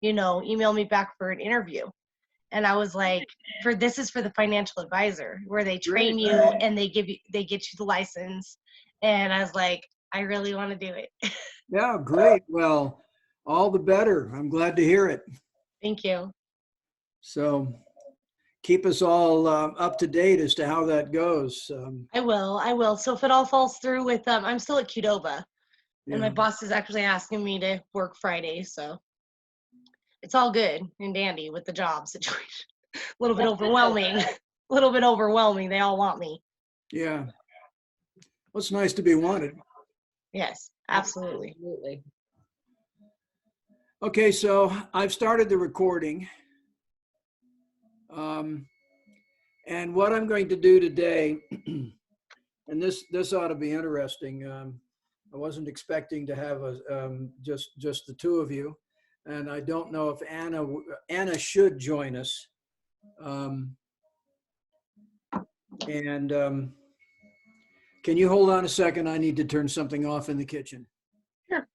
email me back for an interview. And I was like, this is for the financial advisor, where they train you and they get you the license. And I was like, I really want to do it. Yeah, great. Well, all the better. I'm glad to hear it. Thank you. So keep us all up to date as to how that goes. I will. So if it all falls through with, I'm still at Qdoba, and my boss is actually asking me to work Fridays. So it's all good and dandy with the job situation. A little bit overwhelming. They all want me. Yeah. Well, it's nice to be wanted. Yes, absolutely. Okay, so I've started the recording. And what I'm going to do today, and this ought to be interesting. I wasn't expecting to have just the two of you, and I don't know if Anna should join us. Can you hold on a second? I need to turn something off in the kitchen. Sure.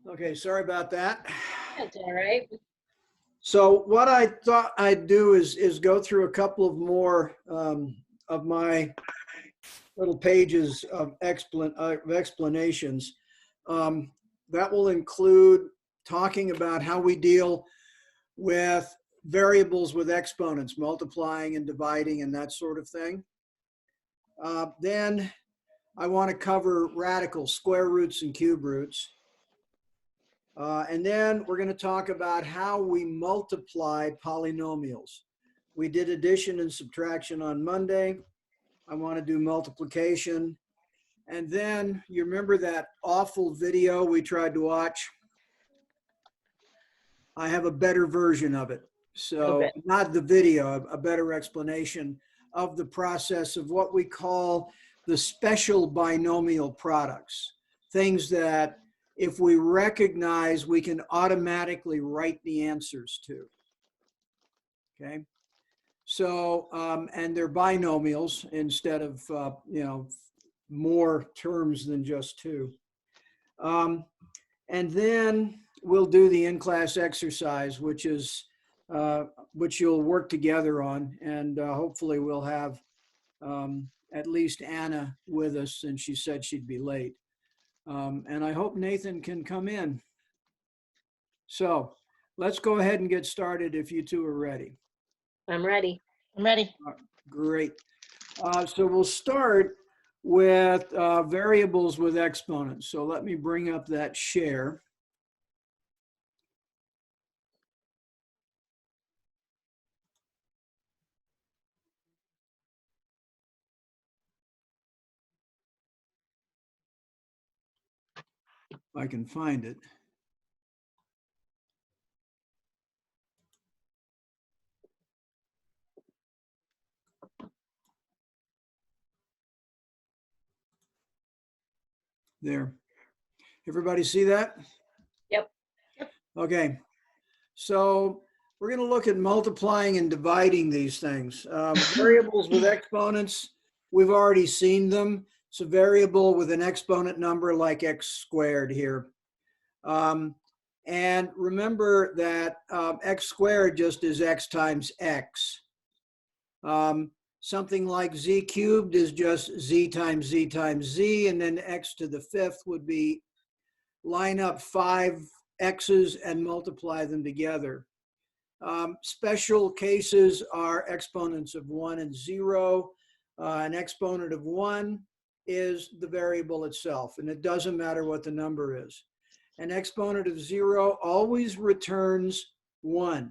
Okay, sorry about that. That's all right. So what I thought I'd do is go through a couple of more of my little pages of explanations. That will include talking about how we deal with variables with exponents, multiplying and dividing and that sort of thing. Then I want to cover radicals, square roots and cube roots. And then we're going to talk about how we multiply polynomials. We did addition and subtraction on Monday. I want to do multiplication. And then you remember that awful video we tried to watch? I have a better version of it. So not the video, a better explanation of the process of what we call the special binomial products. Things that if we recognize, we can automatically write the answers to. Okay. So, and they're binomials instead of, more terms than just two. And then we'll do the in-class exercise, which you'll work together on. And hopefully we'll have at least Anna with us, since she said she'd be late. And I hope Nathan can come in. So let's go ahead and get started if you two are ready. I'm ready. I'm ready. Great. So we'll start with variables with exponents. So let me bring up that share. If I can find it. There. Everybody see that? Yep. Okay. So we're going to look at multiplying and dividing these things. Variables with exponents, we've already seen them. It's a variable with an exponent number like x squared here. And remember that x squared just is x times x. Something like z cubed is just z times z times z, and then x to the fifth would be line up 5 x's and multiply them together. Special cases are exponents of 1 and 0. An exponent of 1 is the variable itself, and it doesn't matter what the number is. An exponent of 0 always returns 1.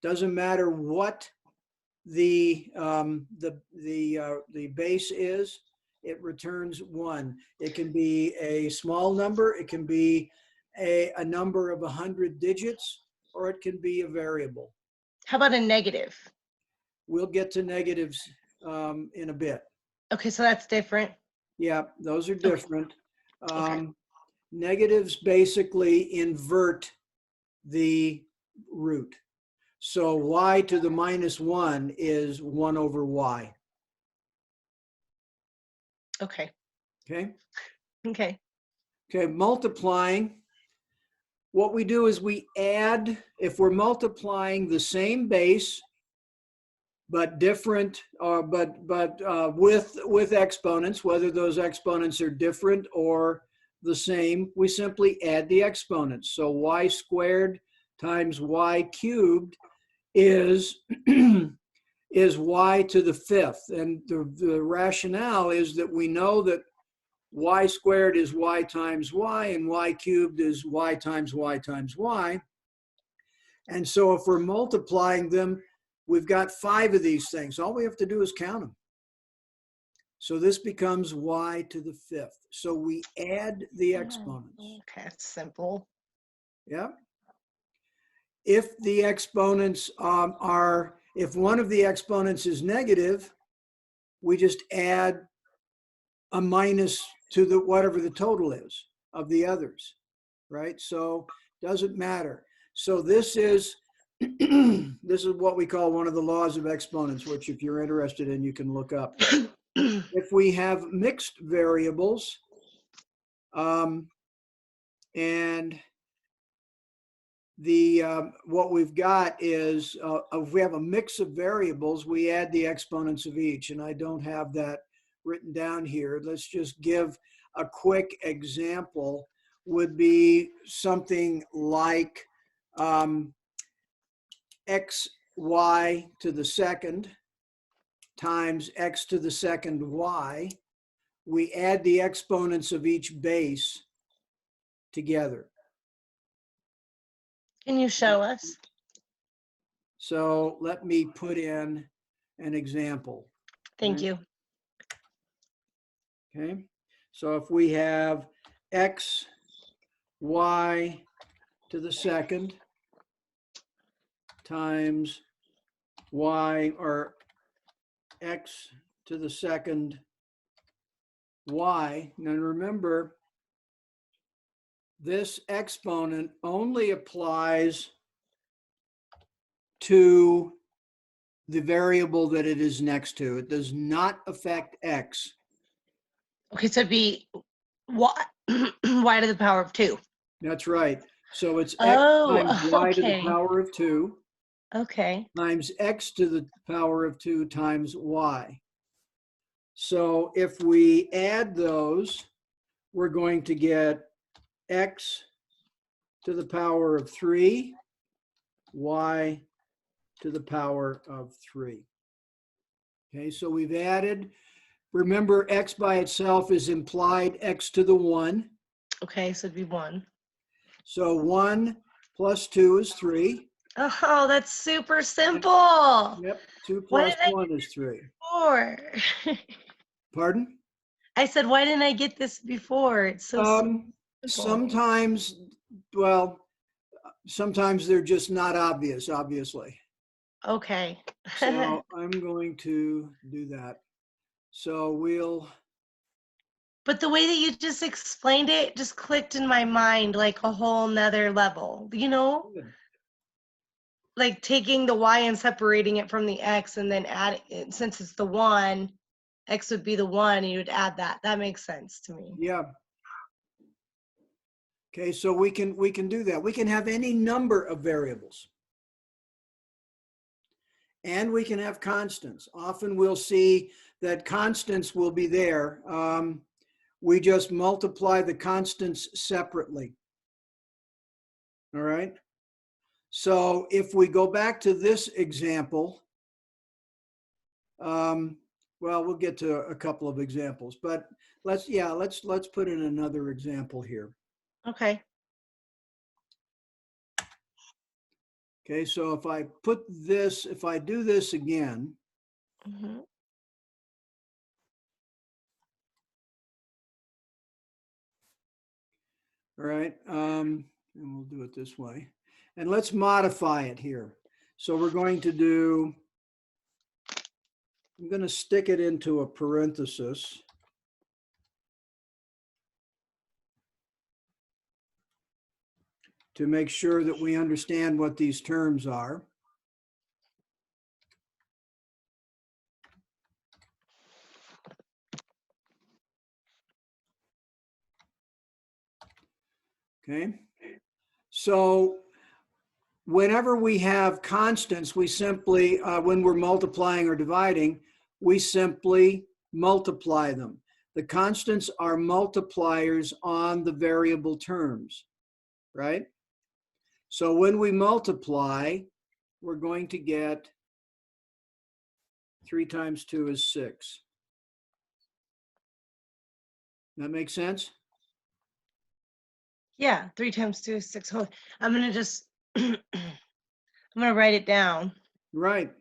Doesn't matter what the base is, it returns 1. It can be a small number, it can be a number of 100 digits, or it can be a variable. How about a negative? We'll get to negatives in a bit. Okay, so that's different. Yeah, those are Okay. different. Okay. Negatives basically invert the root. So y to the -1 is 1 over y. Okay. Okay. Okay. Okay. Multiplying. What we do is we add, if we're multiplying the same base, but different, with exponents, whether those exponents are different or the same, we simply add the exponents. So y squared times y cubed is is y to the 5th. And the rationale is that we know that y squared is y times y, and y cubed is y times y times y. And so if we're multiplying them, we've got 5 of these things. All we have to do is count them. So this becomes y to the 5th. So we add the exponents. Okay, that's simple. Yeah. If the exponents if one of the exponents is negative, we just add a minus to the whatever the total is of the others, right? So doesn't matter. So this is this is what we call one of the laws of exponents, which if you're interested in, you can look up. If we have mixed variables, and what we've got is if we have a mix of variables, we add the exponents of each, and I don't have that written down here. Let's just give a quick example. Would be something like xy to the 2nd times x to the 2nd y. We add the exponents of each base together. Can you show us? So let me put in an example. Thank you. Okay. So if we have x, y to the 2nd times y, or x to the 2nd y. Now remember, this exponent only applies to the variable that it is next to. It does not affect x. Okay, so it'd be y, y to the power of 2. That's right. So it's x times Oh, y to the okay. power of 2 Okay. times x to the power of 2 times y. So if we add those, we're going to get x to the power of 3, y to the power of 3. Okay, so we've added, remember x by itself is implied x to the 1. Okay, so it'd be 1. So 1 plus 2 is 3. Oh, that's super simple. Yep, 2 Why plus did I 1 is 3. before? Pardon? I said, why didn't I get this before? It's so simple. Sometimes, well, sometimes they're just not obvious, obviously. Okay. So I'm going to do that. So we'll, But the way that you just explained it just clicked in my mind like a whole nother level, you know? Like taking the y and separating it from the x and then adding it, since it's the 1, x would be the 1 and you would add that. That makes sense to me. yeah. Okay, so we can do that. We can have any number of variables. And we can have constants. Often we'll see that constants will be there. We just multiply the constants separately. All right. So if we go back to this example, well, we'll get to a couple of examples, but let's put in another example here. Okay. Okay, so if I do this again, Mhm. All right, and we'll do it this way. And let's modify it here. So we're going to do, I'm going to stick it into a parenthesis. To make sure that we understand what these terms are. Okay, so whenever we have constants, we simply, when we're multiplying or dividing, we simply multiply them. The constants are multipliers on the variable terms, right? So when we multiply, we're going to get 3 times 2 is 6. That makes sense? Yeah, 3 times 2 is 6. I'm gonna just, I'm gonna write it down Right.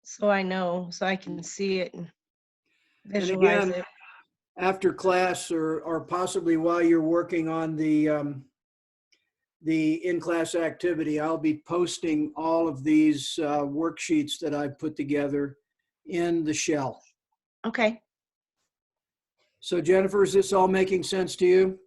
so I know, so I can see it and And visualize again, it. after class or possibly while you're working on the in-class activity, I'll be posting all of these worksheets that I've put together in the shell. Okay. So Jennifer, is this all making sense to you?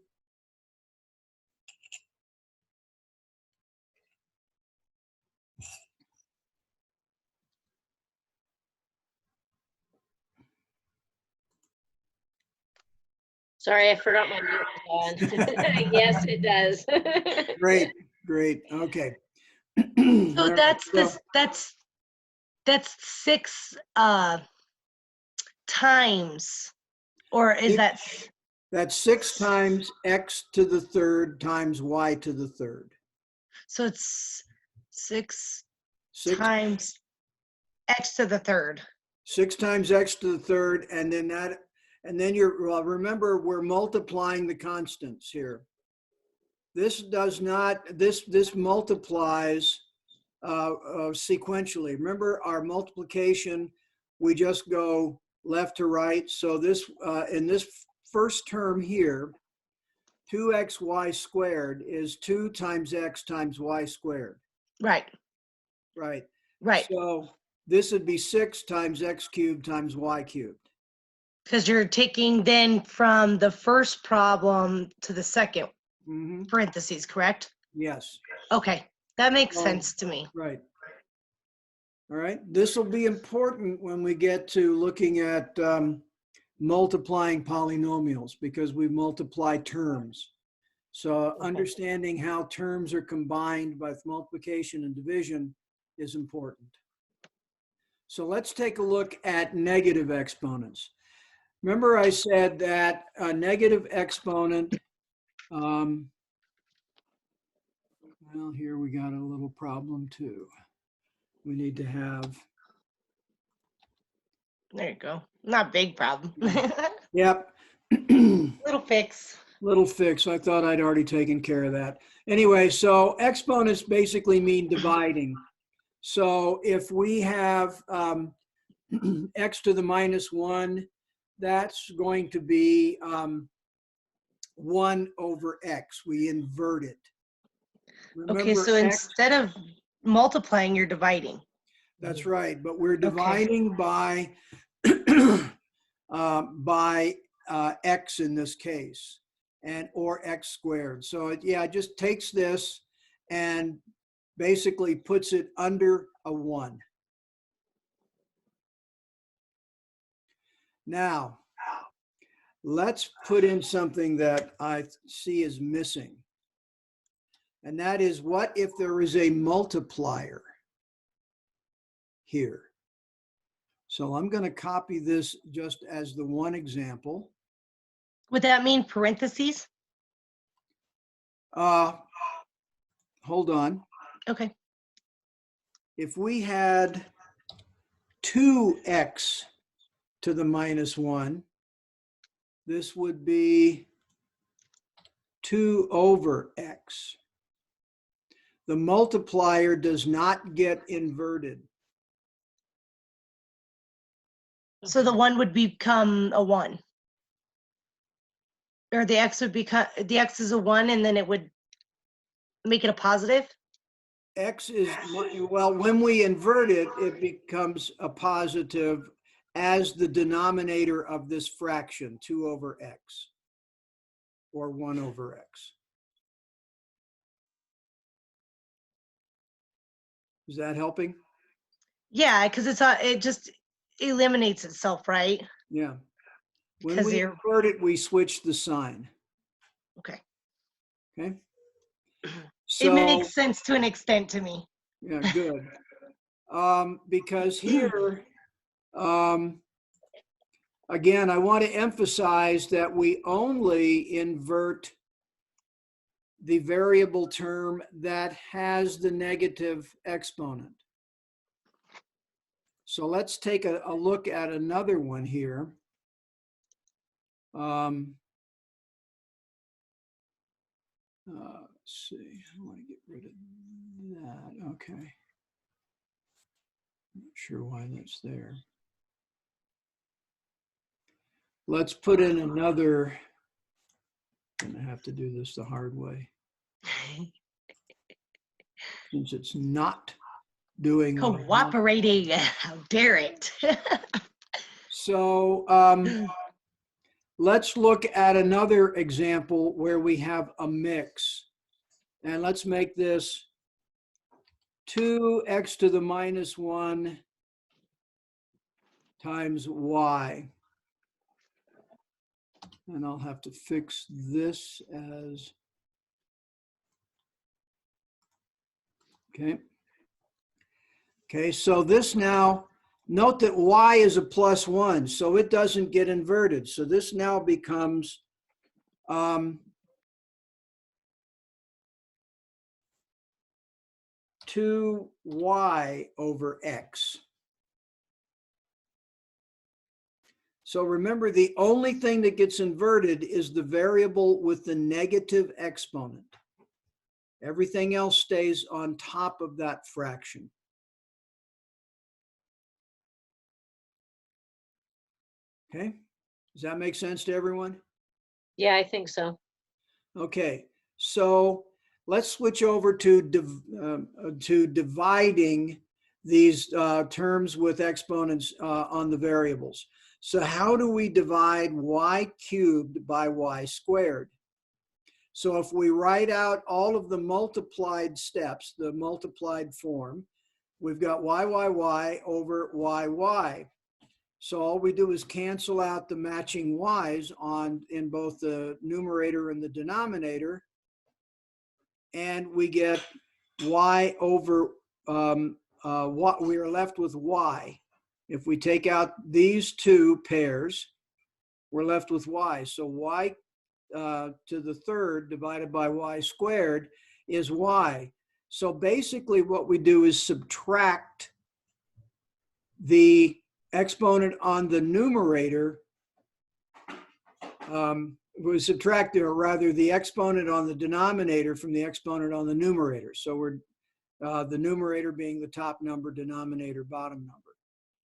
Sorry, I forgot my mute was on. Yes, it does. Great, great. Okay. So All right, that's so this, that's 6 times, or is six- that that's 6 times x to the third times y to the third. so it's 6 Six, times x to the third. 6 times x to the third, and then you're, well, remember, we're multiplying the constants here. This does not, this multiplies sequentially. Remember our multiplication, we just go left to right. So this, in this first term here, 2xy squared is 2 times x times y squared. Right. Right. Right. So this would be 6 times x cubed times y cubed. Because you're taking then from the first problem to the second Mm-hmm. parentheses, correct? Yes. Okay, that makes So, sense to me. right. All right. This will be important when we get to looking at multiplying polynomials because we multiply terms. So understanding how terms are combined by multiplication and division is important. So let's take a look at negative exponents. Remember I said that a negative exponent, well, here we got a little problem too. We need to have. There you go. Not big problem. Yep. Little fix. Little fix. I thought I'd already taken care of that. Anyway, so exponents basically mean dividing. So if we have x to the minus 1, that's going to be 1 over x. We invert it. Okay, Remember so x, instead of multiplying, you're dividing. that's right, but we're Okay. dividing by x in this case, and or x squared. So it just takes this and basically puts it under a 1. Now, let's put in something that I see is missing. And that is, what if there is a multiplier here? So I'm going to copy this just as the one example. Would that mean parentheses? Hold on. Okay. If we had 2x to the minus 1, this would be 2 over x. The multiplier does not get inverted. So the 1 would become a 1. Or the X would become, the X is a 1 and then it would make it a positive? X is, well, when we invert it, it becomes a positive as the denominator of this fraction, 2 over X, or 1 over X. Is that helping? Yeah, because it just eliminates itself, right? Yeah. When 'Cause we they're- invert it, we switch the sign. Okay. Okay. It So, makes sense to an extent to me. yeah, good. Because here, again, I want to emphasize that we only invert the variable term that has the negative exponent. So let's take a look at another one here. Let's see, I want to get rid of that. Okay. Not sure why that's there. Let's put in another. I'm going to have to do this the hard way. Since it's not doing what I want. Cooperating. How dare it? So let's look at another example where we have a mix. And let's make this 2x to the minus 1 times y. And I'll have to fix this as, okay. Okay, so this now, note that y is a plus 1, so it doesn't get inverted. So this now becomes 2y over x. So remember, the only thing that gets inverted is the variable with the negative exponent. Everything else stays on top of that fraction. Okay, does that make sense to everyone? Yeah, I think so. Okay, so let's switch over to dividing these terms with exponents on the variables. So how do we divide y cubed by y squared? So if we write out all of the multiplied steps, the multiplied form, we've got y over y. So all we do is cancel out the matching y's in both the numerator and the denominator, and we get y over what we are left with y. If we take out these two pairs, we're left with y. So y to the third divided by y squared is y. So basically what we do is subtract the exponent on the numerator, we subtract, or rather the exponent on the denominator from the exponent on the numerator. So we're the numerator being the top number, denominator bottom number.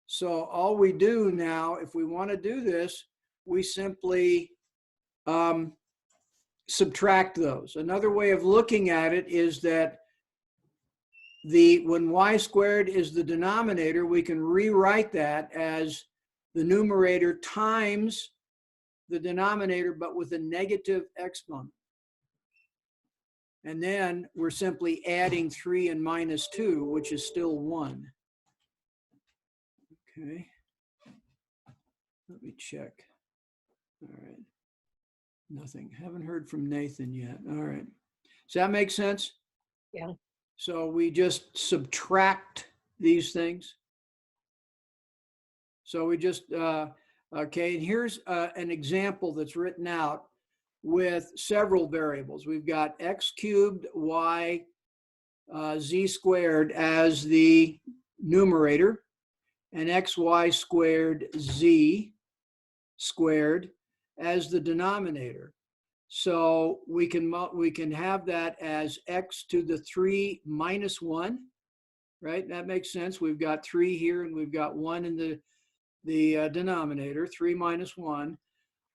So all we do now, if we want to do this, we simply subtract those. Another way of looking at it is that when y squared is the denominator, we can rewrite that as the numerator times the denominator, but with a negative exponent. And then we're simply adding 3 and minus 2, which is still 1. Okay. Let me check. All right. Nothing. Haven't heard from Nathan yet. All right. Does that make sense? Yeah. So we just subtract these things. So we just, okay, and here's an example that's written out with several variables. We've got x cubed y z squared as the numerator, and xy squared z squared as the denominator. So we can have that as x to the 3 minus 1, right? That makes sense. We've got 3 here and we've got 1 in the the denominator, 3 minus 1,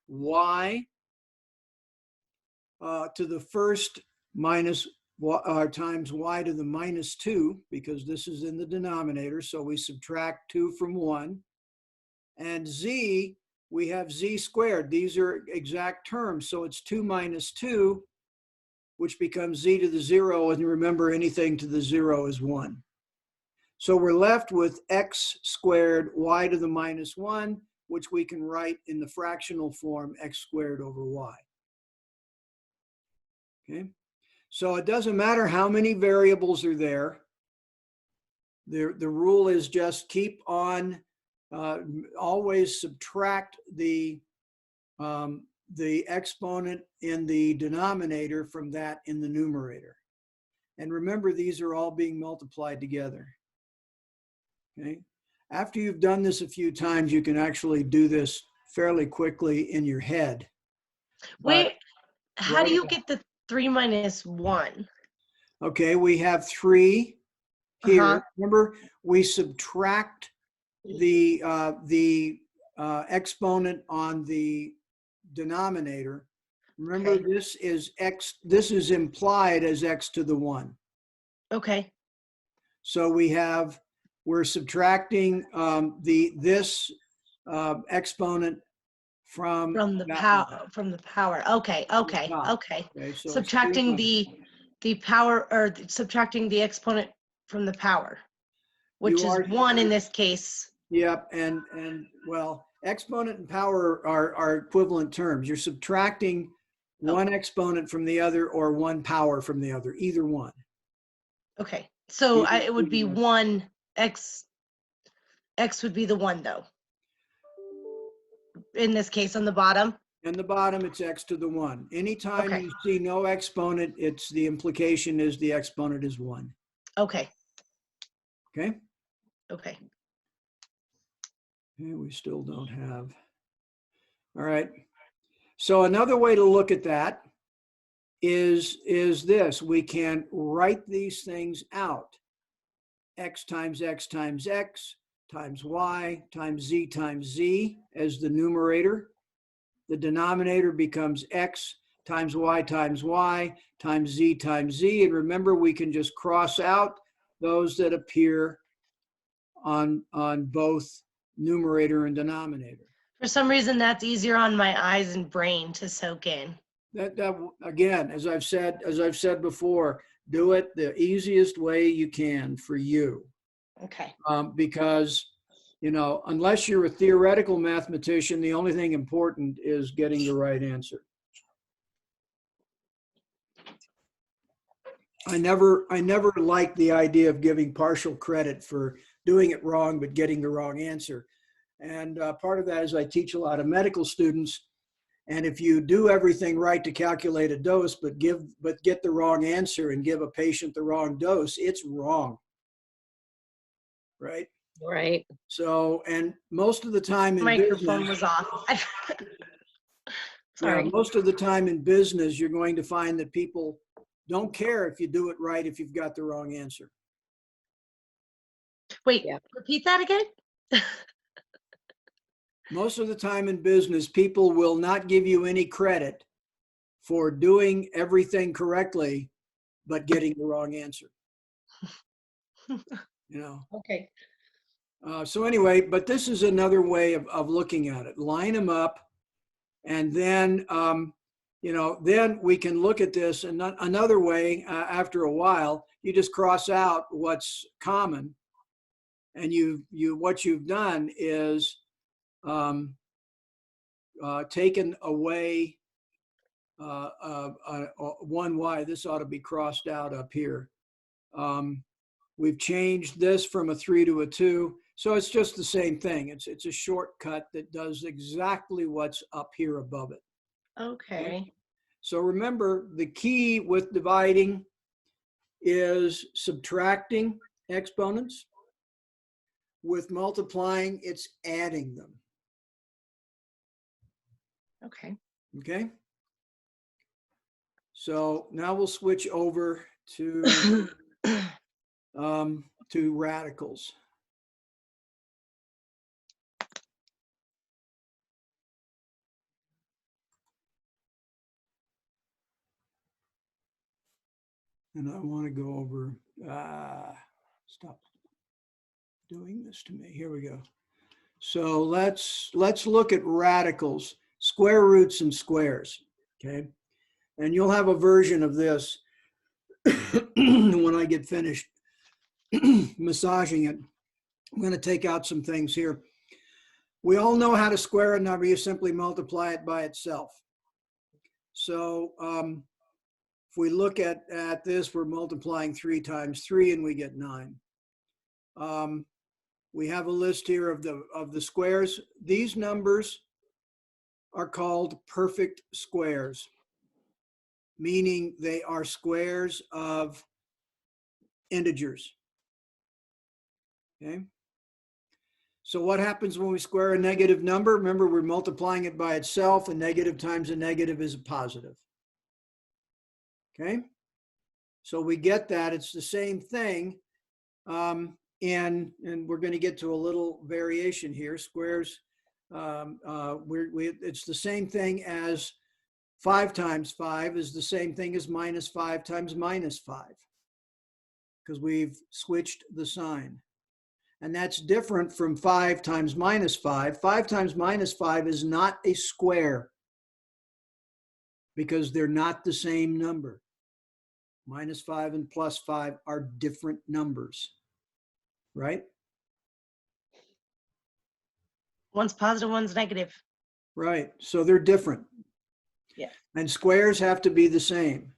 y to the first minus times y to the minus 2, because this is in the denominator, so we subtract 2 from 1. And z, we have z squared. These are exact terms, so it's 2 minus 2, which becomes z to the 0, and remember, anything to the 0 is 1. So we're left with x squared y to the minus 1, which we can write in the fractional form, x squared over y. Okay, so it doesn't matter how many variables are there. The rule is just keep on, always subtract the exponent in the denominator from that in the numerator. And remember, these are all being multiplied together. Okay. After you've done this a few times, you can actually do this fairly quickly in your head. Wait, how do you right- get the 3 minus 1? Okay, we have 3 here. Uh-huh. Remember, we subtract the exponent on the denominator. Remember, Okay. this is x. This is implied as x to the 1. Okay. So we're subtracting this exponent from From the power. Okay. Okay. Okay. Okay, so it's Subtracting 3 the power, or subtracting the exponent from the power, which You is are- 1 in this case. Yep, and well, exponent and power are equivalent terms. You're subtracting one exponent from the other or one power from the other, either one. Okay. So Either- it would be either one. 1 x. X would be the 1 though. In this case, on the bottom. And the bottom, it's x to the 1. Anytime Okay. you see no exponent, it's the implication is the exponent is 1. Okay. Okay? Okay. Okay, we still don't have. All right. So another way to look at that is this. We can write these things out. X times x times x times y times z as the numerator. The denominator becomes x times y times z. And remember, we can just cross out those that appear on both numerator and denominator. For some reason, that's easier on my eyes and brain to soak in. That again, as I've said before, do it the easiest way you can for you. Okay. Because, unless you're a theoretical mathematician, the only thing important is getting the right answer. I never liked the idea of giving partial credit for doing it wrong, but getting the wrong answer. And part of that is I teach a lot of medical students. And if you do everything right to calculate a dose, but get the wrong answer and give a patient the wrong dose, it's wrong. Right? Right. So, and most of the time in Microphone business, was off. Sorry. yeah, most of the time in business, you're going to find that people don't care if you do it right if you've got the wrong answer. Wait, Yeah. repeat that again? Most of the time in business, people will not give you any credit for doing everything correctly, but getting the wrong answer. Okay. So anyway, but this is another way of looking at it. Line them up, and then, then we can look at this. And another way, after a while, you just cross out what's common, and what you've done is taken away 1y. This ought to be crossed out up here. We've changed this from a 3 to a 2. So it's just the same thing. It's a shortcut that does exactly what's up here above it. Okay. So remember, the key with dividing is subtracting exponents. With multiplying, it's adding them. Okay. Okay? So now we'll switch over to radicals. And I want to go over, stop doing this to me. Here we go. So let's look at radicals, square roots and squares, okay? And you'll have a version of this when I get finished massaging it. I'm going to take out some things here. We all know how to square a number. You simply multiply it by itself. So if we look at this, we're multiplying 3 times 3 and we get 9. We have a list here of the squares. These numbers are called perfect squares, meaning they are squares of integers. Okay. So what happens when we square a negative number? Remember, we're multiplying it by itself. A negative times a negative is a positive. Okay. So we get that. It's the same thing. And we're going to get to a little variation here. Squares, it's the same thing as 5 times 5 is the same thing as minus 5 times minus 5, because we've switched the sign. And that's different from 5 times minus 5. 5 times minus 5 is not a square because they're not the same number. Minus 5 and plus 5 are different numbers. Right? One's positive, one's negative. Right. So they're different. Yeah. And squares have to be the same.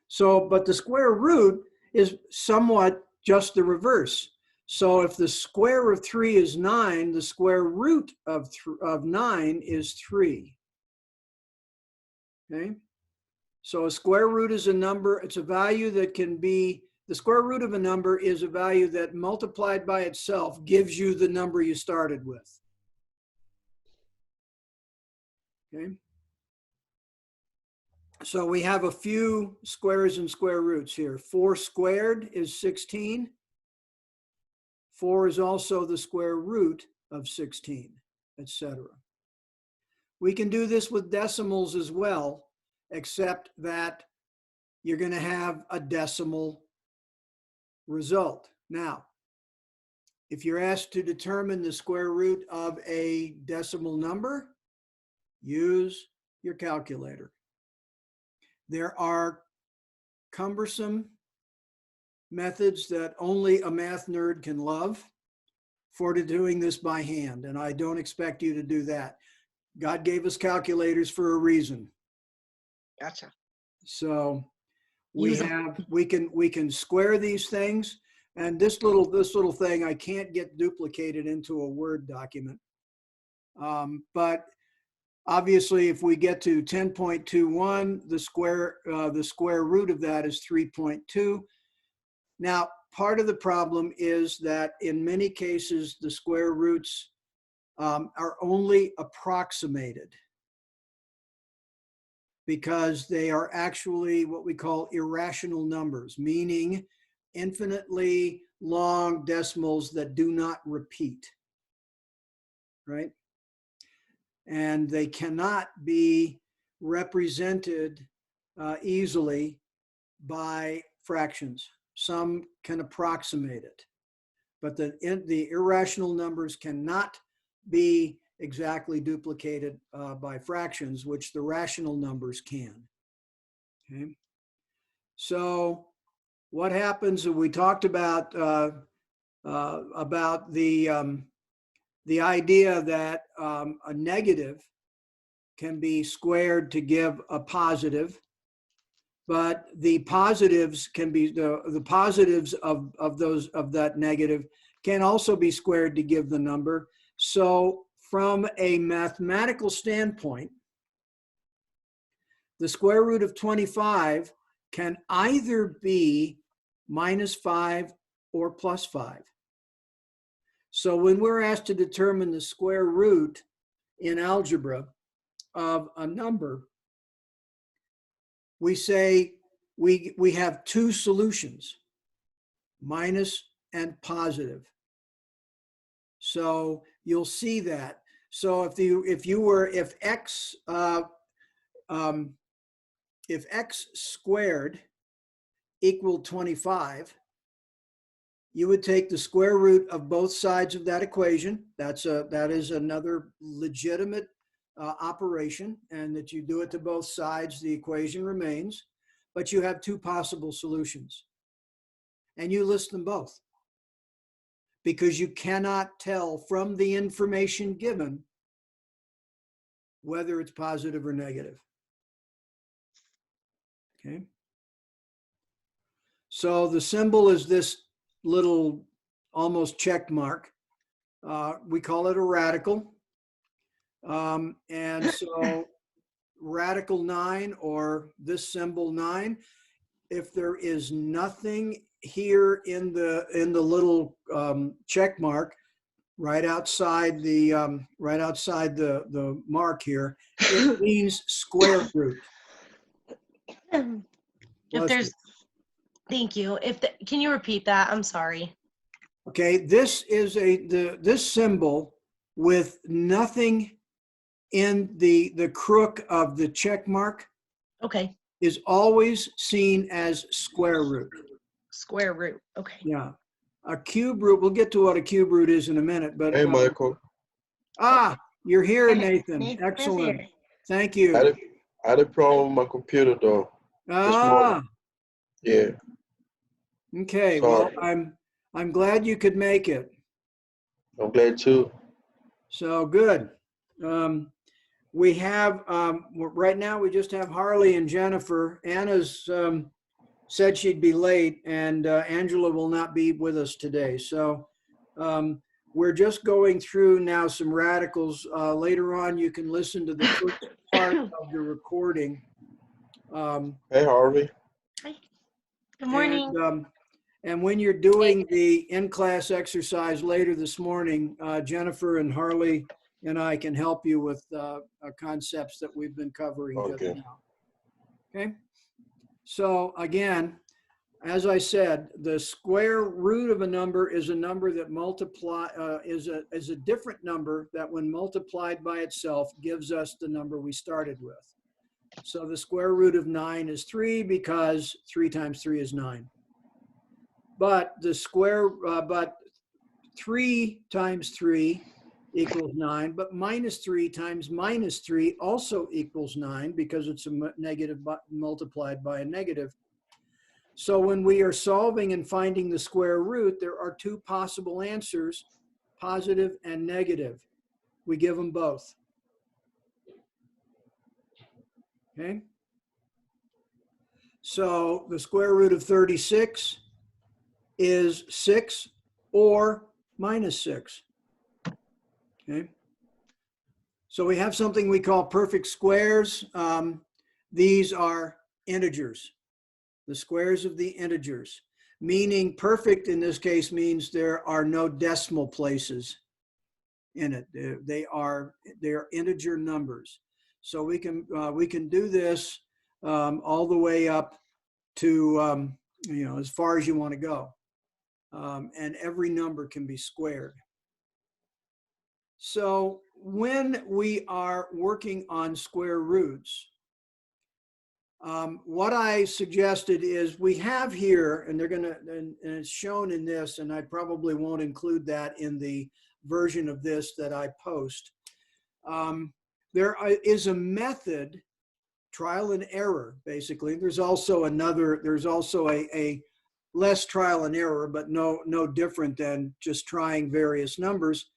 So, but the square root is somewhat just the reverse. So if the square of 3 is 9, the square root of 9 is 3. Okay? So a square root is a number, it's a value that can be, the square root of a number is a value that multiplied by itself gives you the number you started with. Okay. So we have a few squares and square roots here. 4 squared is 16. 4 is also the square root of 16, etc. We can do this with decimals as well, except that you're going to have a decimal result. Now, if you're asked to determine the square root of a decimal number, use your calculator. There are cumbersome methods that only a math nerd can love for doing this by hand, and I don't expect you to do that. God gave us calculators for a reason. Gotcha. So we can square these things, and this little thing I can't get duplicated into a Word document. But obviously, if we get to 10.21, the square root of that is 3.2. Now, part of the problem is that in many cases, the square roots are only approximated because they are actually what we call irrational numbers, meaning infinitely long decimals that do not repeat, right? And they cannot be represented easily by fractions. Some can approximate it, but the irrational numbers cannot be exactly duplicated by fractions, which the rational numbers can. Okay. So what happens, we talked about the idea that a negative can be squared to give a positive, but the positives can be the positives of that negative can also be squared to give the number. So from a mathematical standpoint, the square root of 25 can either be minus 5 or plus 5. So when we're asked to determine the square root in algebra of a number, we say we have two solutions, minus and positive. So you'll see that. So if x squared equaled 25, you would take the square root of both sides of that equation. That is another legitimate operation, and that you do it to both sides, the equation remains, but you have two possible solutions. And you list them both, because you cannot tell from the information given whether it's positive or negative. Okay. So the symbol is this little almost check mark. We call it a radical. And so radical 9, or this symbol 9, if there is nothing here in the little check mark right outside the mark here, it means square root. If there's, thank you. Can you repeat that? I'm sorry. Okay, this is this symbol with nothing in the crook of the check mark. Okay. Is always seen as square root. Square root. Okay. Yeah. A cube root, we'll get to what a cube root is in a minute, but. Hey, Michael. You're here, Nathan. Nathan is Excellent. here. Thank you. I had a problem with my computer though. This morning. Yeah. Okay. Sorry. Well, I'm glad you could make it. I'm glad too. So good. We have, right now we just have Harley and Jennifer. Anna's said she'd be late, and Angela will not be with us today. So we're just going through now some radicals. Later on, you can listen to the first part of the recording. Hey, Harvey. Hi. Good morning. And when you're doing the in-class exercise later this morning, Jennifer and Harley and I can help you with concepts that we've been covering just now. Okay. So again, as I said, the square root of a number is a number that is a different number that when multiplied by itself gives us the number we started with. So the square root of 9 is 3, because 3 times 3 is 9. But but 3 times 3 equals 9, but minus 3 times minus 3 also equals 9, because it's a negative multiplied by a negative. So when we are solving and finding the square root, there are two possible answers, positive and negative. We give them both. Okay. So the square root of 36 is 6 or minus 6. Okay. So we have something we call perfect squares. These are integers, the squares of the integers, meaning perfect in this case means there are no decimal places in it. They're integer numbers. So we can do this all the way up to as far as you want to go, and every number can be squared. So when we are working on square roots, what I suggested is we have here, and and it's shown in this, and I probably won't include that in the version of this that I post. There is a method, trial and error, basically. There's also a less trial and error, but no different than just trying various numbers.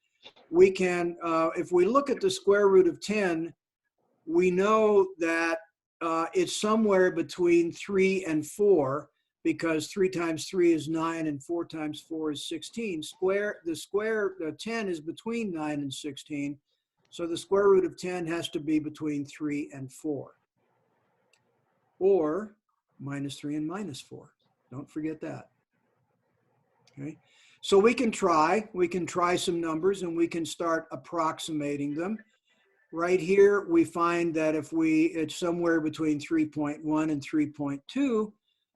We can, if we look at the square root of 10, we know that it's somewhere between 3 and 4, because 3 times 3 is 9 and 4 times 4 is 16. The 10 is between 9 and 16. So the square root of 10 has to be between 3 and 4. Or minus 3 and minus 4. Don't forget that. Okay. So we can try some numbers, and we can start approximating them. Right here, we find that it's somewhere between 3.1 and 3.2,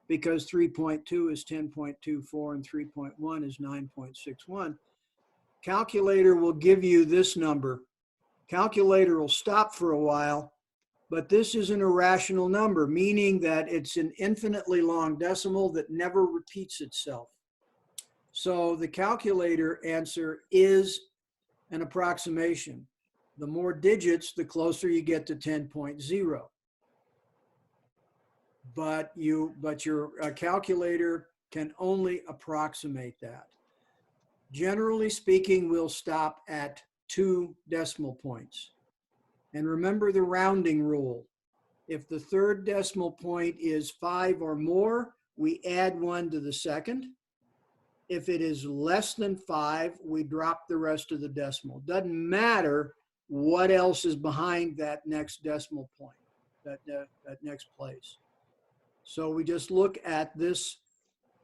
because 3.2 is 10.24 and 3.1 is 9.61. Calculator will give you this number. Calculator will stop for a while But this is an irrational number, meaning that it's an infinitely long decimal that never repeats itself. So the calculator answer is an approximation. The more digits, the closer you get to 10.0. But your calculator can only approximate that. Generally speaking, we'll stop at 2 decimal points. And remember the rounding rule. If the third decimal point is 5 or more, we add 1 to the second. If it is less than 5, we drop the rest of the decimal. Doesn't matter what else is behind that next decimal point, that next place. So we just look at this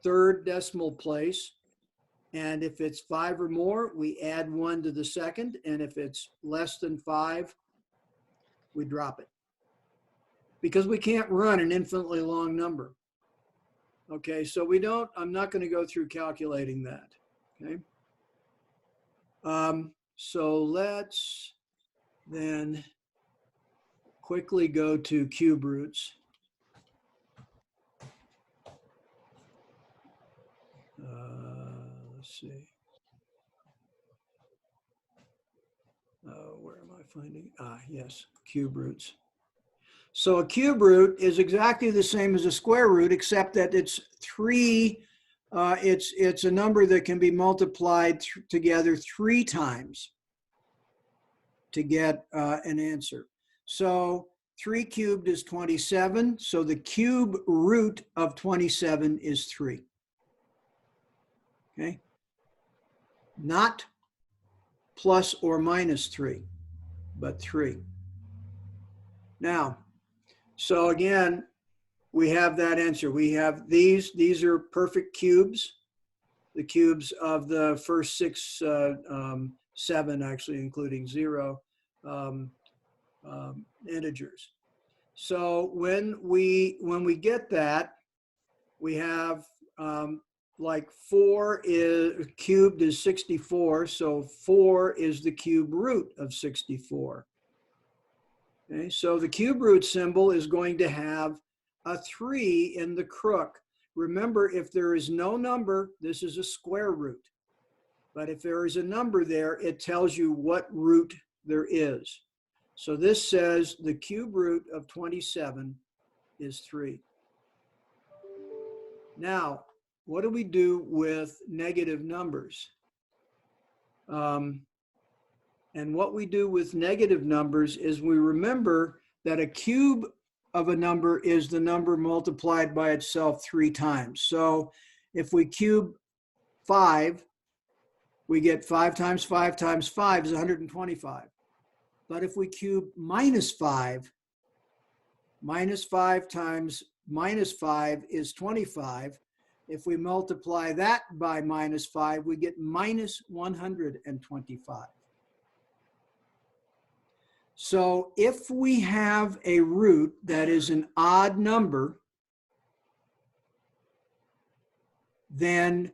third decimal place, and if it's 5 or more, we add 1 to the second, and if it's less than 5, we drop it. Because we can't run an infinitely long number. Okay, so I'm not going to go through calculating that. Okay. So let's then quickly go to cube roots. Let's see. Where am I finding? Yes, cube roots. So a cube root is exactly the same as a square root, except that it's 3. It's a number that can be multiplied together 3 times to get an answer. So 3 cubed is 27. So the cube root of 27 is 3. Okay. Not plus or minus 3, but 3. Now, so again, we have that answer. We have these are perfect cubes, the cubes of the first 6, 7 actually, including 0 integers. So when we get that, we have like 4 is cubed is 64, so 4 is the cube root of 64. Okay, so the cube root symbol is going to have a 3 in the crook. Remember, if there is no number, this is a square root. But if there is a number there, it tells you what root there is. So this says the cube root of 27 is 3. Now, what do we do with negative numbers? And what we do with negative numbers is we remember that a cube of a number is the number multiplied by itself 3 times. So if we cube 5, we get 5 times 5 times 5 is 125. But if we cube minus 5 times minus 5 is 25. If we multiply that by minus 5, we get minus 125. So if we have a root that is an odd number, then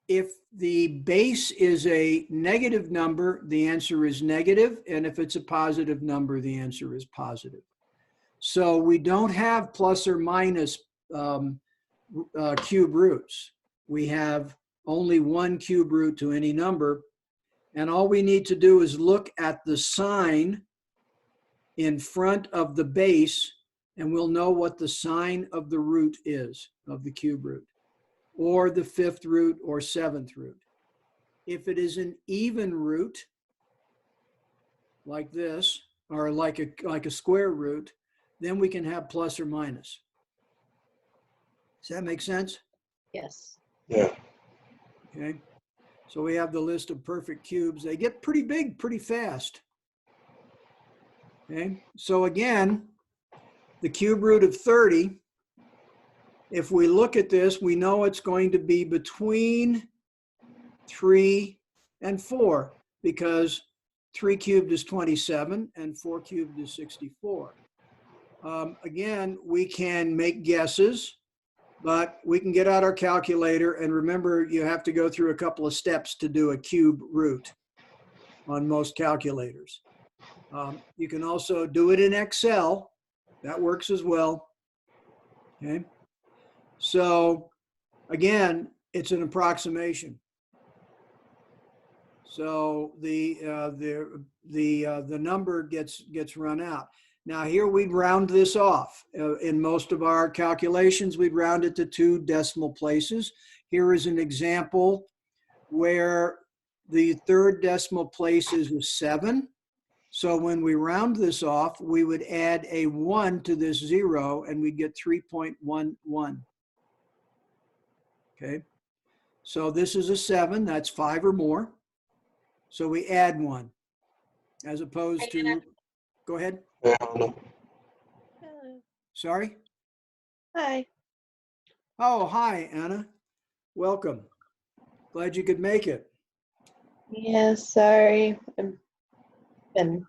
if the base is a negative number, the answer is negative. And if it's a positive number, the answer is positive. So we don't have plus or minus cube roots. We have only one cube root to any number. And all we need to do is look at the sign in front of the base, and we'll know what the sign of the root is, of the cube root, or the 5th root or 7th root. If it is an even root, like this, or like a square root, then we can have plus or minus. Does that make sense? Yes. Yeah. Okay. So we have the list of perfect cubes. They get pretty big pretty fast. Okay. So again, the cube root of 30, if we look at this, we know it's going to be between 3 and 4 because 3 cubed is 27 and 4 cubed is 64. Again, we can make guesses, but we can get out our calculator, and remember, you have to go through a couple of steps to do a cube root on most calculators. You can also do it in Excel. That works as well. Okay. So again, it's an approximation. So the number gets run out. Now here we'd round this off. In most of our calculations, we'd round it to 2 decimal places. Here is an example where the 3rd decimal place is a 7. So when we round this off, we would add a 1 to this 0 and we'd get 3.11. Okay. So this is a 7, that's 5 or more. So we add 1 as opposed to, go ahead. Yeah, I know. Sorry? Hi. Oh, hi, Anna. Welcome. Glad you could make it. Yeah, sorry. I've been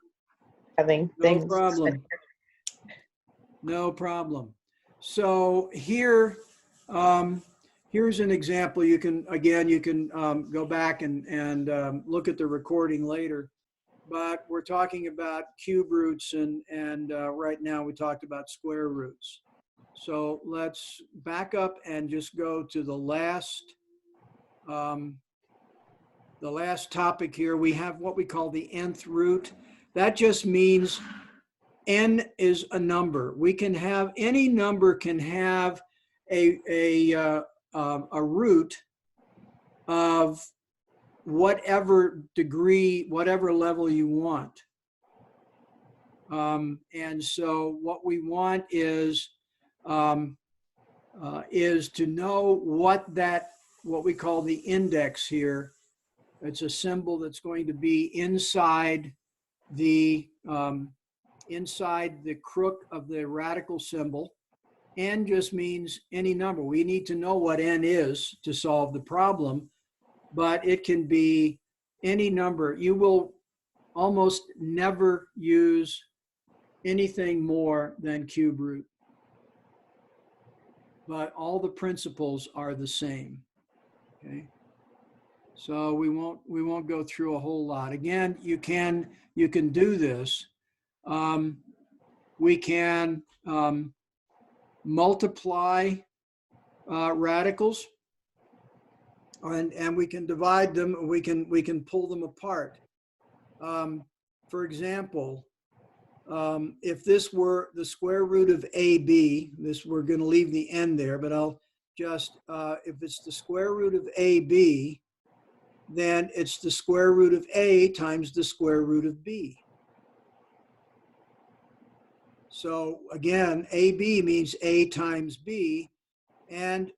having No things. problem. No problem. So here, here's an example. You can, again, you can go back and look at the recording later. But we're talking about cube roots and right now we talked about square roots. So let's back up and just go to the last topic here. We have what we call the nth root. That just means n is a number. We can have, any number can have a root of whatever degree, whatever level you want. And so what we want is to know what we call the index here. It's a symbol that's going to be inside the crook of the radical symbol. N just means any number. We need to know what n is to solve the problem, but it can be any number. You will almost never use anything more than cube root, but all the principles are the same. Okay, so we won't go through a whole lot. Again, you can do this. We can multiply radicals, and we can divide them. We can pull them apart. For example, if this were the square root of AB, we're going to leave the n there, but I'll just, if it's the square root of AB, then it's the square root of A times the square root of B. So again, AB means A times B, and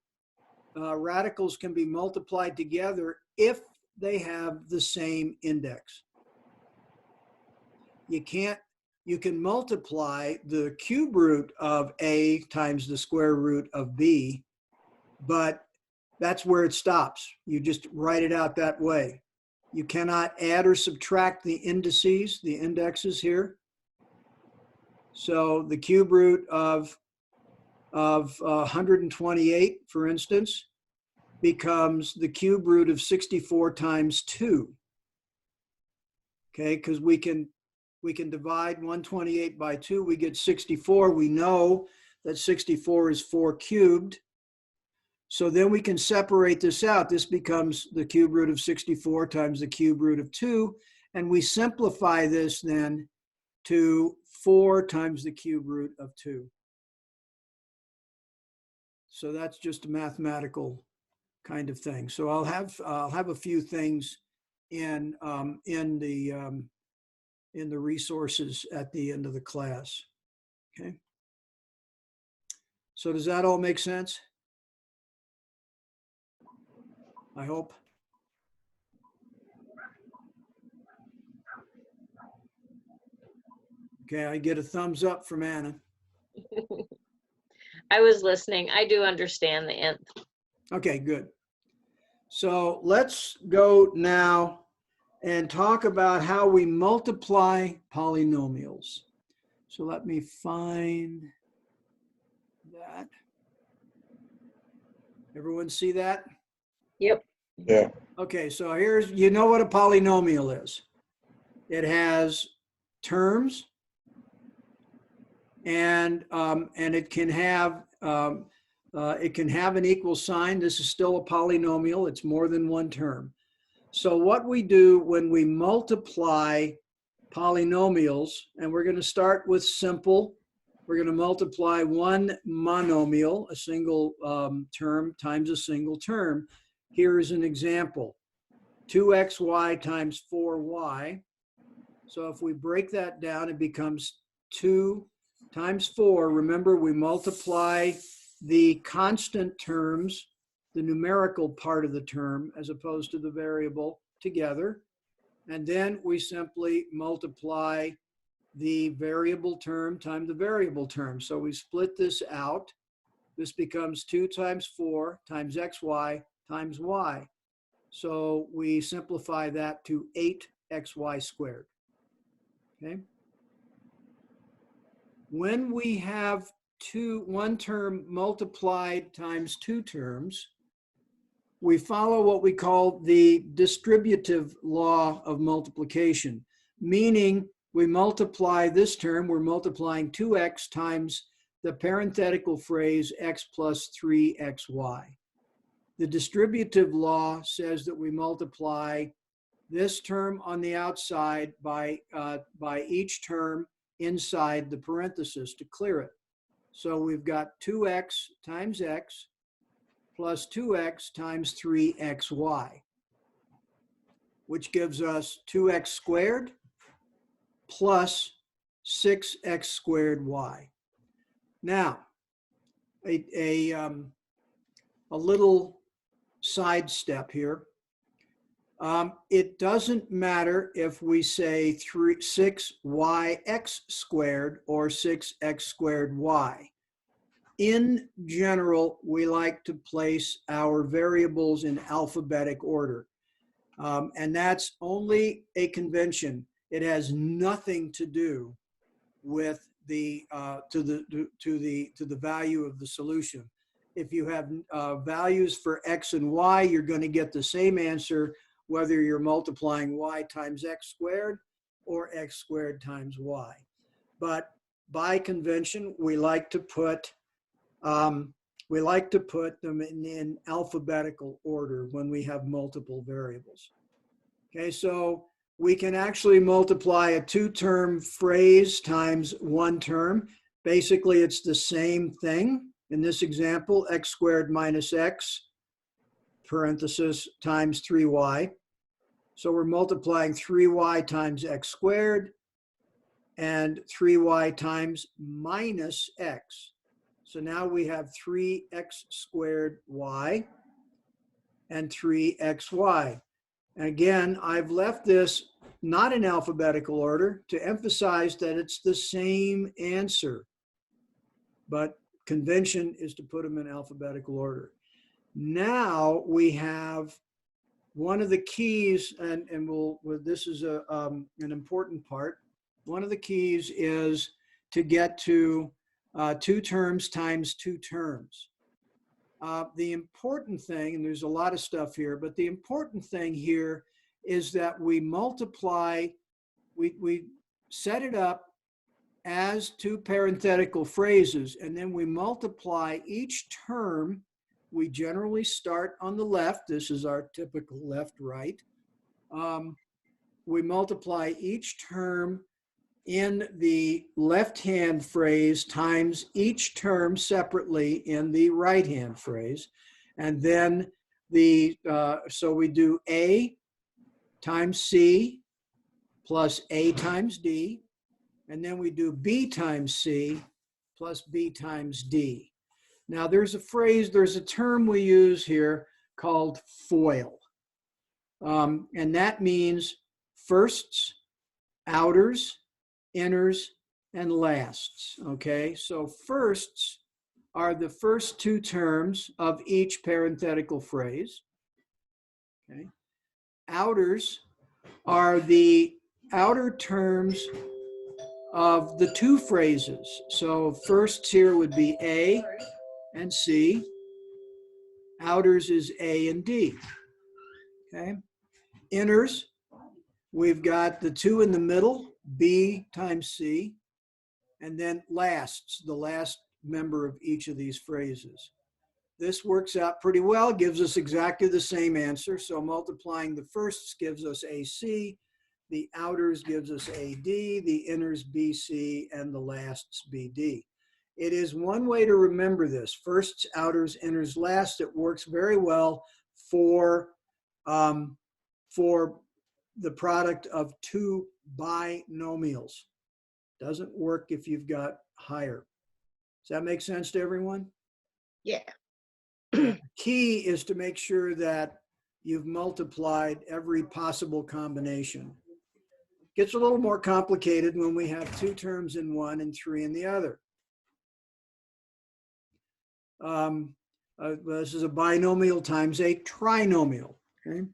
radicals can be multiplied together if they have the same index. You can multiply the cube root of A times the square root of B, but that's where it stops. You just write it out that way. You cannot add or subtract the indices, the indexes here. So the cube root of 128, for instance, becomes the cube root of 64 times 2. Okay, because we can divide 128 by 2, we get 64. We know that 64 is 4 cubed. So then we can separate this out. This becomes the cube root of 64 times the cube root of 2. And we simplify this then to 4 times the cube root of 2. So that's just a mathematical kind of thing. So I'll have a few things in the resources at the end of the class. Okay. So does that all make sense? I hope. Okay, I get a thumbs up from Anna. I was listening. I do understand the nth. Okay, good. So let's go now and talk about how we multiply polynomials. So let me find that. Everyone see that? Yep. Yeah. Okay, so here's, you know what a polynomial is. It has terms, and it can have an equal sign. This is still a polynomial. It's more than one term. So what we do when we multiply polynomials, and we're going to start with simple. We're going to multiply one monomial, a single term, times a single term. Here is an example. 2xy times 4y. So if we break that down, it becomes 2 times 4. Remember, we multiply the constant terms, the numerical part of the term, as opposed to the variable, together. And then we simply multiply the variable term times the variable term. So we split this out. This becomes 2 times 4 times xy times y. So we simplify that to 8xy squared. Okay. When we have one term multiplied times two terms, we follow what we call the distributive law of multiplication, meaning we multiply this term, we're multiplying 2x times the parenthetical phrase x plus 3xy. The distributive law says that we multiply this term on the outside by each term inside the parenthesis to clear it. So we've got 2x times x plus 2x times 3xy, which gives us 2x squared plus 6x squared y. Now, a little sidestep here. It doesn't matter if we say 6yx squared or 6x squared y. In general, we like to place our variables in alphabetic order. And that's only a convention. It has nothing to do with the value of the solution. If you have values for x and y, you're going to get the same answer whether you're multiplying y times x squared or x squared times y. But by convention, we like to put them in alphabetical order when we have multiple variables. Okay, so we can actually multiply a two-term phrase times one term. Basically, it's the same thing. In this example, x squared minus x, parenthesis, times 3y. So we're multiplying 3y times x squared and 3y times minus x. So now we have 3x squared y and 3xy. And again, I've left this not in alphabetical order to emphasize that it's the same answer. But convention is to put them in alphabetical order. Now we have one of the keys, and this is an important part. One of the keys is to get to two terms times two terms. The important thing, and there's a lot of stuff here, but the important thing here is that we multiply, we set it up as two parenthetical phrases, and then we multiply each term. We generally start on the left. This is our typical left-right. We multiply each term in the left-hand phrase times each term separately in the right-hand phrase. And then so we do A times C plus A times D. And then we do B times C plus B times D. Now there's a term we use here called FOIL. And that means firsts, outers, inners, and lasts. Okay, so firsts are the first two terms of each parenthetical phrase. Okay, outers are the outer terms of the two phrases. So firsts here would be A and C. Outers is A and D. Okay, inners, we've got the two in the middle, B times C, and then lasts, the last member of each of these phrases. This works out pretty well, gives us exactly the same answer. So multiplying the firsts gives us AC, the outers gives us AD, the inners BC, and the lasts BD. It is one way to remember this: firsts, outers, inners, lasts. It works very well for the product of two binomials. Doesn't work if you've got higher. Does that make sense to everyone? Yeah. The key is to make sure that you've multiplied every possible combination. It gets a little more complicated when we have two terms in one and three in the other. This is a binomial times a trinomial. Okay.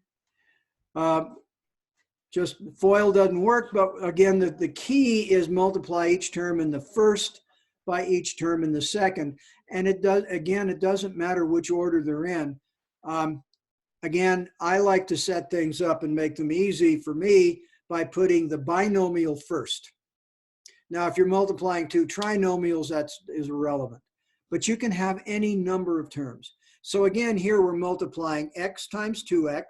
Just FOIL doesn't work, but again, the key is multiply each term in the first by each term in the second. And it does, again, it doesn't matter which order they're in. Again, I like to set things up and make them easy for me by putting the binomial first. Now, if you're multiplying two trinomials, that is irrelevant. But you can have any number of terms. So again, here we're multiplying x times 2x,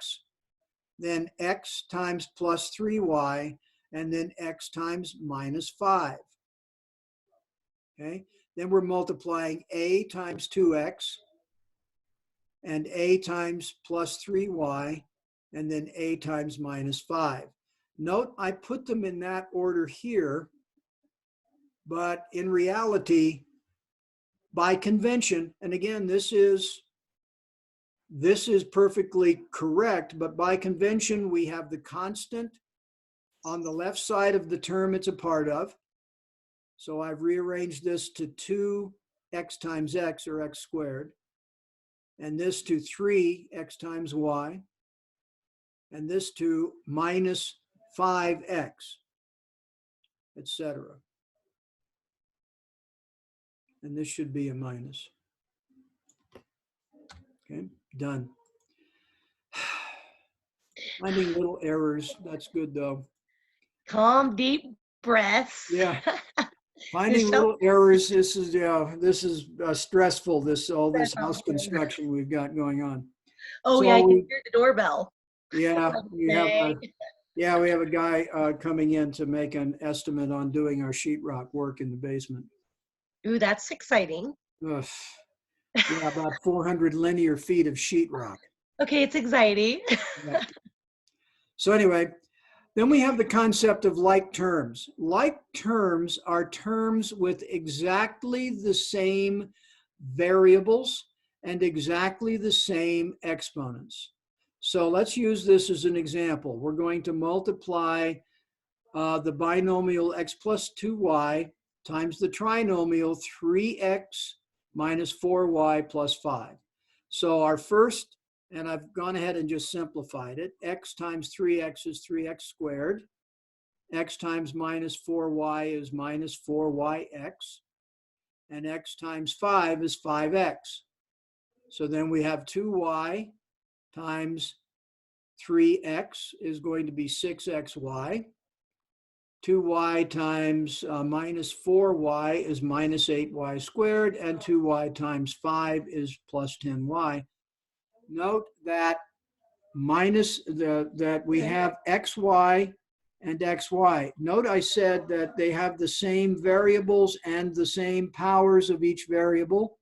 then x times plus 3y, and then x times minus 5. Okay, then we're multiplying a times 2x, and a times plus 3y, and then a times minus 5. Note, I put them in that order here, but in reality, by convention, and again, this is perfectly correct, but by convention, we have the constant on the left side of the term it's a part of. So I've rearranged this to 2x times x, or x squared, and this to 3x times y, and this to minus 5x, etc. And this should be a minus. Okay, done. Finding little errors, that's good though. Calm, deep breaths. Yeah. Finding little errors, this is stressful, all this house construction we've got going on. Oh, So yeah, I can hear the doorbell. Yeah, we have a guy coming in to make an estimate on doing our sheetrock work in the basement. Ooh, that's exciting. Ugh. Yeah, about 400 linear feet of sheetrock. Okay, it's anxiety. Yeah. So anyway, then we have the concept of like terms. Like terms are terms with exactly the same variables and exactly the same exponents. So let's use this as an example. We're going to multiply the binomial x plus 2y times the trinomial 3x minus 4y plus 5. So our first, and I've gone ahead and just simplified it, x times 3x is 3x squared. X times minus 4y is minus 4yx. And x times 5 is 5x. So then we have 2y times 3x is going to be 6xy. 2y times minus 4y is minus 8y squared, and 2y times 5 is plus 10y. Note that that we have xy and xy. Note I said that they have the same variables and the same powers of each variable.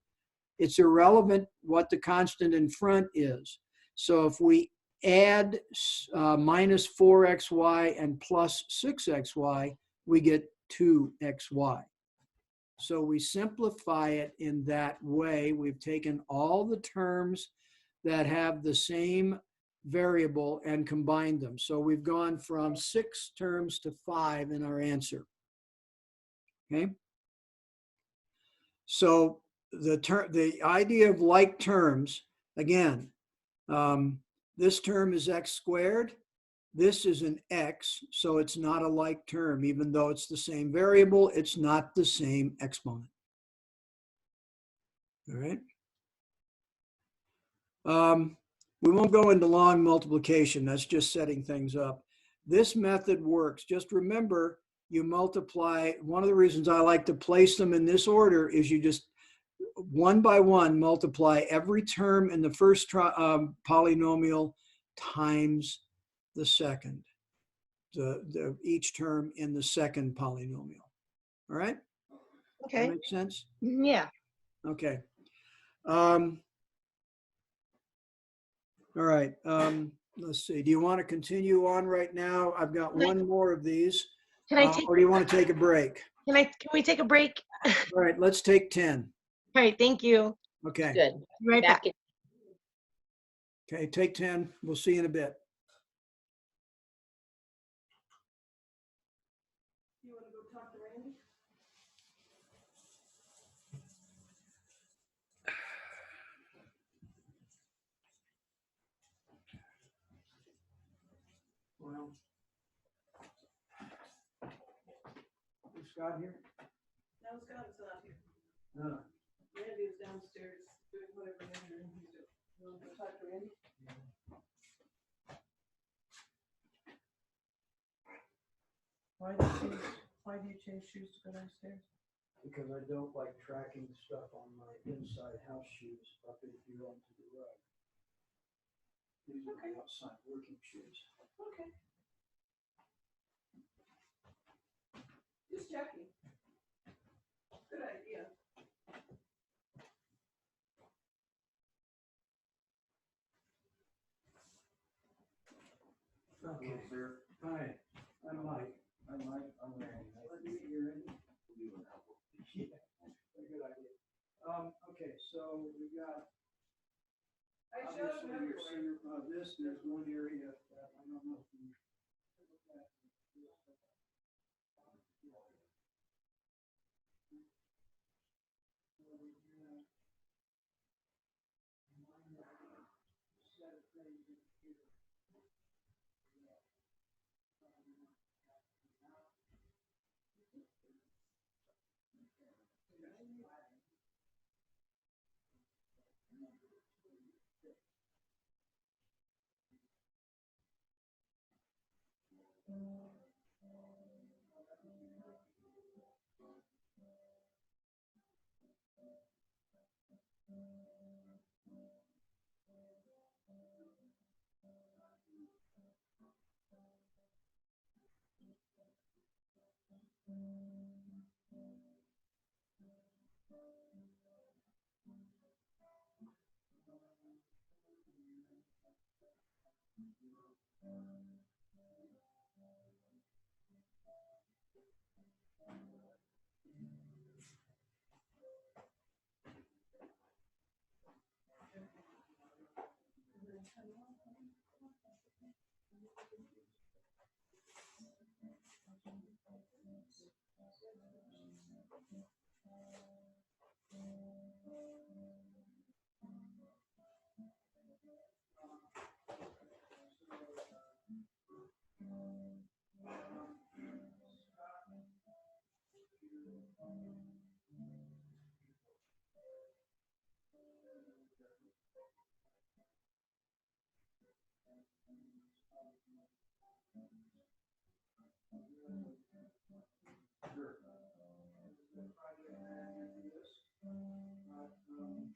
It's irrelevant what the constant in front is. So if we add minus 4xy and plus 6xy, we get 2xy. So we simplify it in that way. We've taken all the terms that have the same variable and combined them. So we've gone from 6 terms to 5 in our answer. Okay? So the idea of like terms, again, this term is x squared. This is an x, so it's not a like term. Even though it's the same variable, it's not the same exponent. All right. We won't go into long multiplication. That's just setting things up. This method works. Just remember, you multiply. One of the reasons I like to place them in this order is you just one by one multiply every term in the first polynomial times the second, each term in the second polynomial. All right? Okay. That makes sense? Yeah. Okay. All right. Let's see. Do you want to continue on right now? I've got one more of these. Can I take? Or do you want to take a break? Can we take a break? All right. Let's take 10. All right. Thank you. Okay. Good. Be right back. in. Okay. Take 10. We'll see you in a bit. You want to go talk to Randy? Well, is Scott here? No, Scott is not here. No. Randy is downstairs doing whatever he's doing. You want to go talk to Randy? Why do you change shoes to go downstairs? Because I don't like tracking stuff on my inside house shoes up if you run to the rug. These are my outside working shoes. Okay. Just checking. Good idea. Okay. Hi, I'm Mike. I'm Mike. I'm Randy. Nice to meet you, Randy. Yeah, good idea. Okay, so we got. I showed him everywhere. There's one area that I don't know if you.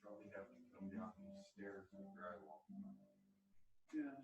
Probably have to come down these stairs and drywall. Yeah.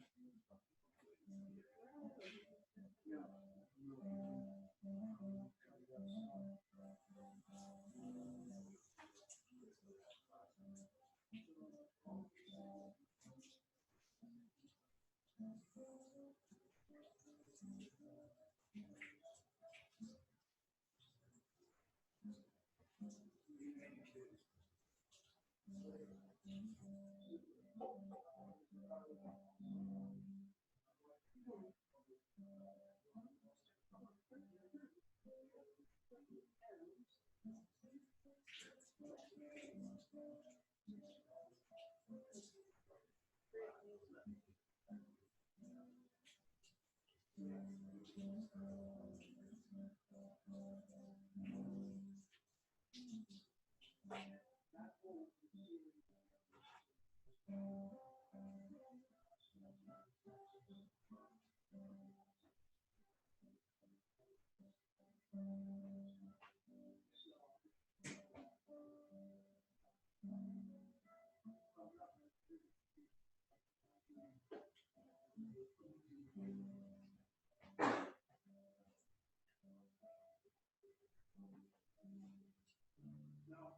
Good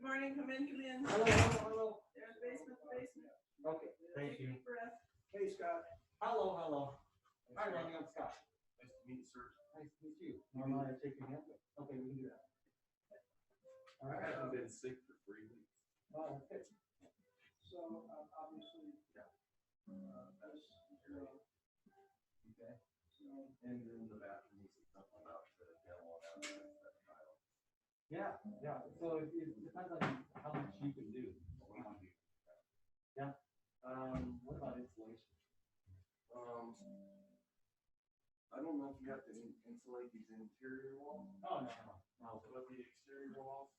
morning, come in, come in. Hello, hello, hello. There's basement, basement. Okay, thank Take a you. deep breath. Hey, Scott. Hello, hello. Hi, Ronnie, I'm Scott. Nice to meet you, sir. Nice to meet you. Normally I take your hand, but okay, we can do that. All I right. haven't been sick for 3 weeks. Oh, okay. So obviously, Yeah. that's zero. Okay. So And then the bathroom, he said something about the demo and that tile. Yeah, yeah. So it depends on how much you can do. Yeah. What about insulation? I don't know if you have to insulate these interior walls, Oh, no. but the exterior walls,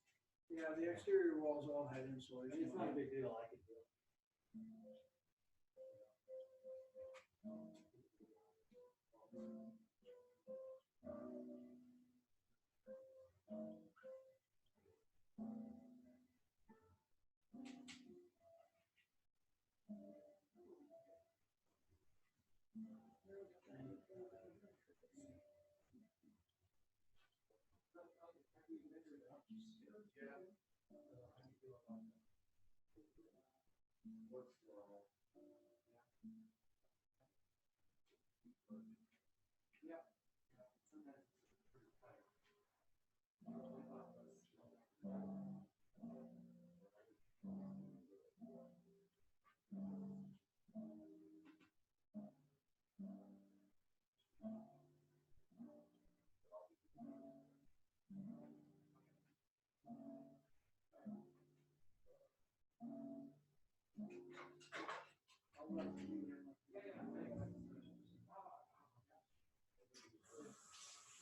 yeah, the exterior walls all had insulation. It's not a big deal. I can do it. what's normal?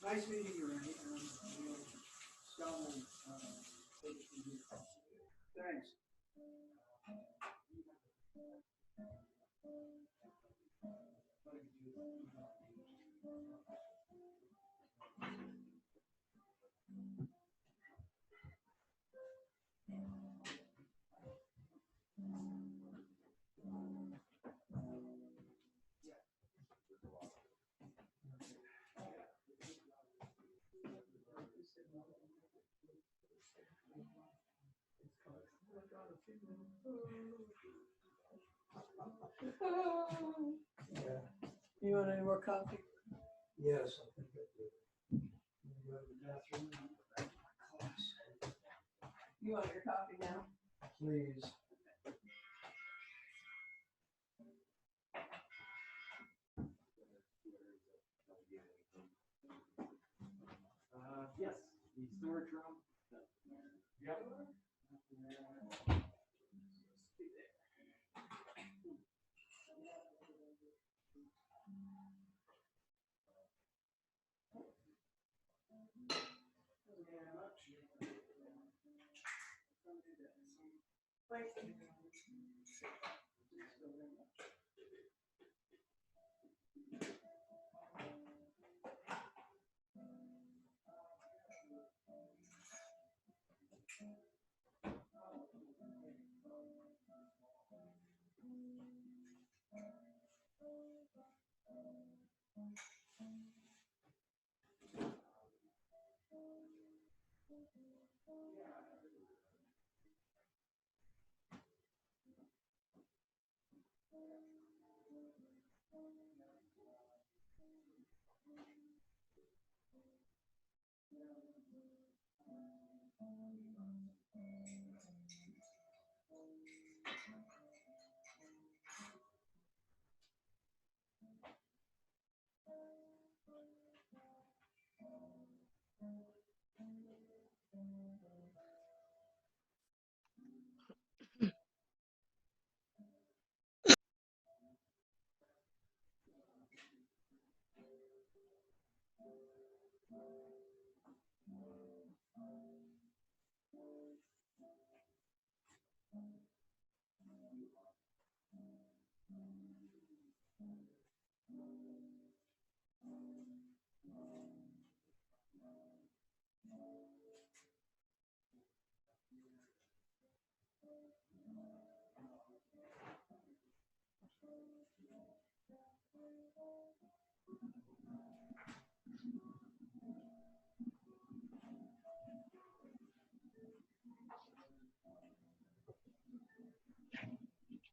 Nice meeting you, Randy. Scott will, take it from here. Thanks. You want any more coffee? Yes, I think I do. Go to the bathroom and go back to my class. You want your coffee now? Please. Yes, the storage room. Yep.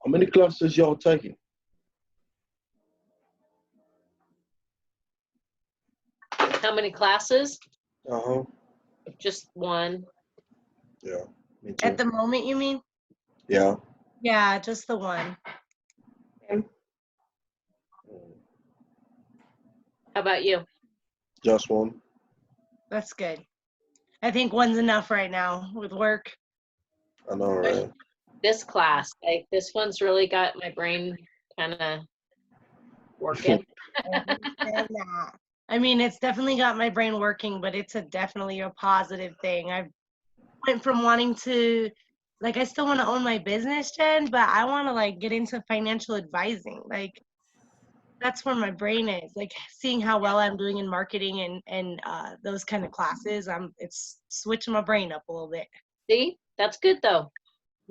How many classes y'all taking? How many classes? Uh-huh. Just one. Yeah, me At too. the moment, you mean? Yeah. Yeah, just the one. How about you? Just one. That's good. I think one's enough right now with work. I know, right? This class, like this one's really got my brain kind of working. I understand that. I mean, it's definitely got my brain working, but it's definitely a positive thing. I went from wanting to, like, I still want to own my business, Jen, but I want to like get into financial advising. Like, that's where my brain is. Like, seeing how well I'm doing in marketing and those kind of classes. It's switching my brain up a little bit. See, that's good though.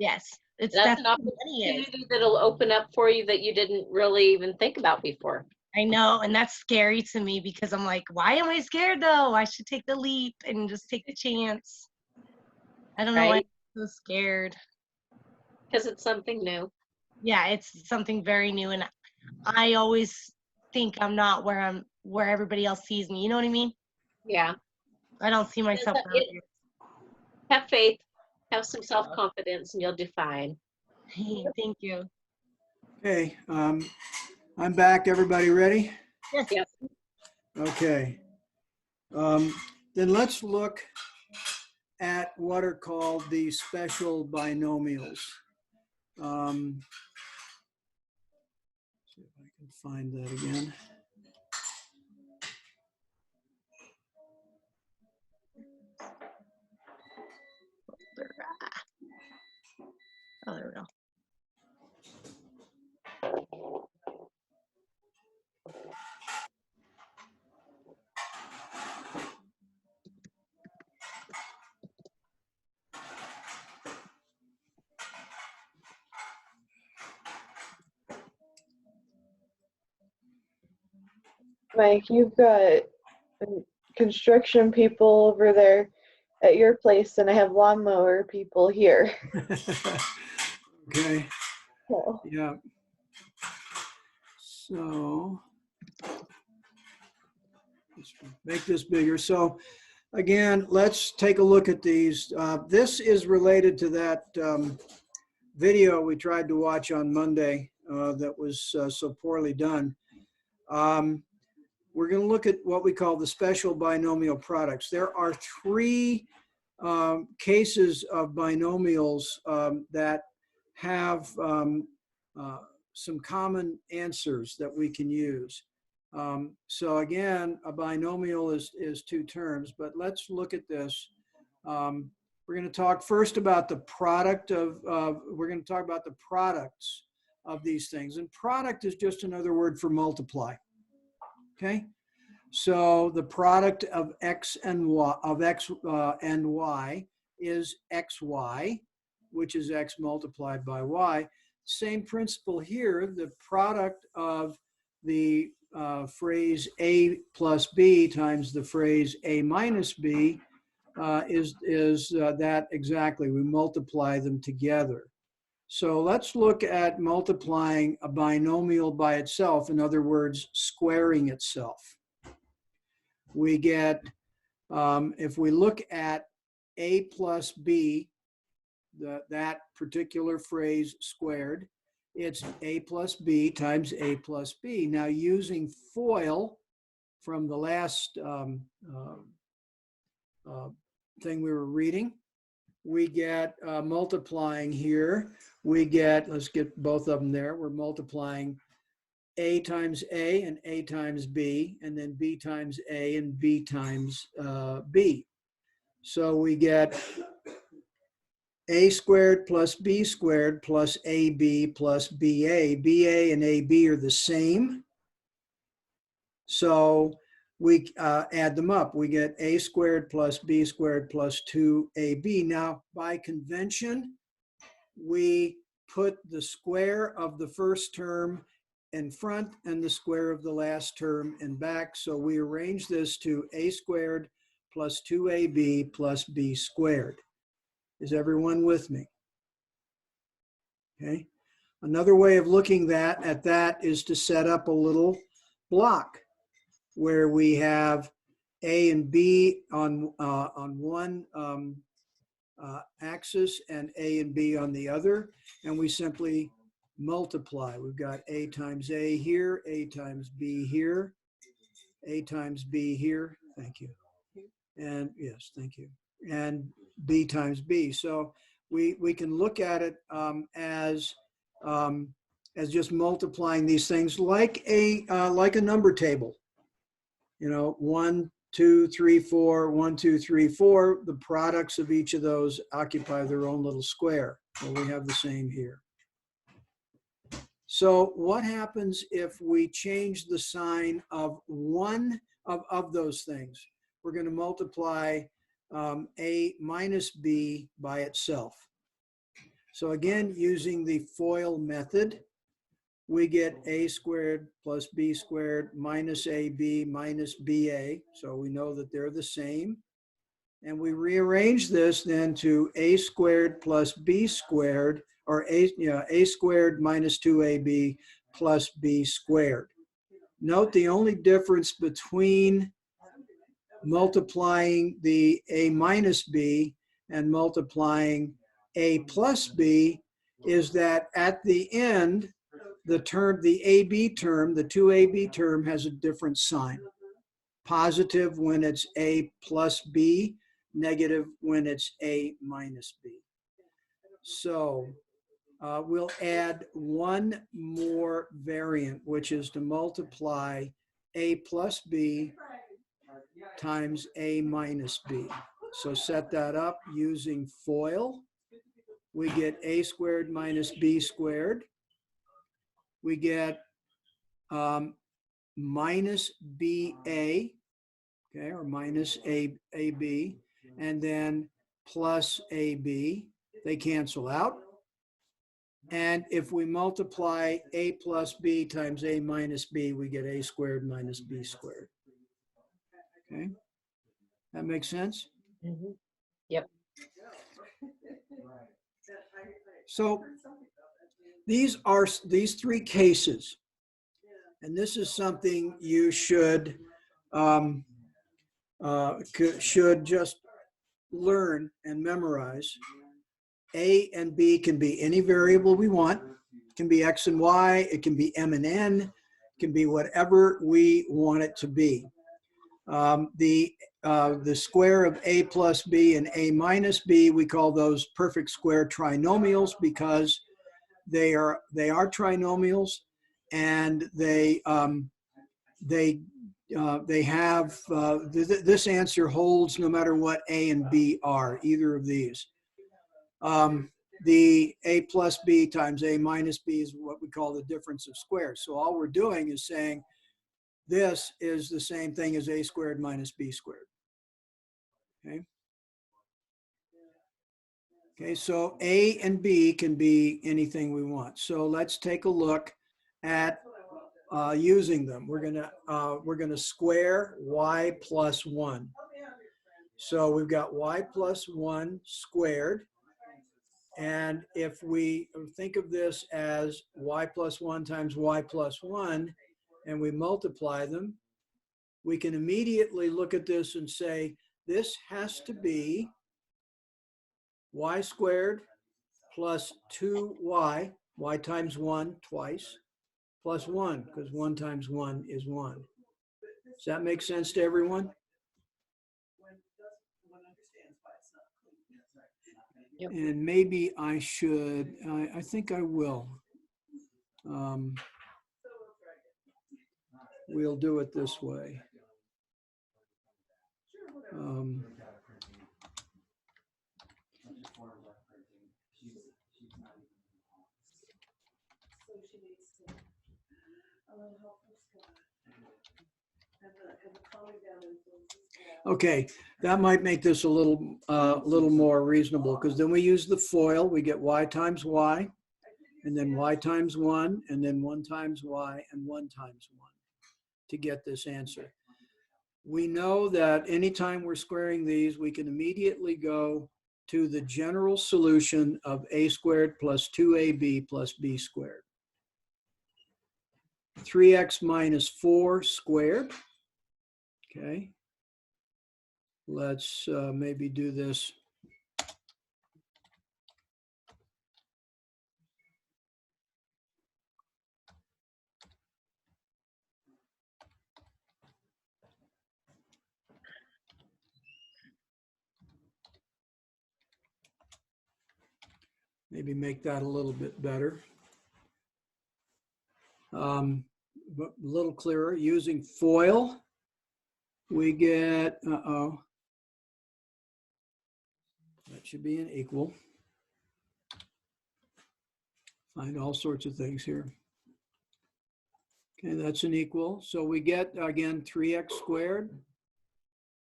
Yes, it's That's an definitely money is. opportunity that'll open up for you that you didn't really even think about before. I know, and that's scary to me because I'm like, why am I scared though? I should take the leap and just take the chance. I don't know why I'm Right? so scared. Because it's something new. Yeah, it's something very new, and I always think I'm not where everybody else sees me. You know what I mean? Yeah. I don't see myself there. Have faith, have some self-confidence, and you'll do fine. Hey, thank you. Okay, I'm back. Everybody ready? Yes. Yep. Okay. Then let's look at what are called the special binomials. See if I can find that again. Oh, there we go. Mike, you've got construction people over there at your place, and I have lawnmower people here. Okay, So, yeah. So let's make this bigger. So again, let's take a look at these. This is related to that video we tried to watch on Monday that was so poorly done. We're going to look at what we call the special binomial products. There are three cases of binomials that have some common answers that we can use. So again, a binomial is two terms, but let's look at this. We're going to talk first about the product we're going to talk about the products of these things. And product is just another word for multiply. Okay. So the product of x and y, is xy, which is x multiplied by y. Same principle here. The product of the phrase a plus b times the phrase a minus b is that exactly. We multiply them together. So let's look at multiplying a binomial by itself. In other words, squaring itself. We get, if we look at a plus b, that particular phrase squared, it's a plus b times a plus b. Now using FOIL from the last thing we were reading, we get multiplying here. We get, let's get both of them there. We're multiplying a times a and a times b, and then b times a and b times b. So we get a squared plus b squared plus ab plus ba. Ba and ab are the same. So we add them up. We get a squared plus b squared plus 2ab. Now, by convention, we put the square of the first term in front and the square of the last term in back. So we arrange this to a squared plus 2ab plus b squared. Is everyone with me? Okay. Another way of looking at that is to set up a little block where we have a and b on one axis and a and b on the other, and we simply multiply. We've got a times a here, a times b here, a times b here. Thank you. And yes, thank you. And b times b. So we can look at it as just multiplying these things like a number table. You know, 1, 2, 3, 4, 1, 2, 3, 4. The products of each of those occupy their own little square. Well, we have the same here. So what happens if we change the sign of one of those things? We're going to multiply a minus b by itself. So again, using the FOIL method, we get a squared plus b squared minus ab minus ba. So we know that they're the same. And we rearrange this then to a squared plus b squared, or a squared minus 2ab plus b squared. Note the only difference between multiplying the a minus b and multiplying a plus b is that at the end, the AB term, the 2AB term has a different sign. Positive when it's A plus B, negative when it's A minus B. So we'll add one more variant, which is to multiply A plus B times A minus B. So set that up using FOIL. We get A squared minus B squared. We get minus BA, okay, or minus AB, and then plus AB. They cancel out. And if we multiply A plus B times A minus B, we get A squared minus B squared. Okay, that makes sense? Mm-hmm. Yep. So these are these three cases, and this is something you should just learn and memorize. A and B can be any variable we want. It can be X and Y. It can be M and N. It can be whatever we want it to be. The square of A plus B and A minus B, we call those perfect square trinomials because they are trinomials, and they have this answer holds no matter what A and B are, either of these. The A plus B times A minus B is what we call the difference of squares. So all we're doing is saying this is the same thing as A squared minus B squared. Okay. Okay, so A and B can be anything we want. So let's take a look at using them. We're gonna square y plus 1. So we've got y plus 1 squared. And if we think of this as y plus 1 times y plus 1, and we multiply them, we can immediately look at this and say, this has to be y squared plus 2y, y times 1 twice, plus 1, because 1 times 1 is 1. Does that make sense to everyone? Yep. And maybe I should, I think I will. We'll do it this way. Okay, that might make this a little more reasonable, because then we use the FOIL. We get y times y, and then y times 1, and then 1 times y, and 1 times 1 to get this answer. We know that anytime we're squaring these, we can immediately go to the general solution of a squared plus 2ab plus b squared. 3x minus 4 squared. Okay. Let's maybe do this. Maybe make that a little bit better. But a little clearer. Using FOIL, we get, that should be an equal. Find all sorts of things here. Okay, that's an equal. So we get, again, 3x squared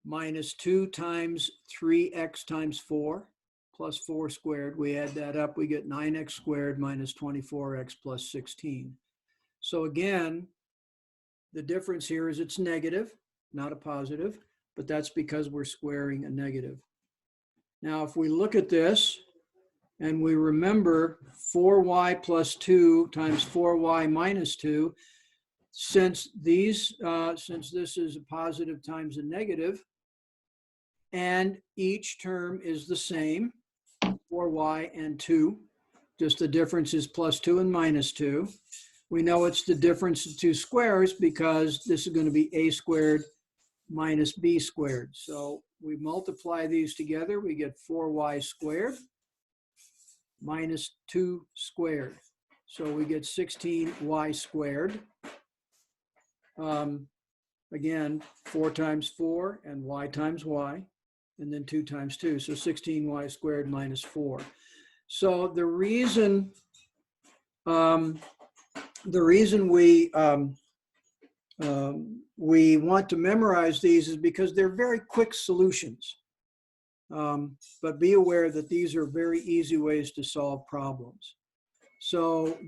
minus 2 times 3x times 4 plus 4 squared. We add that up, we get 9x squared minus 24x plus 16. So again, the difference here is it's negative, not a positive, but that's because we're squaring a negative. Now, if we look at this and we remember 4y plus 2 times 4y minus 2, since this is a positive times a negative, and each term is the same, 4y and 2, just the difference is plus 2 and minus 2. We know it's the difference of two squares because this is going to be a squared minus b squared. So we multiply these together, we get 4y squared minus 2 squared. So we get 16y squared. Again, 4 times 4 and y times y, and then 2 times 2. So 16y squared minus 4. So the reason we want to memorize these is because they're very quick solutions. But be aware that these are very easy ways to solve problems. So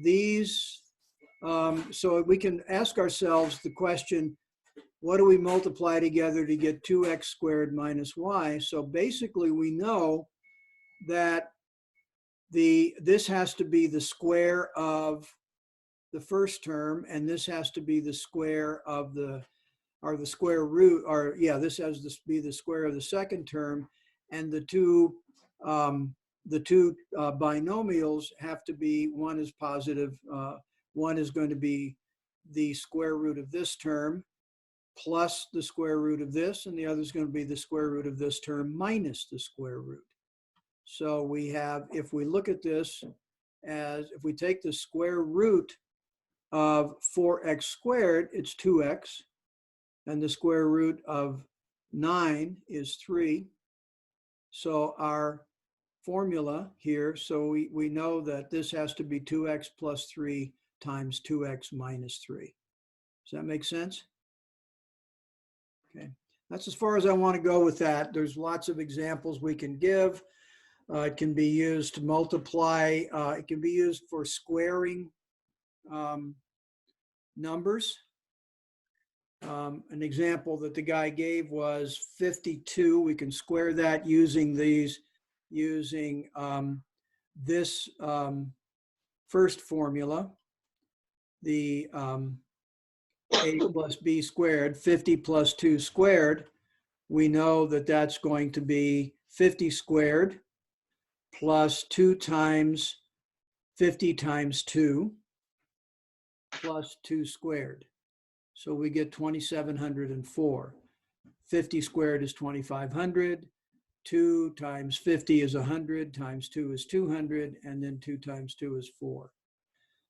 so we can ask ourselves the question, what do we multiply together to get 2x squared minus y? So basically we know that this has to be the square of the first term, and this has to be the square of the square root, or yeah, this has to be the square of the second term, and the two binomials have to be, one is positive, one is going to be the square root of this term plus the square root of this, and the other is going to be the square root of this term minus the square root. So we have, if we look at this as, if we take the square root of 4x squared, it's 2x, and the square root of 9 is 3. So our formula here, so we know that this has to be 2x plus 3 times 2x minus 3. Does that make sense? Okay, that's as far as I want to go with that. There's lots of examples we can give. It can be used to multiply. It can be used for squaring numbers. An example that the guy gave was 52. We can square that using this first formula, the a plus b squared, 50 plus 2 squared. We know that that's going to be 50 squared plus 2 times 50 times 2 plus 2 squared. So we get 2,704. 50 squared is 2,500. 2 times 50 is 100, times 2 is 200, and then 2 times 2 is 4.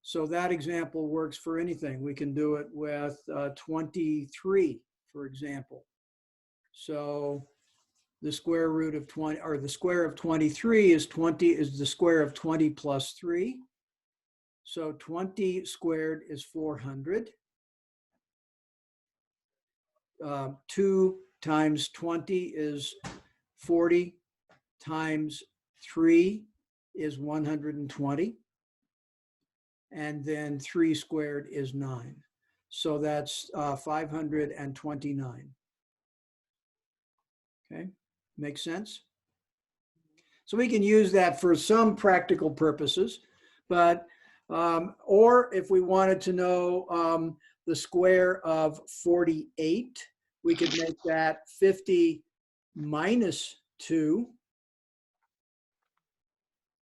So that example works for anything. We can do it with 23, for example. So the square root of 20, or the square of 23 is the square of 20 plus 3. So 20 squared is 400. 2 times 20 is 40, times 3 is 120. and then 3 squared is 9. So that's 529. Okay, makes sense? So we can use that for some practical purposes, but, or if we wanted to know the square of 48, we could make that 50 minus 2.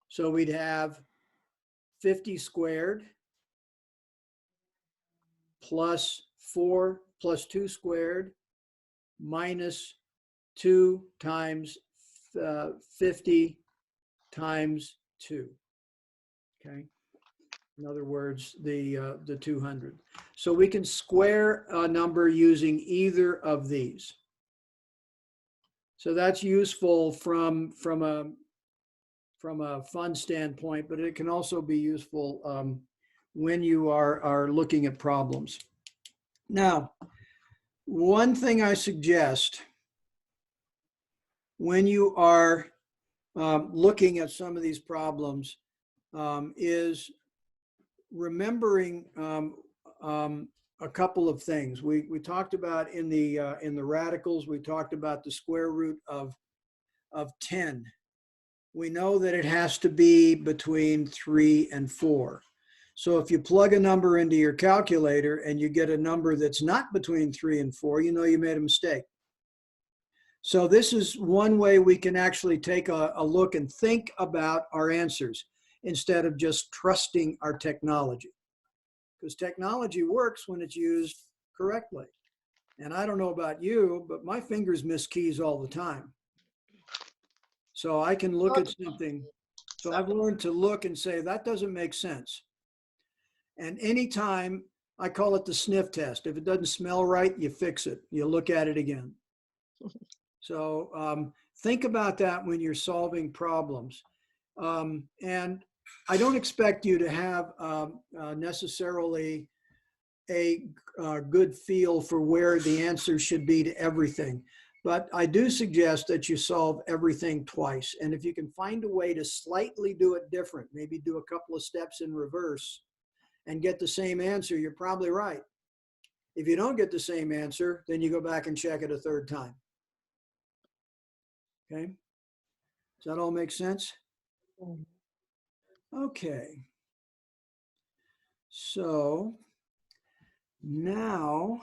So we'd have 50 squared plus 4 plus 2 squared minus 2 times 50 times 2. Okay. In other words, the 200. So we can square a number using either of these. So that's useful from a fun standpoint, but it can also be useful when you are looking at problems. Now, one thing I suggest when you are looking at some of these problems is remembering a couple of things. We talked about in the radicals, we talked about the square root of 10. We know that it has to be between 3 and 4. So if you plug a number into your calculator and you get a number that's not between 3 and 4, you know you made a mistake. So this is one way we can actually take a look and think about our answers instead of just trusting our technology. Because technology works when it's used correctly. And I don't know about you, but my fingers miss keys all the time. So I can look at something. So I've learned to look and say, that doesn't make sense. And anytime, I call it the sniff test. If it doesn't smell right, you fix it. You look at it again. So think about that when you're solving problems. And I don't expect you to have necessarily a good feel for where the answer should be to everything. But I do suggest that you solve everything twice. And if you can find a way to slightly do it different, maybe do a couple of steps in reverse and get the same answer, you're probably right. If you don't get the same answer, then you go back and check it a third time. Okay? Does that all make sense? Okay. So now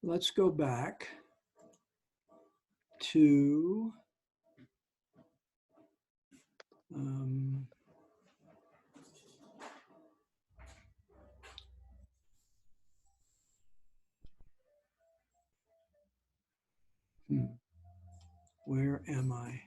let's go back to where am I?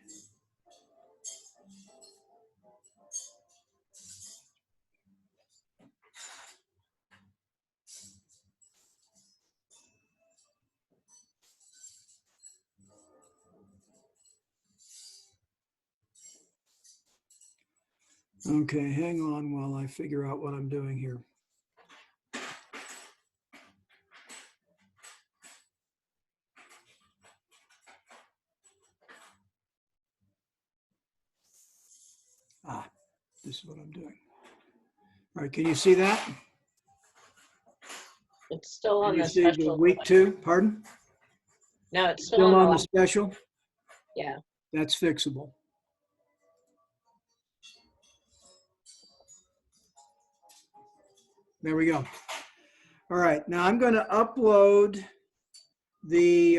Okay, hang on while I figure out what I'm doing here. Ah, this is what I'm doing. All right, can you see that? It's still on Can you the see the special. week 2? Pardon? No, it's Still still on on the the, special? yeah. That's fixable. There we go. All right, now I'm going to upload the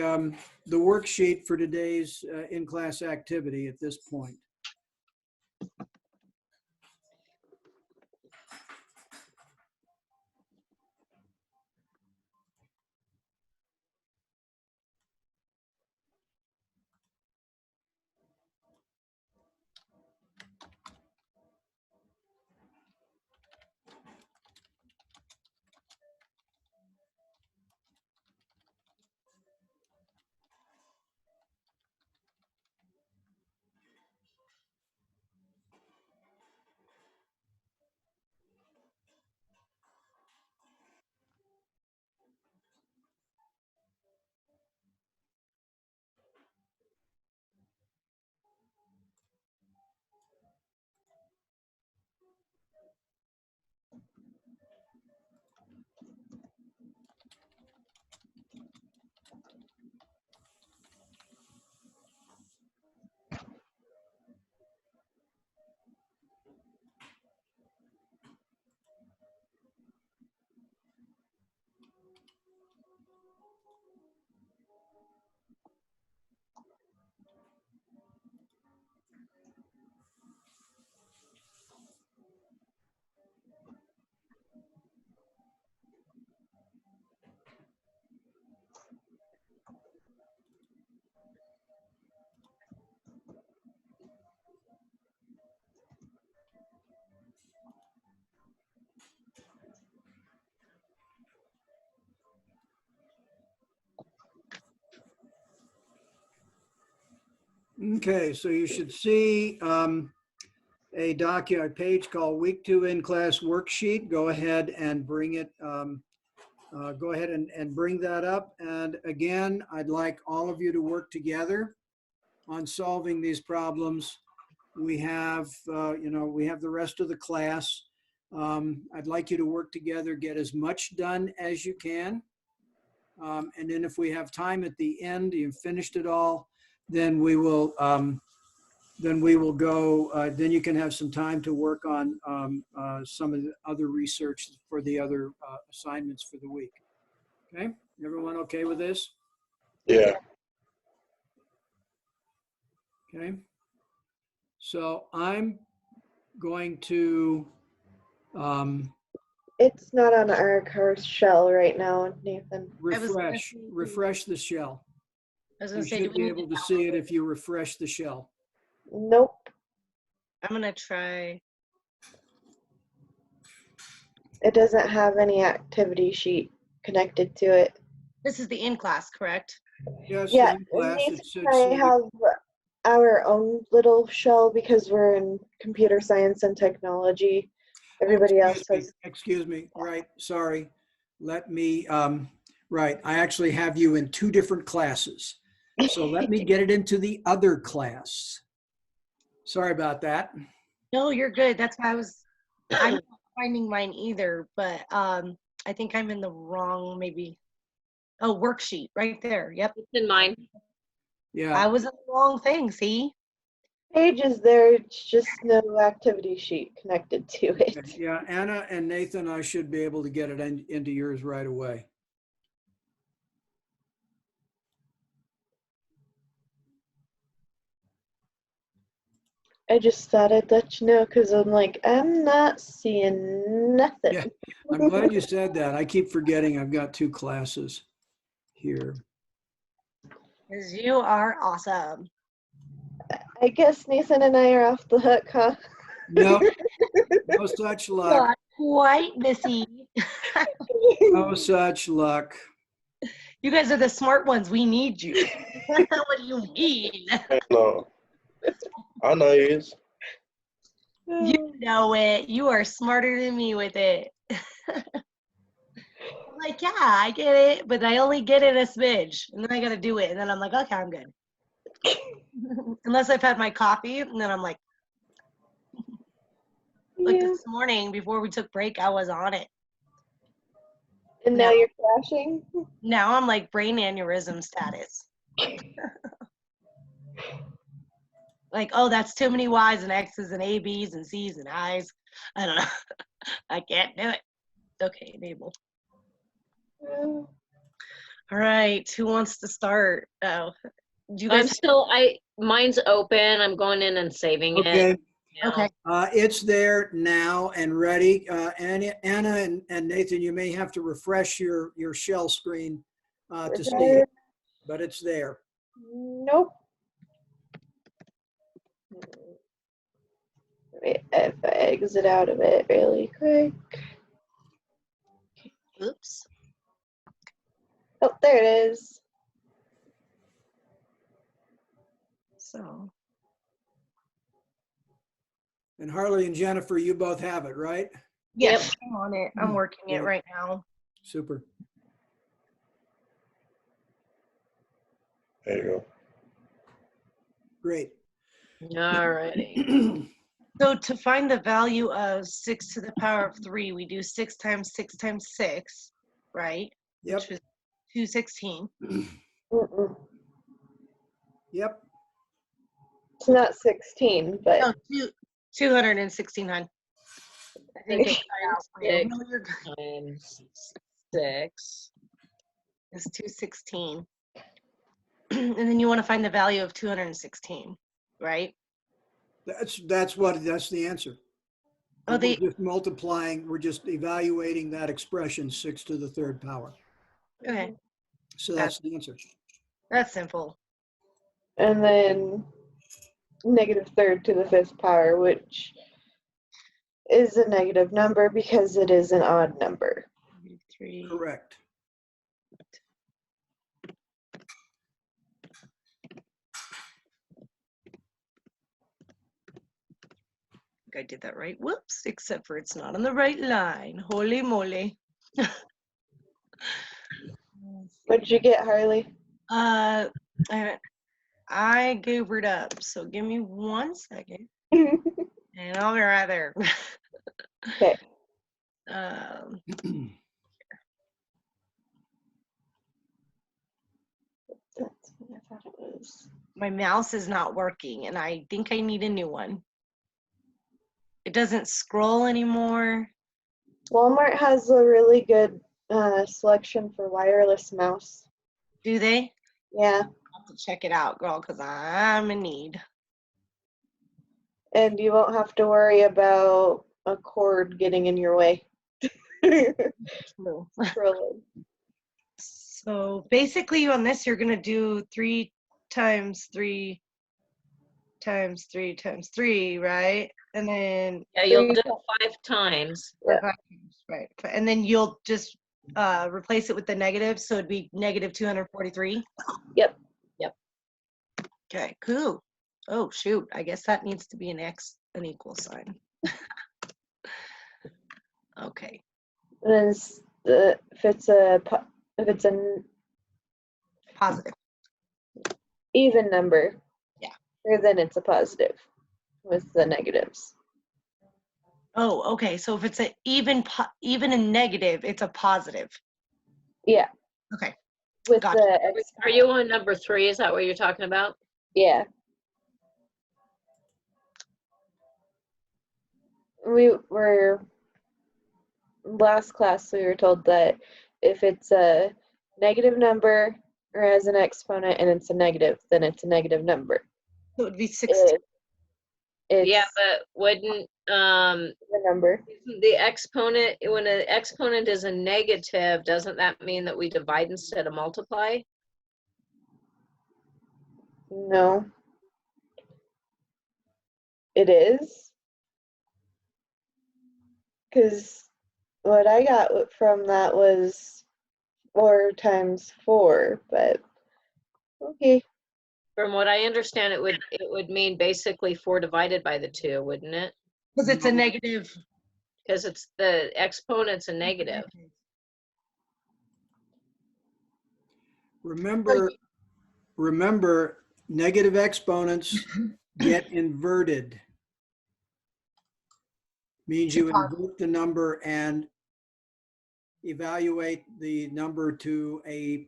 worksheet for today's in-class activity at this point. Okay, so you should see a page called Week 2 in-class worksheet. Go ahead and bring it. Go ahead and bring that up. And again, I'd like all of you to work together on solving these problems. We have, we have the rest of the class. I'd like you to work together, get as much done as you can. And then if we have time at the end, you've finished it all, then we will go, then you can have some time to work on some of the other research for the other assignments for the week. Okay, everyone okay with this? Yeah. Okay, so I'm going to, It's not on our course shell right now, Nathan. refresh the shell. I was You gonna say, should do we be need able to to see it if you refresh the shell. Nope. I'm gonna try. It doesn't have any activity sheet connected to it. This is the in-class, correct? Yes, Yeah, in class, Nathan it should and I say, have our own little shell because we're in computer science and technology. Everybody else has. excuse me, right, sorry. Let me, right, I actually have you in 2 different classes. So let me get it into the other class. Sorry about that. No, you're good. That's why I'm not finding mine either, but I think I'm in the wrong, maybe. Oh, worksheet right there. Yep. It's in mine. Yeah, I was in the wrong thing, see? Page is there, it's just no activity sheet connected to it. yeah, Anna and Nathan, I should be able to get it into yours right away. I just thought I'd let you know because I'm like, I'm not seeing nothing. Yeah, I'm glad you said that. I keep forgetting I've got 2 classes here. Because you are awesome. I guess Nathan and I are off the hook, huh? No, no such luck. Not quite, Missy. No such luck. You guys are the smart ones. We need you. What do you mean? No. I know he is. You know it. You are smarter than me with it. I'm like, yeah, I get it, but I only get it a smidge. And then I got to do it. And then I'm like, okay, I'm good. Unless I've had my coffee. And then I'm like Yeah. this morning before we took break, I was on it. And now No. you're crashing? Now I'm like brain aneurysm status. Like, oh, that's too many Y's and X's and A, B's and C's and I's. I don't know. I can't do it. Okay, enable. All right. Who wants to start? Oh, do you guys? Mine's open. I'm going in and saving Okay. it. now. Okay. It's there now and ready. Anna and Nathan, you may have to refresh your shell screen to see it, but it's there. Nope. Wait, if I exit out of it really quick. Oops. Oh, there it is. So, And Harley and Jennifer, you both have it, right? yes, I'm on it. I'm working it Great. right now. Super. There you go. Great. All righty. So to find the value of 6 to the power of 3, we do 6 times 6 times 6, right? Yep. Which is 216. Mm-mm. Yep. It's not 16, but No, 216, hon. I think it cut out for you. Six. No, you're good. Times 6. It's 216. And then you want to find the value of 216, right? That's the answer. Oh, We're just multiplying, we're just evaluating that expression, 6 to the 3rd power. okay. So that's the answer. That's simple. and then -3rd to the 5th power, which is a negative number because it is an odd number. 3. Correct. think I did that right. Whoops, except for it's not on the right line. Holy moly. What'd you get, Harley? I gave it up, so give me 1 second, and I'll be right there. Okay. Um, That's what I thought it was. my mouse is not working, and I think I need a new one. It doesn't scroll anymore. Walmart has a really good selection for wireless mouse. Do they? Yeah, I'll have to check it out, girl, because I'm in need. and you won't have to worry about a cord getting in your way. True. Scrolling. So basically on this, you're going to do 3 times 3 times 3 times 3, right? And then, Yeah, you'll do it 5 times. Yeah. right. And then you'll just replace it with the negative. So it'd be negative 243. Yep. Okay, cool. Oh, shoot. I guess that needs to be an equal sign. Okay. And then if it's an Positive. even number, Yeah. or then it's a positive with the negatives. Oh, okay. So if it's a even a negative, it's a positive. Yeah. Okay. With Gotcha. the Are you on number 3? Is that what you're talking about? yeah. We were last class we were told that if it's a negative number or has an exponent and it's a negative, then it's a negative number. So it would be 16. It's Yeah, but wouldn't the number. the exponent, when an exponent is a negative, doesn't that mean that we divide instead of multiply? No. It is. Because what I got from that was 4 times 4, but okay. From what I understand, it would mean basically 4 divided by the 2, wouldn't it? Because it's a negative. Because it's the exponent's a negative. Remember, negative exponents get inverted. Means you invert the number and evaluate the number to a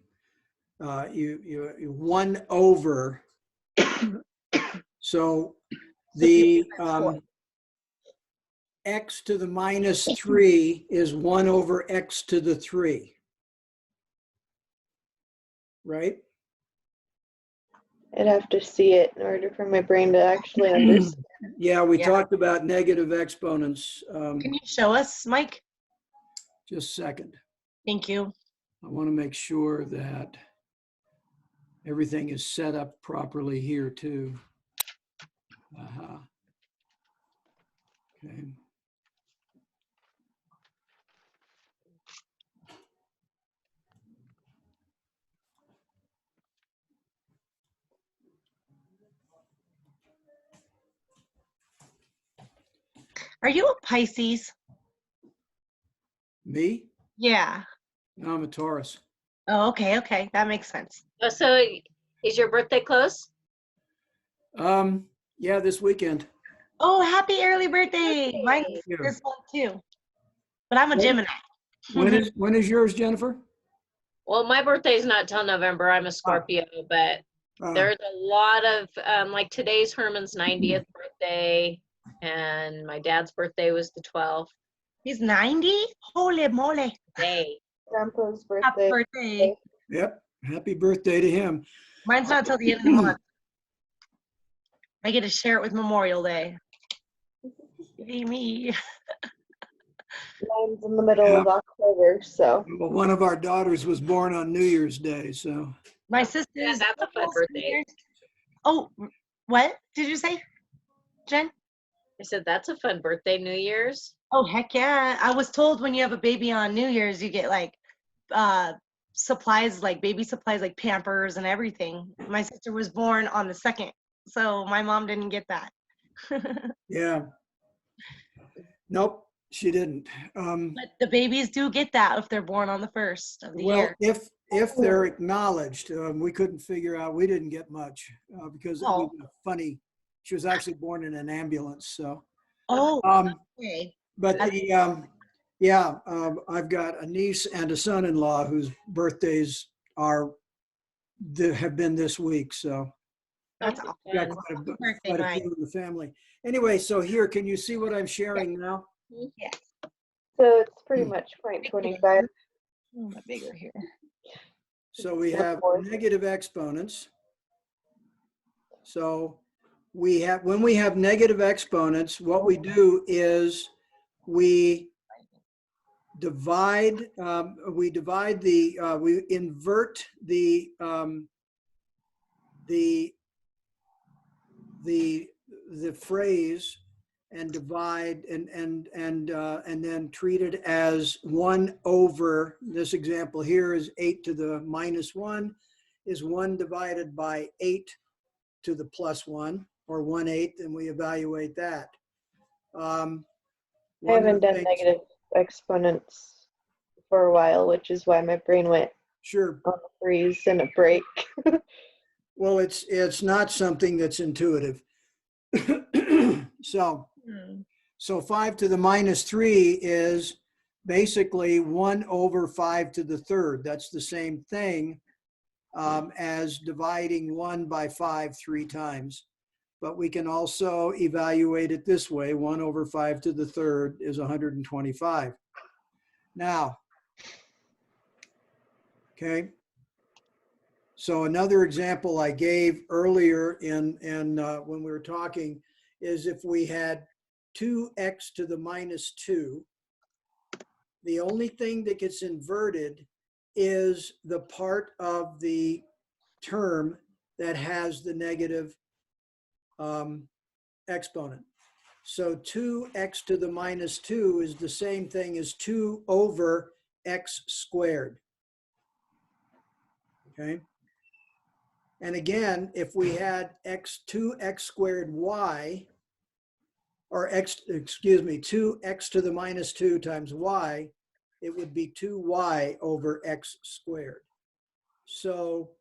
you 1 over. So the x to the minus 3 is 1 over x to the 3. Right? I'd have to see it in order for my brain to actually understand. Yeah, we talked about negative exponents. Can you show us, Mike? Just a second. Thank you. I want to make sure that everything is set up properly here too. Okay. Are you a Pisces? Me? Yeah. No, I'm a Taurus. Oh, okay. That makes sense. Oh, so is your birthday close? Yeah, this weekend. Oh, happy early birthday. Mine's this one too. But I'm a Gemini. When is yours, Jennifer? Well, my birthday is not till November. I'm a Scorpio, but there's a lot of like today's Herman's 90th birthday, and my dad's birthday was the 12th. He's 90? Holy moly. Day. Grandpa's Happy birthday. birthday. Yep. Happy birthday to him. Mine's not till the end of the month. I get to share it with Memorial Day. Yay me. Mine's in the middle of October, so. Well, one of our daughters was born on New Year's Day, so. My sister's. Yeah, that's a fun birthday. Oh, what did you say, Jen? I said, that's a fun birthday, New Year's. Oh, heck yeah. I was told when you have a baby on New Year's, you get like supplies, like baby supplies, like Pampers and everything. My sister was born on the 2nd, so my mom didn't get that. Yeah. Nope, she didn't. But the babies do get that if they're born on the 1st of the Well, year. if they're acknowledged, we couldn't figure out, we didn't get much because it was Oh. funny. She was actually born in an ambulance, so. Oh, Um, okay. But yeah, I've got a niece and a son-in-law whose birthdays have been this week, so. That's Oh, awesome. Got fun. Birthday, quite a Mike. few in the family. Anyway, so here, can you see what I'm sharing now? Yes. So it's pretty much 0.25. Bigger here. So we have negative exponents. So when we have negative exponents, what we do is we divide, we invert the phrase and divide and then treat it as 1 over, this example here is 8 to the -1 is 1 divided by 8 to the +1, or 1/8, and we evaluate that. I haven't done negative exponents for a while, which is why my brain went Sure. on a freeze and a break. Well, it's not something that's intuitive. So 5 to the -3 is basically 1 over 5 to the 3rd. That's the same thing as dividing 1 by 5 3 times. But we can also evaluate it this way. 1 over 5 to the 3rd is 125. Now, okay. So another example I gave earlier when we were talking is if we had 2x to the -2, the only thing that gets inverted is the part of the term that has the negative exponent. So 2x to the -2 is the same thing as 2 over x squared. Okay. And again, if we had 2x squared y, or 2x to the -2 times y, it would be 2y over x squared. So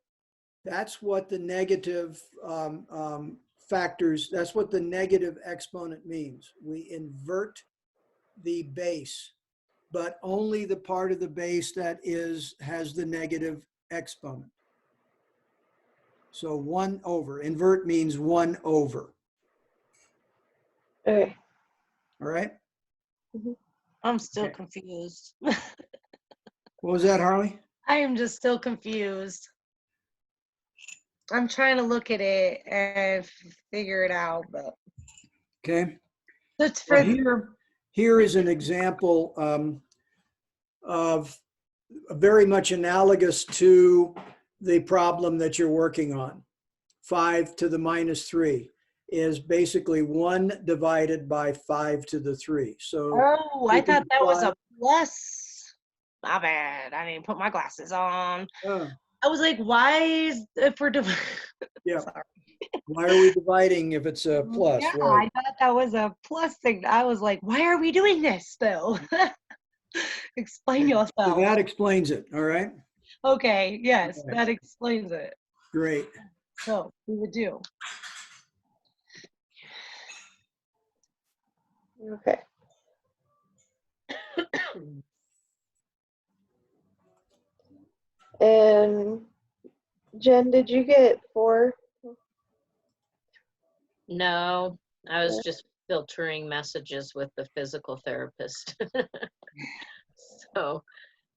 that's what the negative factors, that's what the negative exponent means. We invert the base, but only the part of the base that has the negative exponent. So 1 over, invert means 1 over. Okay. All right. I'm still confused. What was that, Harley? I am just still confused. I'm trying to look at it and figure it out, but. Okay. That's for here is an example of very much analogous to the problem that you're working on. 5 to the -3 is basically 1 divided by 5 to the 3. So oh, I thought that was a plus. My bad. I didn't put my glasses on. I was like, why is if we're yeah. Sorry. Why are we dividing if it's a plus? Yeah, right? I thought that was a plus thing. I was like, why are we doing this though? Explain yourself. So that explains it. All right. Okay. Yes, Okay. that explains it. Great. So we would do. Okay. And Jen, did you get 4? No, I was just filtering messages with the physical therapist. So,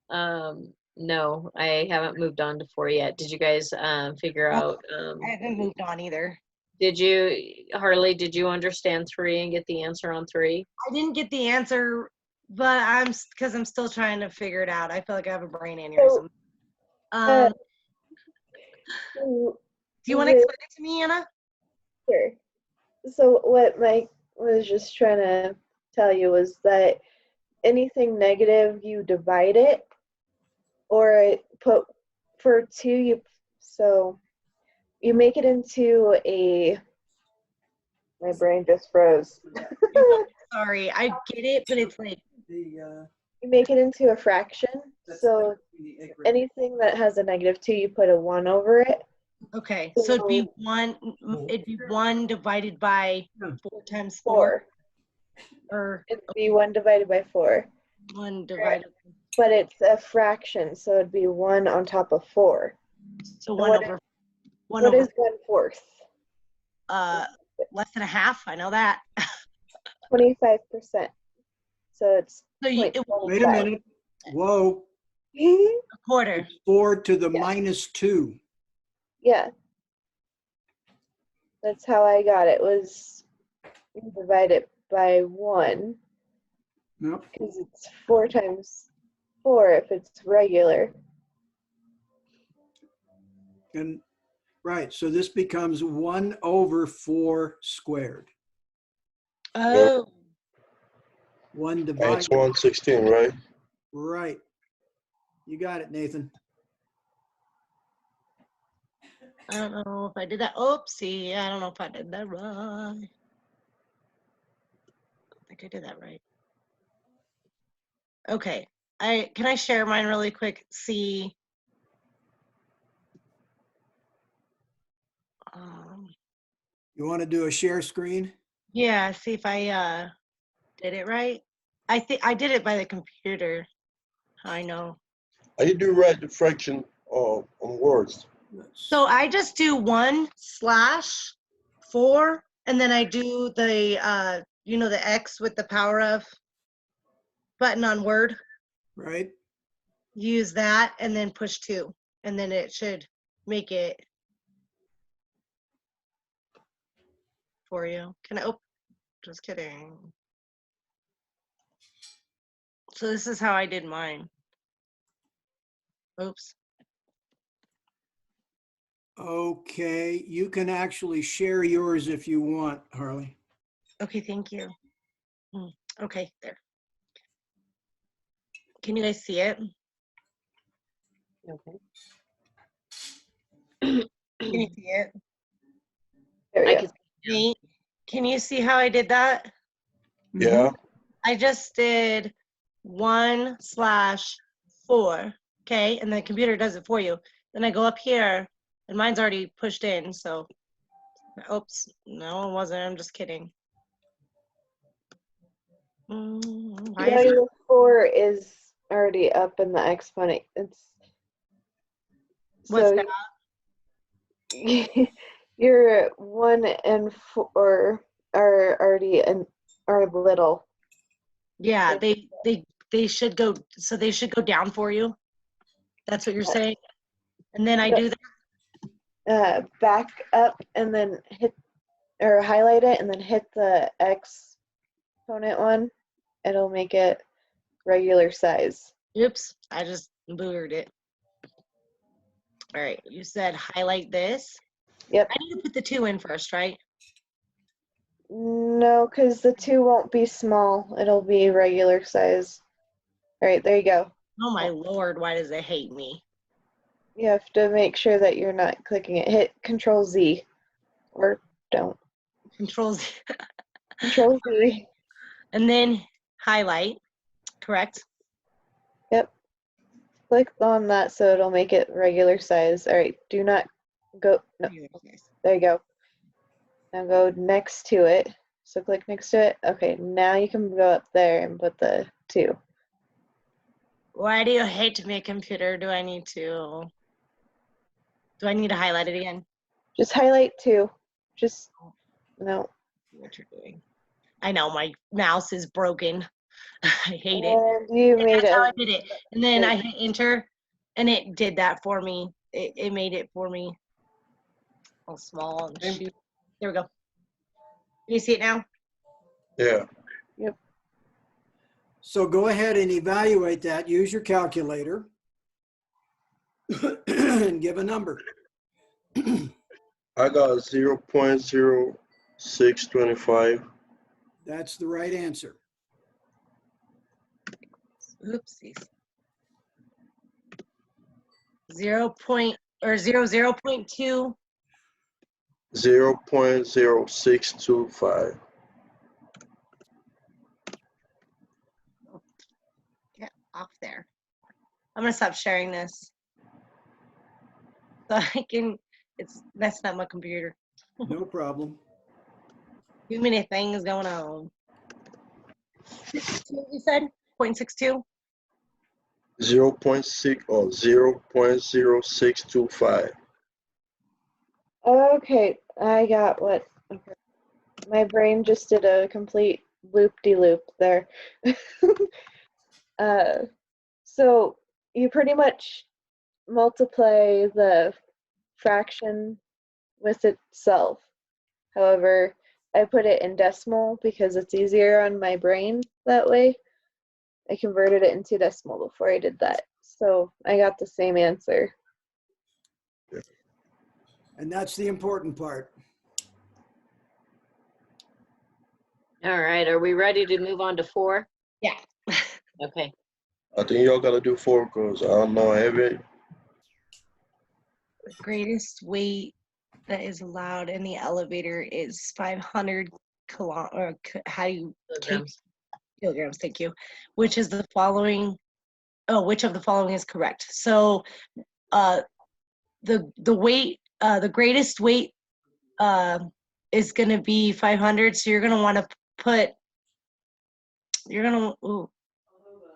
no, I haven't moved on to 4 yet. Did you guys figure out? I haven't moved on either. Did you, Harley, did you understand 3 and get the answer on 3? I didn't get the answer, but because I'm still trying to figure it out. I feel like I have a brain aneurysm. Do you want to explain it to me, Anna? Sure. So what Mike was just trying to tell you was that anything negative, you divide it, or put for 2, so you make it into my brain just froze. Sorry, I get it, but it's like, You make it into a fraction. So anything that has a -2, you put a 1 over it. okay, so it'd be one divided by 4 times 4, or It'd be 1 divided by 4. 1 divided. But it's a fraction, so it'd be 1 on top of 4. So And 1 over what is 1/4? less than a half. I know that. 25%. So it's So you, Wait a minute. Whoa. a quarter. It's 4 to the Yeah. -2. Yeah. That's how I got it, was you divide it by 1, Nope. because it's 4 times 4 if it's regular. And right, so this becomes 1 over 4 squared. Oh, 1 It's divided. 116, right? Right. You got it, Nathan. I don't know if I did that. Oopsie, I don't know if I did that right. I think I did that right. Okay, can I share mine really quick? See. You want to do a share screen? Yeah, see if I did it right. I think I did it by the computer. I know. How you do write the fraction on words? So I just do 1/4, and then I do the the X with the power of button on Word. Right. Use that and then push 2, and then it should make it for you. Can I? Oh, just kidding. So this is how I did mine. Oops. Okay, you can actually share yours if you want, Harley. Okay, thank you. Okay, there. Can you guys see it? Okay. Can you see it? There we I go. can, Nate, can you see how I did that? Yeah. I just did 1/4, okay, and the computer does it for you. Then I go up here, and mine's already pushed in, so, oops, no, it wasn't, I'm just kidding. Why is it? Your 4 is already up in the exponent. It's What's so that? your 1 and 4 are already are little. Yeah, they should go, so they should go down for you. That's what you're saying? And then I do that? Back up and then hit or highlight it and then hit the exponent one. It'll make it regular size. Oops, I just boogered it. All right, you said highlight this. Yep. I need to put the 2 in first, right? No, because the 2 won't be small. It'll be regular size. All right, there you go. Oh my Lord, why does it hate me? You have to make sure that you're not clicking it. Hit Control Z or don't. Control Z. Control Z. And then highlight, correct? Yep. Click on that so it'll make it regular size. All right, do not go. No, there you go. Now go next to it. So click next to it. Okay, now you can go up there and put the 2. Why do you hate me, computer? Do I need to highlight it again? Just highlight 2. Just, no. What you're doing. I know, my mouse is broken. I hate it. And you made That's how I it. did it. And then I hit enter, and it did that for me. It made it for me all small and shoot. There we go. Can you see it now? Yeah. Yep. So go ahead and evaluate that. Use your calculator and give a number. I got 0.0625. That's the right answer. Oopsies. 0.2. 0.0625. off there. I'm gonna stop sharing this. So I can, it's messing up my computer. No problem. Too many things going on. You said 0.62? 0.6 or 0.0625. Okay, I got what. Okay. My brain just did a complete loop-de-loop there. So you pretty much multiply the fraction with itself. However, I put it in decimal because it's easier on my brain that way. I converted it into decimal before I did that. So I got the same answer. And that's the important part. All right, are we ready to move on to 4? Yeah. Okay. I think y'all gotta do 4 because I don't know every. The greatest weight that is allowed in the elevator is 500 kilograms, thank you. Which is the following, which of the following is correct? So the weight, the greatest weight is gonna be 500, so you're gonna wanna put, ooh.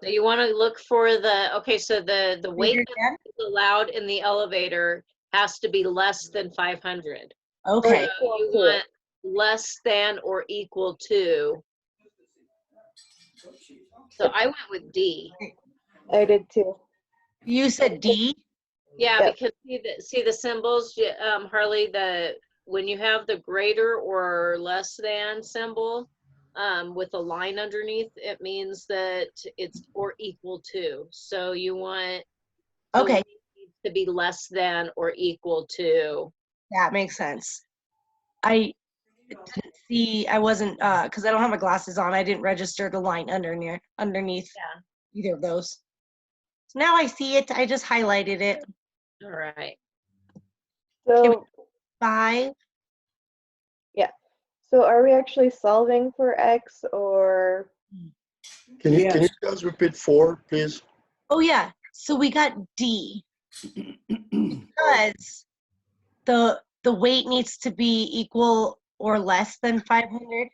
So you want to look for the, okay, so the weight Bigger that is allowed in the elevator has to be less than 500. Okay. So you want less than or equal to. So I went with D. I did too. You said D? Yeah, Yep. because see the symbols, Harley, when you have the greater or less than symbol, with a line underneath, it means that it's or equal to. So you want the Okay, weight needs to be less than or equal to. that makes sense. I didn't see, I wasn't, because I don't have my glasses on, I didn't register the line underneath Yeah. either of those. So now I see it, I just highlighted it. All right. So 5, so are we actually solving for X or? Can you Yes. guys repeat 4, please? oh yeah, so we got D, because the weight needs to be equal or less than 500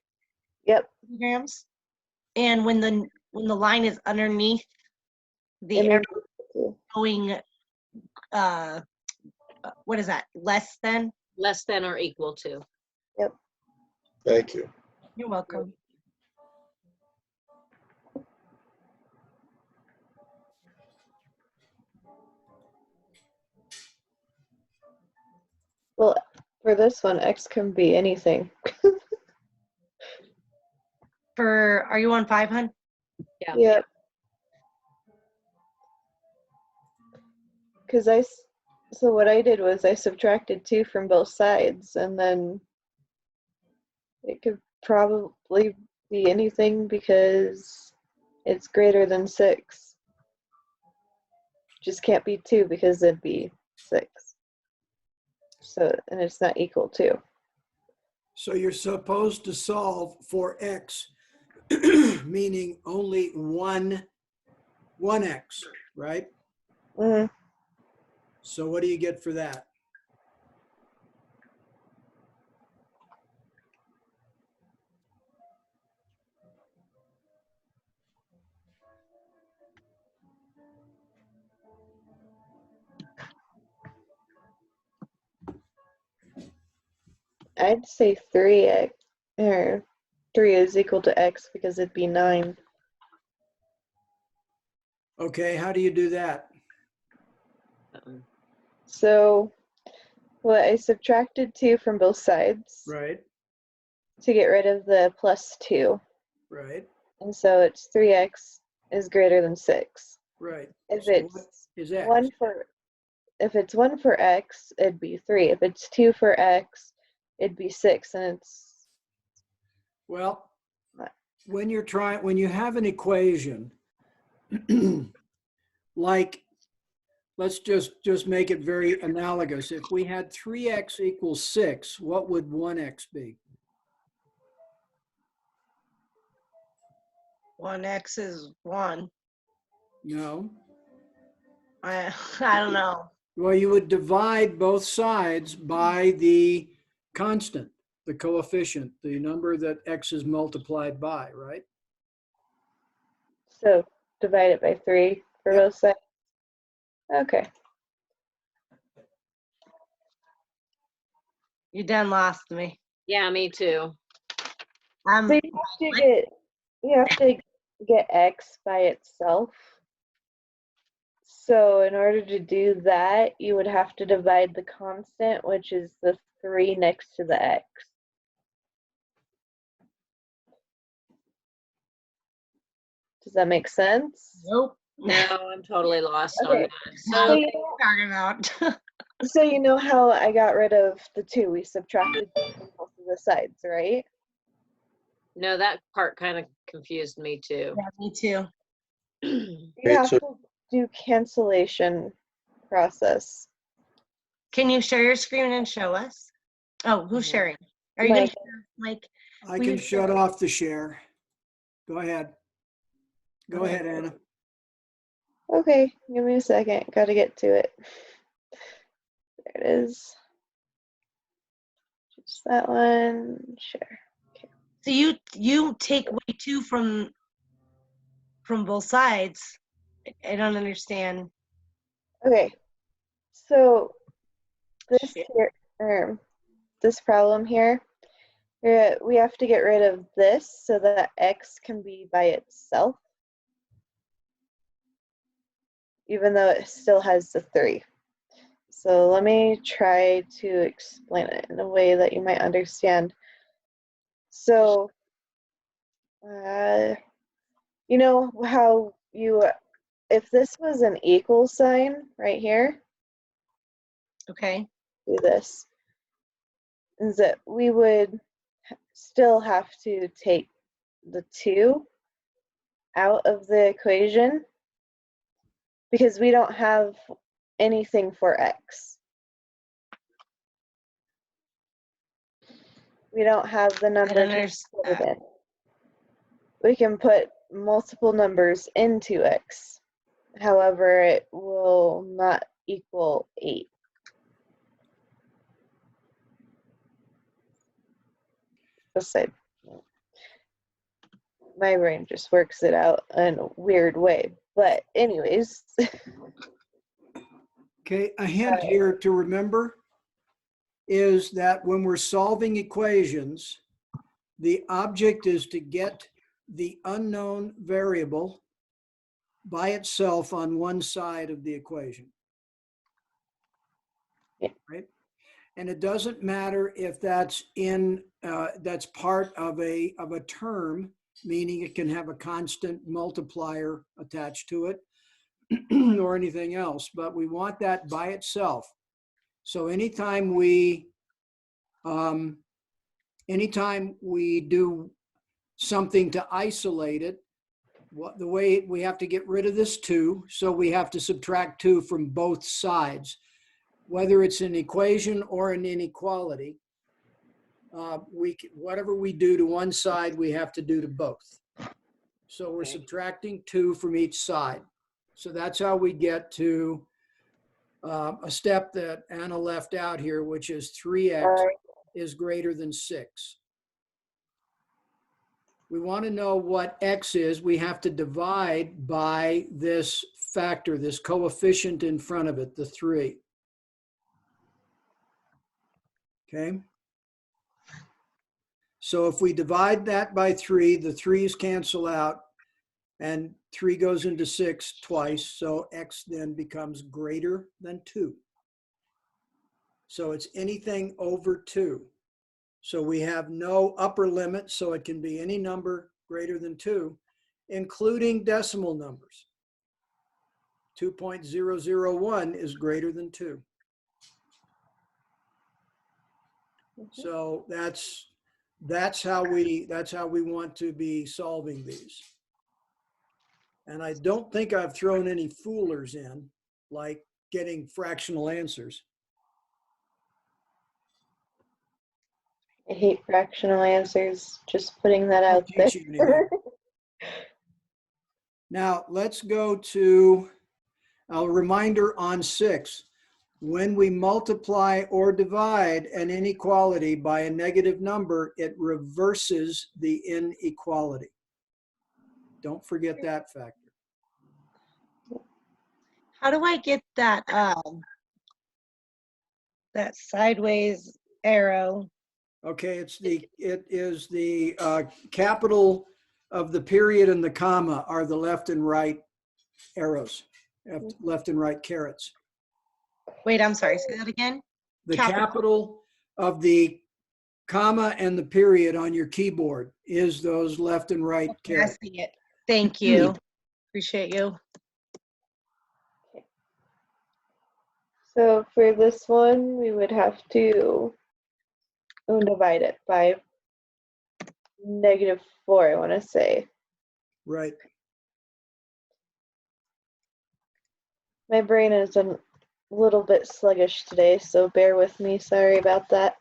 Yep. grams. And when the line is underneath the It arrow means going, what is that? Less than? Less than or equal to. Yep. Thank you. You're welcome. Well, for this one, X can be anything. Are you on 500? Yeah. Yep. Because so what I did was I subtracted 2 from both sides, and then it could probably be anything because it's greater than 6. Just can't be 2 because it'd be 6. So, and it's not equal to. So you're supposed to solve for X, meaning only one X, right? Mm-hmm. So what do you get for that? I'd say 3X, or 3 is equal to X because it'd be 9. Okay, how do you do that? So, well, I subtracted 2 from both sides Right, to get rid of the plus 2. right, And so it's 3X is greater than 6. right. If So what it's is X? 1 for X, it'd be 3. If it's 2 for X, it'd be 6. And it's Well, when you have an equation, like, let's just make it very analogous. If we had 3X equals 6, what would 1X be? 1X is 1. No. I don't know. Well, you would divide both sides by the constant, the coefficient, the number that x is multiplied by, right? So divide it by 3 for Yep. both sides. Okay. You done lost me. Yeah, me too. So you have to get x by itself. So in order to do that, you would have to divide the constant, which is the 3 next to the x. Does that make sense? Nope. No, I'm totally lost on Okay. that. So So you Talking about. So you know how I got rid of the 2? We subtracted 2 from both of the sides, right? no, that part kind of confused me too. Yeah, me too. You Me have too. to do cancellation process. Can you share your screen and show us? Oh, who's sharing? Are you gonna Mike. share, like? I will can you shut share- off the share. Go ahead. Go Okay. ahead, Anna. Okay, give me a second. Got to get to it. There it is. Just that one. Share. So you take away 2 from both sides. I don't understand. Okay, so this Shit. here, this problem here, we have to get rid of this so that x can be by itself, even though it still has the 3. So let me try to explain it in a way that you might understand. So, you know how if this was an equal sign right here, Okay. do this, is that we would still have to take the 2 out of the equation because we don't have anything for x. We don't have the I number don't to put it understand. in. We can put multiple numbers into x. However, it will not equal 8. Aside, my brain just works it out in a weird way. But anyways, Okay, a hint here to remember is that when we're solving equations, the object is to get the unknown variable by itself on one side of the equation. Yeah. Right? And it doesn't matter if that's that's part of a term, meaning it can have a constant multiplier attached to it or anything else, but we want that by itself. So anytime we do something to isolate it, the way we have to get rid of this 2, so we have to subtract 2 from both sides, whether it's an equation or an inequality. Whatever we do to one side, we have to do to both. So we're subtracting 2 from each side. So that's how we get to a step that Anna left out here, which is 3x is greater than 6. We want to know what x is. We have to divide by this factor, this coefficient in front of it, the 3. Okay. So if we divide that by 3, the 3's cancel out and 3 goes into 6 twice. So x then becomes greater than 2. So it's anything over 2. So we have no upper limit, so it can be any number greater than 2, including decimal numbers. 2.001 is greater than 2. So that's how we want to be solving these. And I don't think I've thrown any foolers in, like getting fractional answers. I hate fractional answers, just putting that I'll out there. teach you anything. Now let's go to a reminder on 6. When we multiply or divide an inequality by a negative number, it reverses the inequality. Don't forget that factor. How do I get that that sideways arrow? Okay, it is the capital of the period and the comma are the left and right arrows, left and right carets. Wait, I'm sorry. Say that again. The capital of the comma and the period on your keyboard is those left and right Okay, I carets. see it. Thank you. Appreciate you. So for this one, we would have to divide it by -4, I want to say. Right. My brain is a little bit sluggish today, so bear with me. Sorry about that.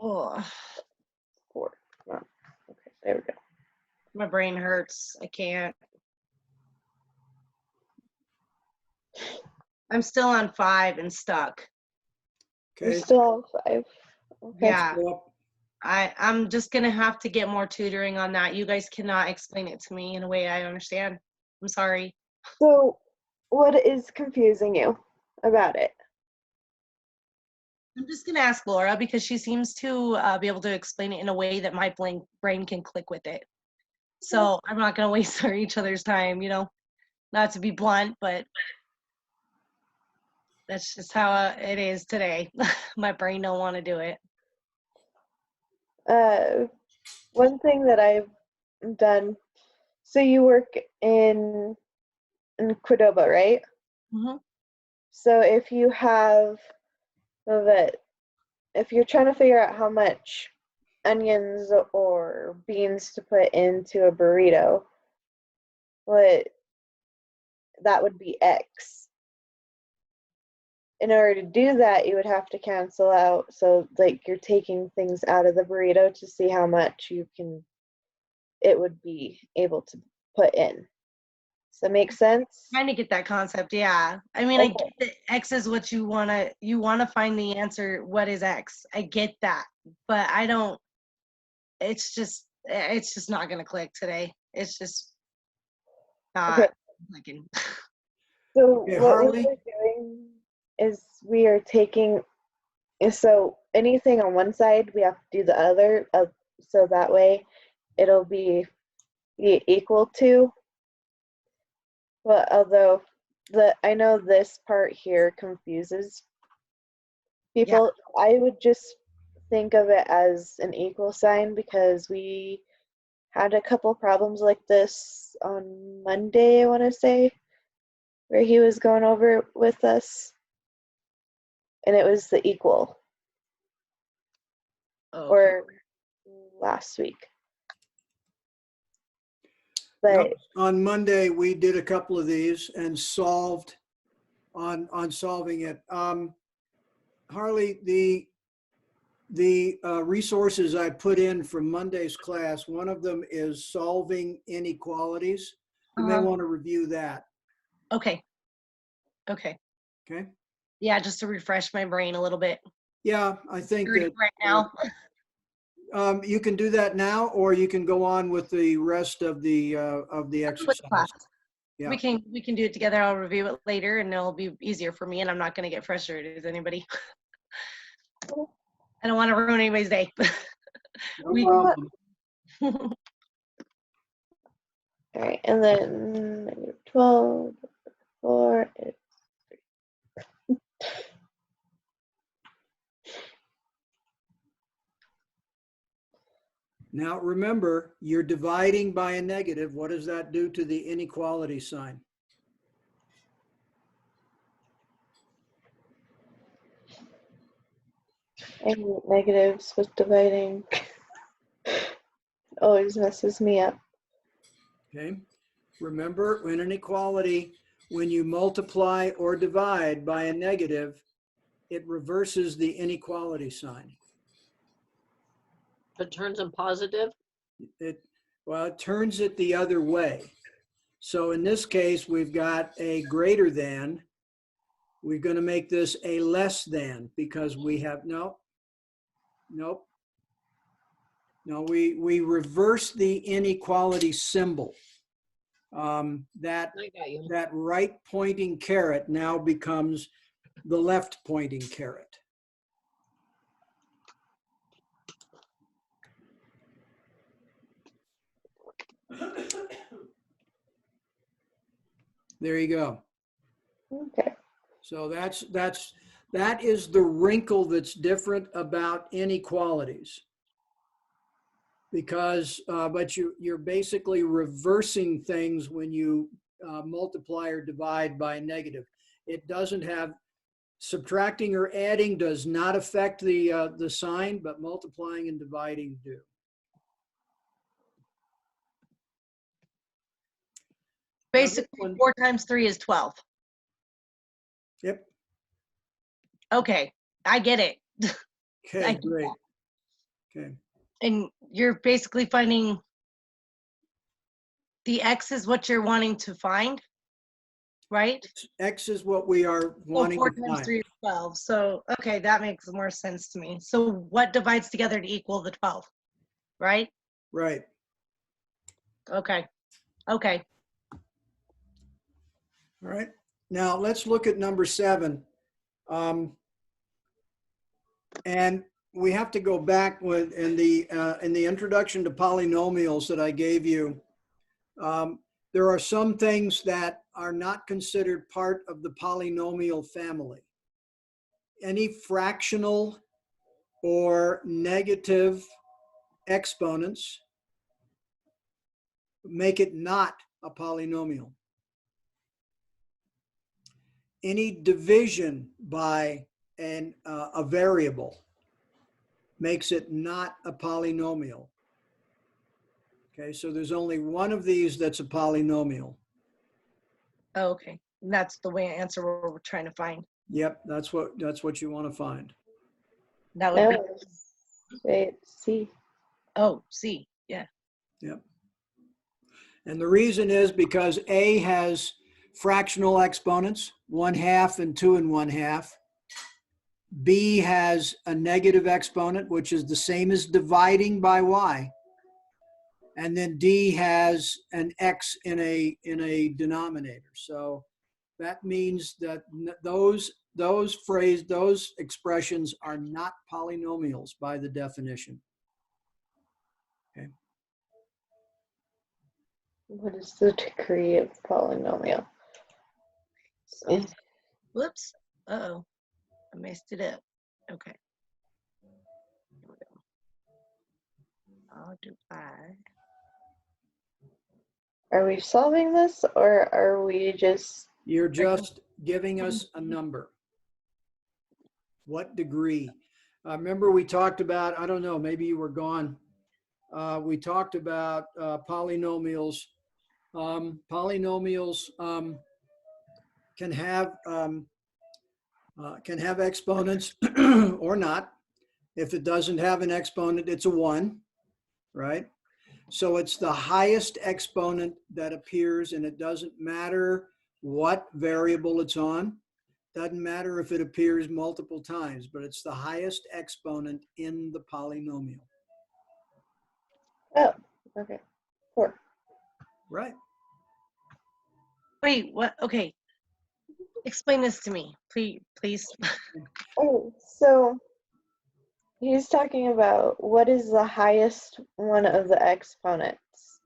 Oh, 4. Oh, okay, there we go. my brain hurts. I can't. I'm still on 5 and stuck. We're Okay. still on 5. Okay. Yeah. Well, I'm just gonna have to get more tutoring on that. You guys cannot explain it to me in a way I understand. I'm sorry. So what is confusing you about it? I'm just gonna ask Laura because she seems to be able to explain it in a way that my brain can click with it. So I'm not gonna waste each other's time, you know, not to be blunt, but that's just how it is today. My brain don't want to do it. One thing that I've done, so you work in Cordoba, right? Mm-hmm. So if you have if you're trying to figure out how much onions or beans to put into a burrito, that would be X. In order to do that, you would have to cancel out. So like you're taking things out of the burrito to see how much it would be able to put in. Does that make sense? Trying to get that concept, yeah. I mean, Okay. I get that X is what you wanna find the answer. What is X? I get that, but I don't. It's just not gonna click today. It's just not Okay. clicking. So Okay, what Harley? we're doing is we are taking, so anything on one side, we have to do the other, so that way it'll be equal to. Well, although I know this part here confuses people. I would just think of it as an equal sign because we had a couple problems like this on Monday, I want to say, where he was going over with us, and it was the equal, Okay. or last week. But on Monday, we did a couple of these and solved on solving it. Harley, the resources I put in from Monday's class, one of them is solving inequalities. You may want to review that. Okay. Okay. Yeah, just to refresh my brain a little bit. Yeah, I think that Right now. you can do that now, or you can go on with the rest of the exercise. Class. Yeah. We can do it together. I'll review it later and it'll be easier for me and I'm not gonna get frustrated with anybody. I don't want to ruin anybody's day. No problem. all right, and then -12, 4 is 3. Now remember, you're dividing by a negative. What does that do to the inequality sign? I hate negatives with dividing. Always messes me up. Okay. Remember, in an inequality, when you multiply or divide by a negative, it reverses the inequality sign. It turns them positive. Well, it turns it the other way. So in this case, we've got a greater than. We're going to make this a less than because we have, nope. No, we reverse the inequality symbol. That I got you. right pointing caret now becomes the left pointing caret. There you go. Okay. So that is the wrinkle that's different about inequalities. Because, but you're basically reversing things when you multiply or divide by negative. It doesn't have, subtracting or adding does not affect the sign, but multiplying and dividing do. Basically, 4 times 3 is 12. Yep. Okay, I get it. Okay, I get great. that. Okay. And you're basically finding the X is what you're wanting to find, right? X is what we are wanting So 4 to times find. 3 is 12. So, okay, that makes more sense to me. So what divides together to equal the 12, right? Right. Okay, okay. All right. Now let's look at number 7. And we have to go back with in the introduction to polynomials that I gave you. There are some things that are not considered part of the polynomial family. Any fractional or negative exponents make it not a polynomial. Any division by a variable makes it not a polynomial. Okay, so there's only one of these that's a polynomial. Oh, okay. And that's the way answer we're trying to find. Yep, that's what you want to find. That would be, No. Wait, C. oh, C, yeah. Yep. And the reason is because A has fractional exponents, 1/2 and 2 1/2. B has a negative exponent, which is the same as dividing by Y. And then D has an X in a denominator. So that means that those expressions are not polynomials by the definition. Okay. What is the degree of polynomial? So, whoops. Uh-oh. I messed it up. Okay. Here we go. I'll do I. Are we solving this or are we just? You're just giving us a number. What degree? Remember we talked about, I don't know, maybe you were gone. We talked about polynomials. Polynomials can have exponents or not. If it doesn't have an exponent, it's a 1, right? So it's the highest exponent that appears, and it doesn't matter what variable it's on. Doesn't matter if it appears multiple times, but it's the highest exponent in the polynomial. Oh, okay. 4. Right. Wait, what? Okay. Explain this to me, please. Oh, so he's talking about what is the highest one of the exponents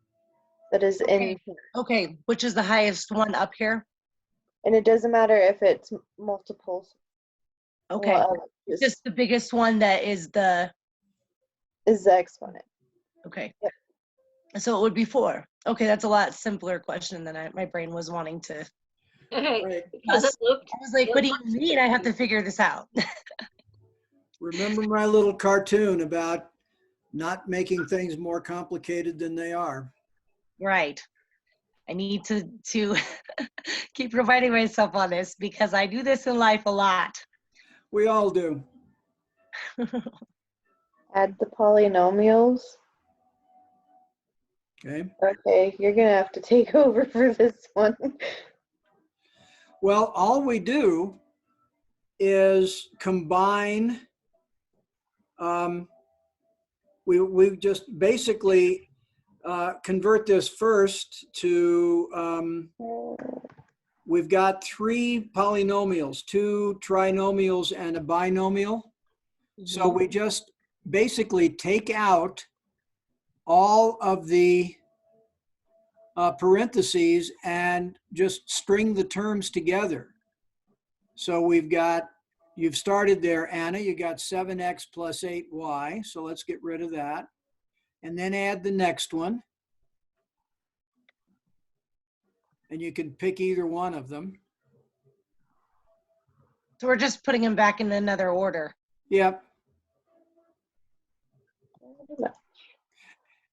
that is in here. Okay, which is the highest one up here? And it doesn't matter if it's multiples. Okay. Well, Just the biggest one that is the, is the exponent. okay. Yep. So it would be 4. Okay, that's a lot simpler question than my brain was wanting to. Right. Because it looked, I was like, what do you mean? I have to figure this out. Remember my little cartoon about not making things more complicated than they are. Right. I need to keep reminding myself on this because I do this in life a lot. We all do. Add the polynomials. Okay. Okay, you're gonna have to take over for this one. Well, all we do is combine. We just basically convert this first to, we've got 3 polynomials, 2 trinomials and a binomial. So we just basically take out all of the parentheses and just string the terms together. So we've got, you've started there, Anna, you got 7x plus 8y. So let's get rid of that. And then add the next one. And you can pick either one of them. So we're just putting them back in another order. Yep.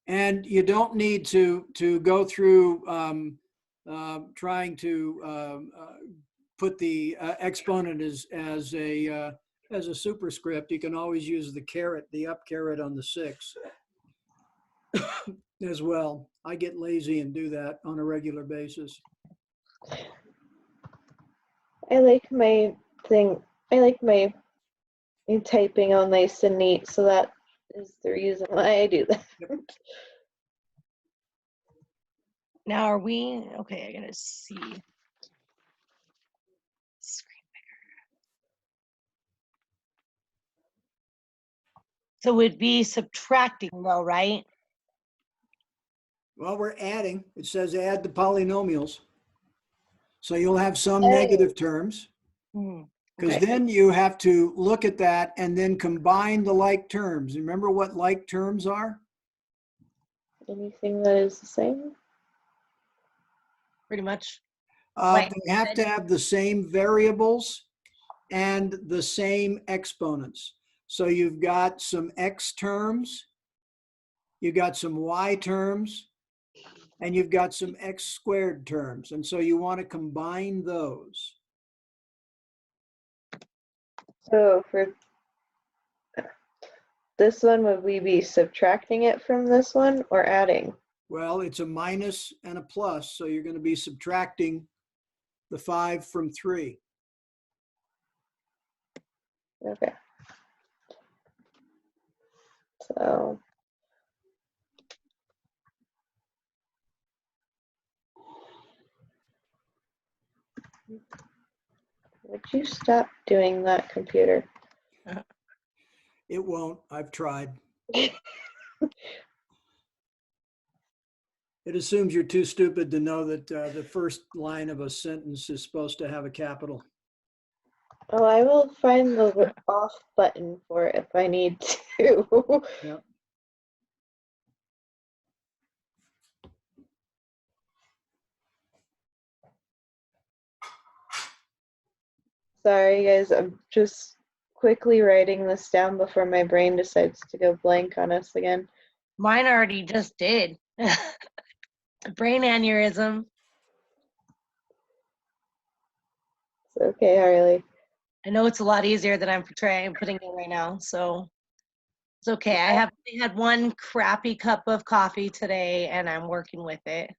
And you don't need to go through trying to put the exponent as a superscript. You can always use the caret, the up caret on the 6 as well. I get lazy and do that on a regular basis. I like my thing. I like my typing all nice and neat, so that is the reason why I do that. Now are we, okay, I gotta see. Screen bigger. So we'd be subtracting though, right? Well, we're adding. It says add the polynomials. So you'll have some Oh. negative terms. Hmm. Because Okay. then you have to look at that and then combine the like terms. Remember what like terms are? Anything that is the same? Pretty much. Like They have to have the same variables and the same exponents. So you've got some x terms, you've got some y terms, and you've got some x squared terms. And so you want to combine those. So for this one, would we be subtracting it from this one or adding? Well, it's a minus and a plus, so you're going to be subtracting the 5 from 3. Okay. So would you stop doing that, computer? It won't. I've tried. It assumes you're too stupid to know that the first line of a sentence is supposed to have a capital. Oh, I will find the off button for it if I need to. Yep. Sorry, guys. I'm just quickly writing this down before my brain decides to go blank on us again. mine already just did. Brain aneurysm. It's okay, Harley. I know it's a lot easier than I'm putting it right now, so it's okay. I have only had 1 crappy cup of coffee today, and I'm working with it.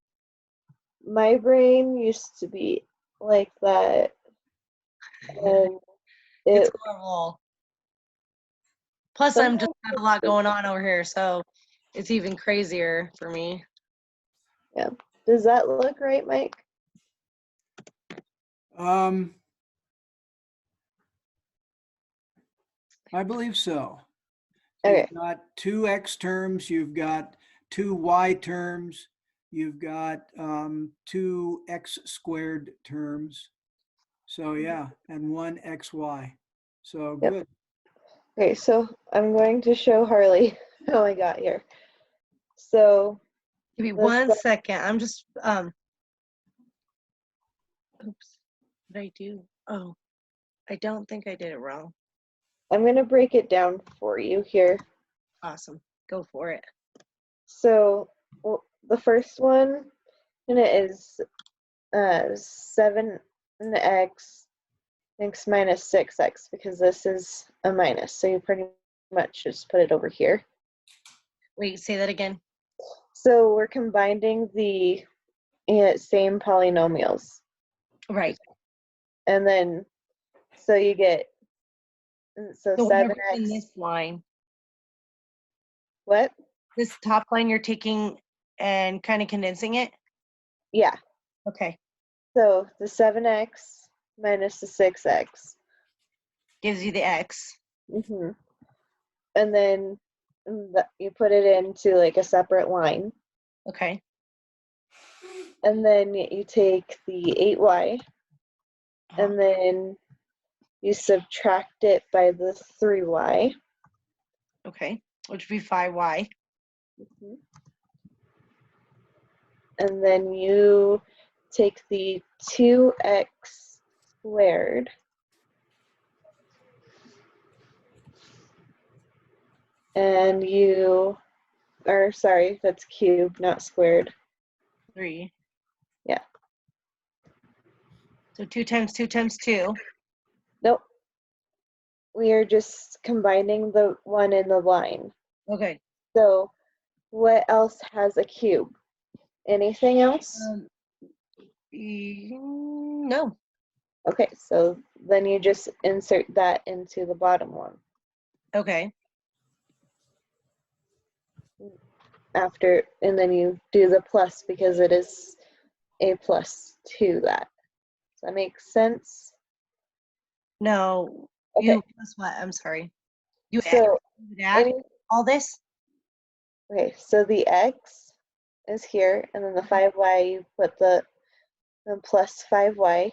My brain used to be like that, and It's it horrible. Plus, I'm just sometimes got a lot going on over here, so it's even crazier for me. yeah. Does that look right, Mike? I believe so. Okay. You've got 2 x terms, you've got 2 y terms, you've got 2 x squared terms. So yeah, and 1 xy. So Yep. good. Okay, so I'm going to show Harley how I got here. So Give me the 1 stuff- second. I'm just oops. What did I do? Oh, I don't think I did it wrong. I'm going to break it down for you here. Awesome. Go for it. So the first one, and it is 7x x minus 6x, because this is a minus. So you pretty much just put it over here. Wait, say that again. So we're combining the same polynomials. Right. And then, so you get, so So whatever's 7x. in this line, What? this top line you're taking and kind of condensing it? Yeah. Okay. So the 7x minus the 6x. Gives you the X. Mm-hmm. And then you put it into like a separate line. Okay. And then you take the 8y, and then you subtract it by the 3y. Okay. Which would be 5y. Mhm. And then you take the 2x squared, and you, or sorry, that's cubed, not squared. 3. Yeah. So 2 times 2 times 2. Nope. We are just combining the one in the line. Okay. So what else has a cube? Anything else? No. Okay, so then you just insert that into the bottom one. Okay. After, and then you do the plus because it is a plus to that. Does that make sense? No. Okay. You plus what? I'm sorry. You So add any, all this? okay, so the x is here, and then the 5y, you put the plus 5y.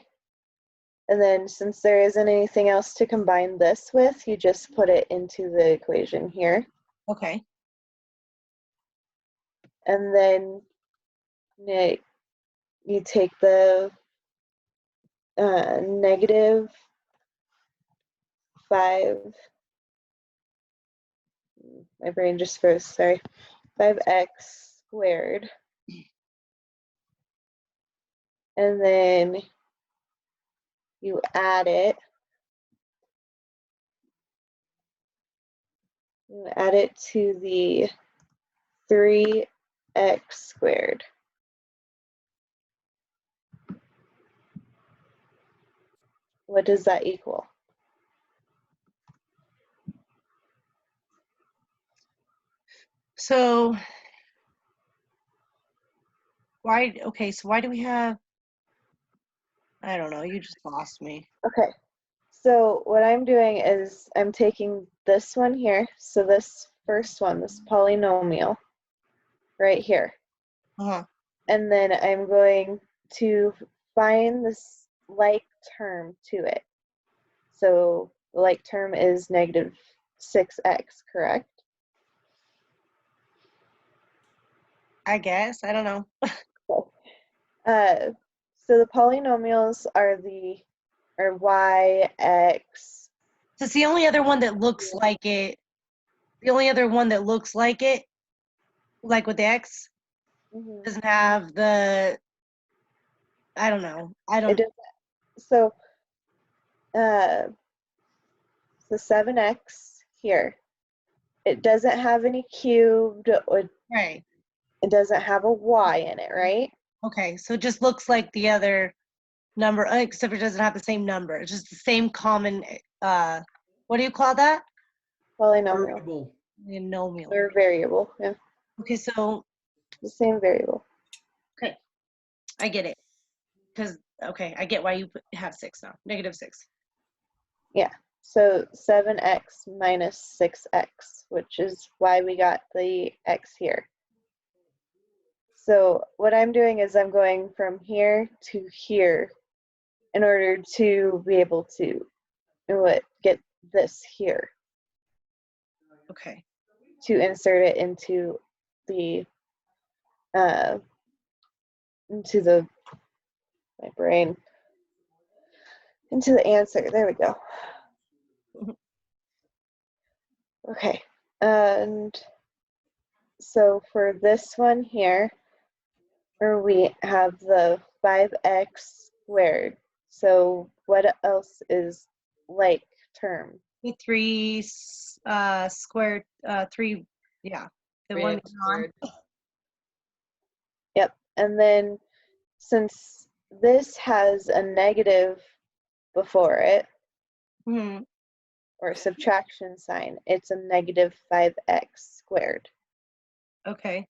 And then since there isn't anything else to combine this with, you just put it into the equation here. Okay. And then you take the negative 5, my brain just froze, sorry, 5x squared. And then you add it. You add it to the 3x squared. What does that equal? So why, okay, so why do we have, I don't know, you just lost me. Okay, so what I'm doing is I'm taking this one here, so this first one, this polynomial, right here. Uh-huh. And then I'm going to find this like term to it. So the like term is negative 6x, correct? I guess, I don't know. So the polynomials are y, x. So it's the only other one that looks like it. The only other one that looks like it, like with the X, doesn't have the, I don't know. I don't. It doesn't. So the 7x here, it doesn't have any cubed, or Right. it doesn't have a y in it, right? Okay, so it just looks like the other number, except it doesn't have the same number. It's just the same common, what do you call that? Polynomial. Variable. Binomial. Or variable, yeah. Okay, so, The same variable. okay, I get it. Because, okay, I get why you have 6 now, negative 6. Yeah. So 7x minus 6x, which is why we got the x here. So what I'm doing is I'm going from here to here in order to be able to get this here, Okay. to insert it into the my brain, into the answer. There we go. Okay, and so for this one here, where we have the 5x squared, so what else is like term? The 3 squared, 3, yeah. The 3x one on. squared. Yep. And then since this has a negative before it, Mhm. or subtraction sign, it's a negative 5x squared. Okay.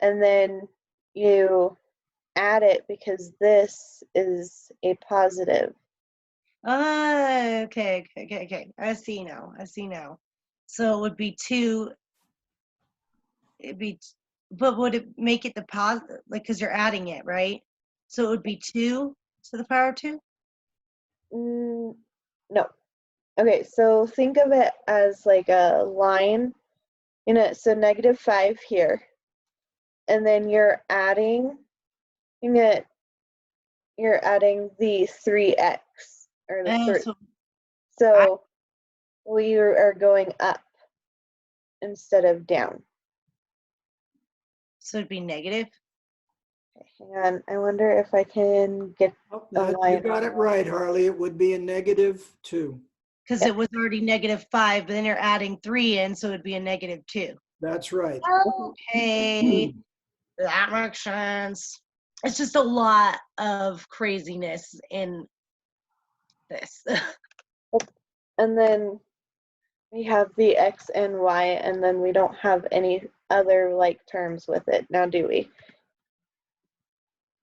And then you add it because this is a positive. Okay. I see now. So it would be 2, but would it make it the positive, like, because you're adding it, right? So it would be 2 to the power 2? No. Okay, so think of it as like a line, so negative 5 here. And then you're adding the 3x, or the Oh, 3. so So we are going up instead of down. it'd be negative? Okay, hang on. I wonder if I can get Oh, a you line. got it right, Harley. It would be a -2. Because it was already -5, but then you're adding 3 in, so it'd be a -2. That's right. Okay, that makes sense. It's just a lot of craziness in this. And then we have the x and y, and then we don't have any other like terms with it. Now, do we?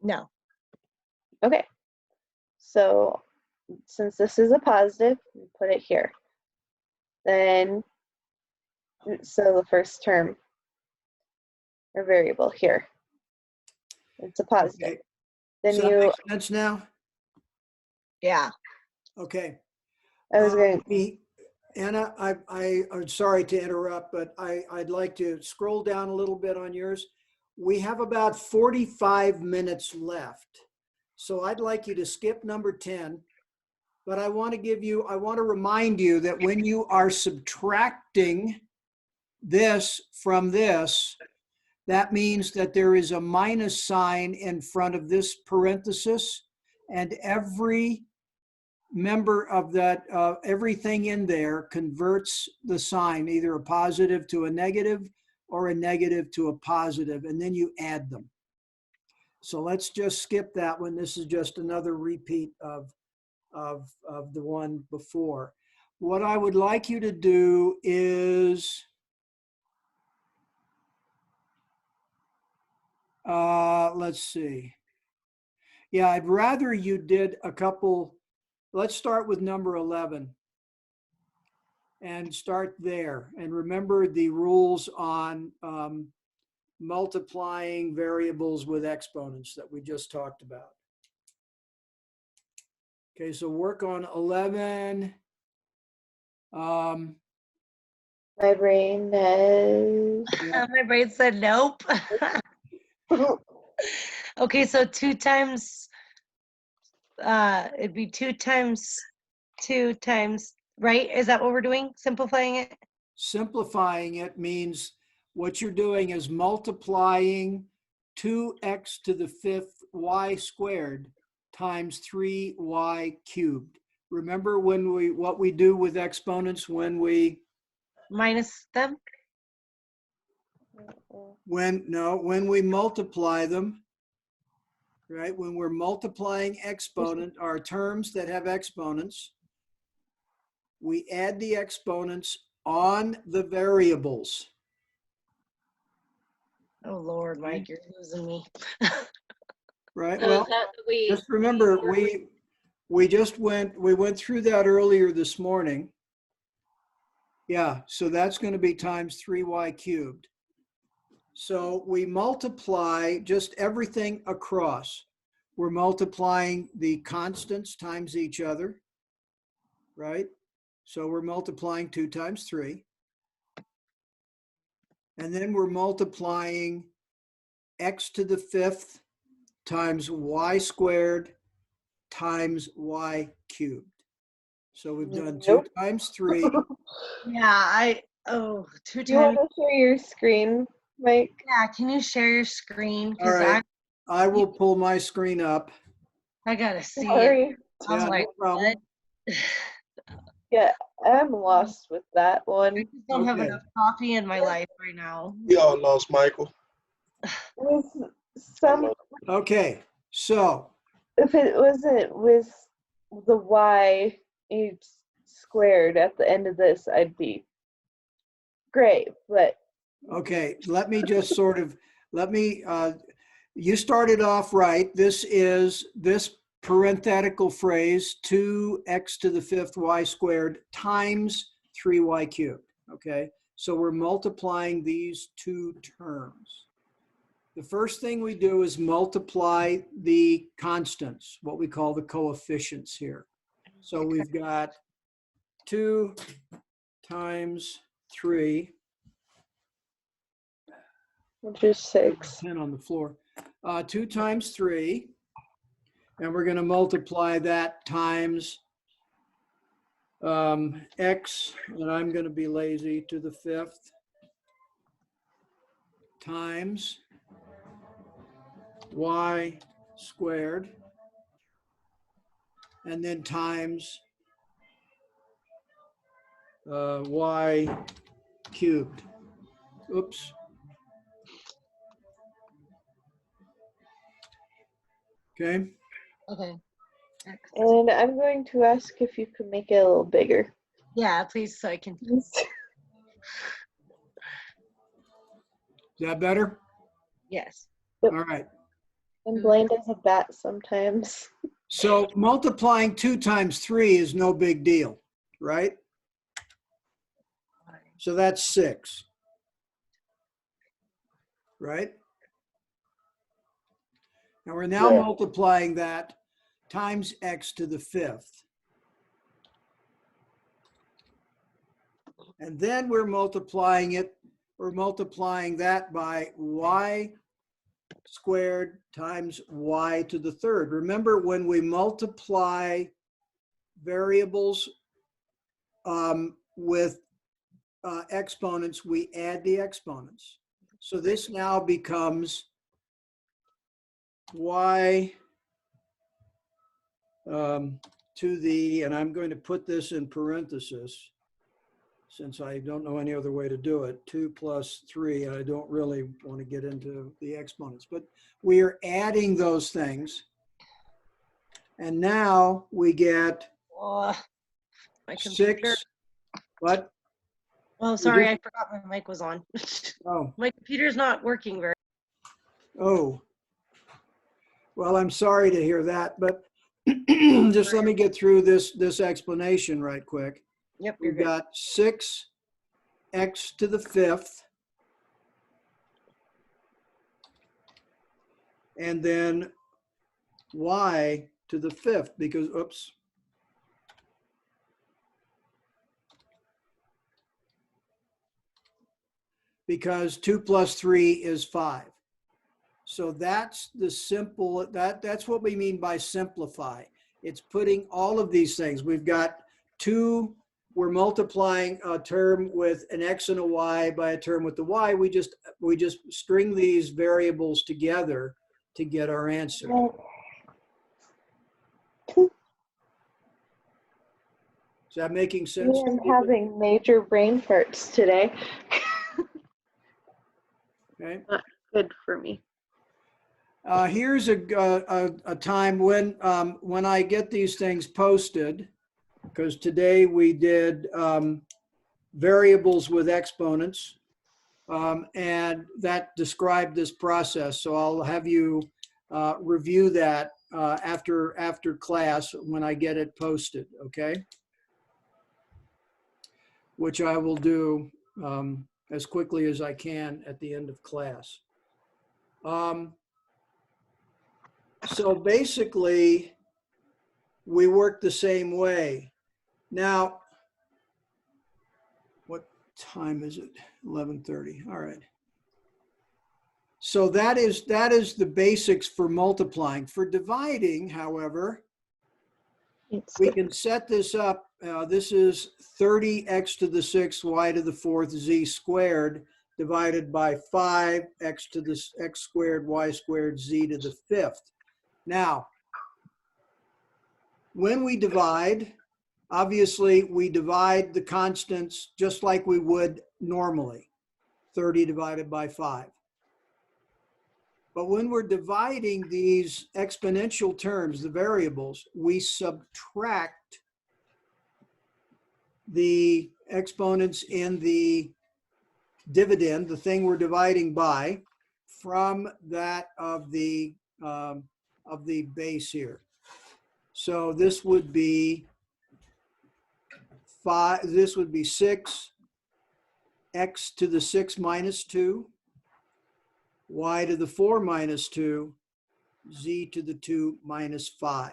No. Okay. So since this is a positive, we put it here. Then, so the first term or variable here, it's a positive. Okay. Then Does that make sense now? Yeah. Okay. I was going, Anna, I'm sorry to interrupt, but I'd like to scroll down a little bit on yours. We have about 45 minutes left. So I'd like you to skip number 10, but I want to remind you that when you are subtracting this from this, that means that there is a minus sign in front of this parenthesis, and every member of that, everything in there converts the sign, either a positive to a negative or a negative to a positive, and then you add them. So let's just skip that one. This is just another repeat of the one before. What I would like you to do is, let's see. Yeah, I'd rather you did a couple. Let's start with number 11 and start there. And remember the rules on multiplying variables with exponents that we just talked about. Okay, so work on 11. my brain is. My brain said nope. Okay, so 2 times, it'd be 2 times 2 times, right? Is that what we're doing? Simplifying it? Simplifying it means what you're doing is multiplying 2x to the 5th y squared times 3y cubed. Remember what we do with exponents when we Minus them? when we multiply them, right? When we're multiplying exponent, our terms that have exponents, we add the exponents on the variables. Oh Lord, Mike, you're losing me. Right. So Well, is that we, just remember we went through that earlier this morning. Yeah, so that's going to be times 3y cubed. So we multiply just everything across. We're multiplying the constants times each other, right? So we're multiplying 2 times 3. And then we're multiplying x to the 5th times y squared times y cubed. So we've done 2 times 3. Yeah, 2 Do you want times. to share your screen, Mike? Yeah, can you share your screen? All Because right, I will pull my screen up. I gotta see it. Sorry. I'm Yeah, no like, problem. what? Yeah, I'm lost with that I one. just don't have Okay. enough coffee in my life right now. We all lost Michael. With some, Okay, so if it wasn't with the y squared at the end of this, I'd be great. But okay, let me just sort of, you started off right. This is this parenthetical phrase, 2x to the 5th y squared times 3y cubed, okay? So we're multiplying these two terms. The first thing we do is multiply the constants, what we call the coefficients here. So we've got 2 times 3, which is 6. 10 on the floor. 2 times 3, and we're going to multiply that times x, and I'm going to be lazy, to the 5th, times y squared, and then times y cubed. Oops. Okay. Okay. And I'm going to ask if you can make it a little bigger. Yeah, please, so I can. Is that better? Yes. All right. I'm blind as a bat sometimes. So multiplying 2 times 3 is no big deal, right? So that's 6, right? And we're now multiplying that times x to the 5th. And then we're multiplying that by y squared times y to the 3rd. Remember, when we multiply variables with exponents, we add the exponents. So this now becomes y to the, and I'm going to put this in parentheses since I don't know any other way to do it, 2 plus 3, and I don't really want to get into the exponents, but we are adding those things. And now we get Oh, my computer. 6, what? Oh, sorry, I forgot my mic was on. Oh, My computer's not working very. oh. Well, I'm sorry to hear that, but just let me get through this explanation right quick. Yep, you're We've good. got 6x to the 5th, and then y to the 5th, because, oops. Because 2 plus 3 is 5. So that's the simple, that's what we mean by simplify. It's putting all of these things. We've got 2, we're multiplying a term with an x and a y by a term with the y. We just string these variables together to get our answer. Is that making sense? I'm having major brain farts today. Okay. Not good for me. Here's a time when I get these things posted, because today we did variables with exponents, and that described this process. So I'll have you review that after class when I get it posted, okay? Which I will do as quickly as I can at the end of class. So basically, we work the same way. Now, what time is it? 11:30. All right. So that is the basics for multiplying. For dividing, however, we can set this up. This is 30x to the 6th, y to the 4th, z squared, divided by 5x to the x squared, y squared, z to the 5th. Now, when we divide, obviously we divide the constants just like we would normally, 30 divided by 5. But when we're dividing these exponential terms, the variables, we subtract the exponents in the dividend, the thing we're dividing by, from that of the base here. So this would be 5. This would be 6 x to the 6 minus 2, y to the 4 minus 2, z to the 2 minus 5.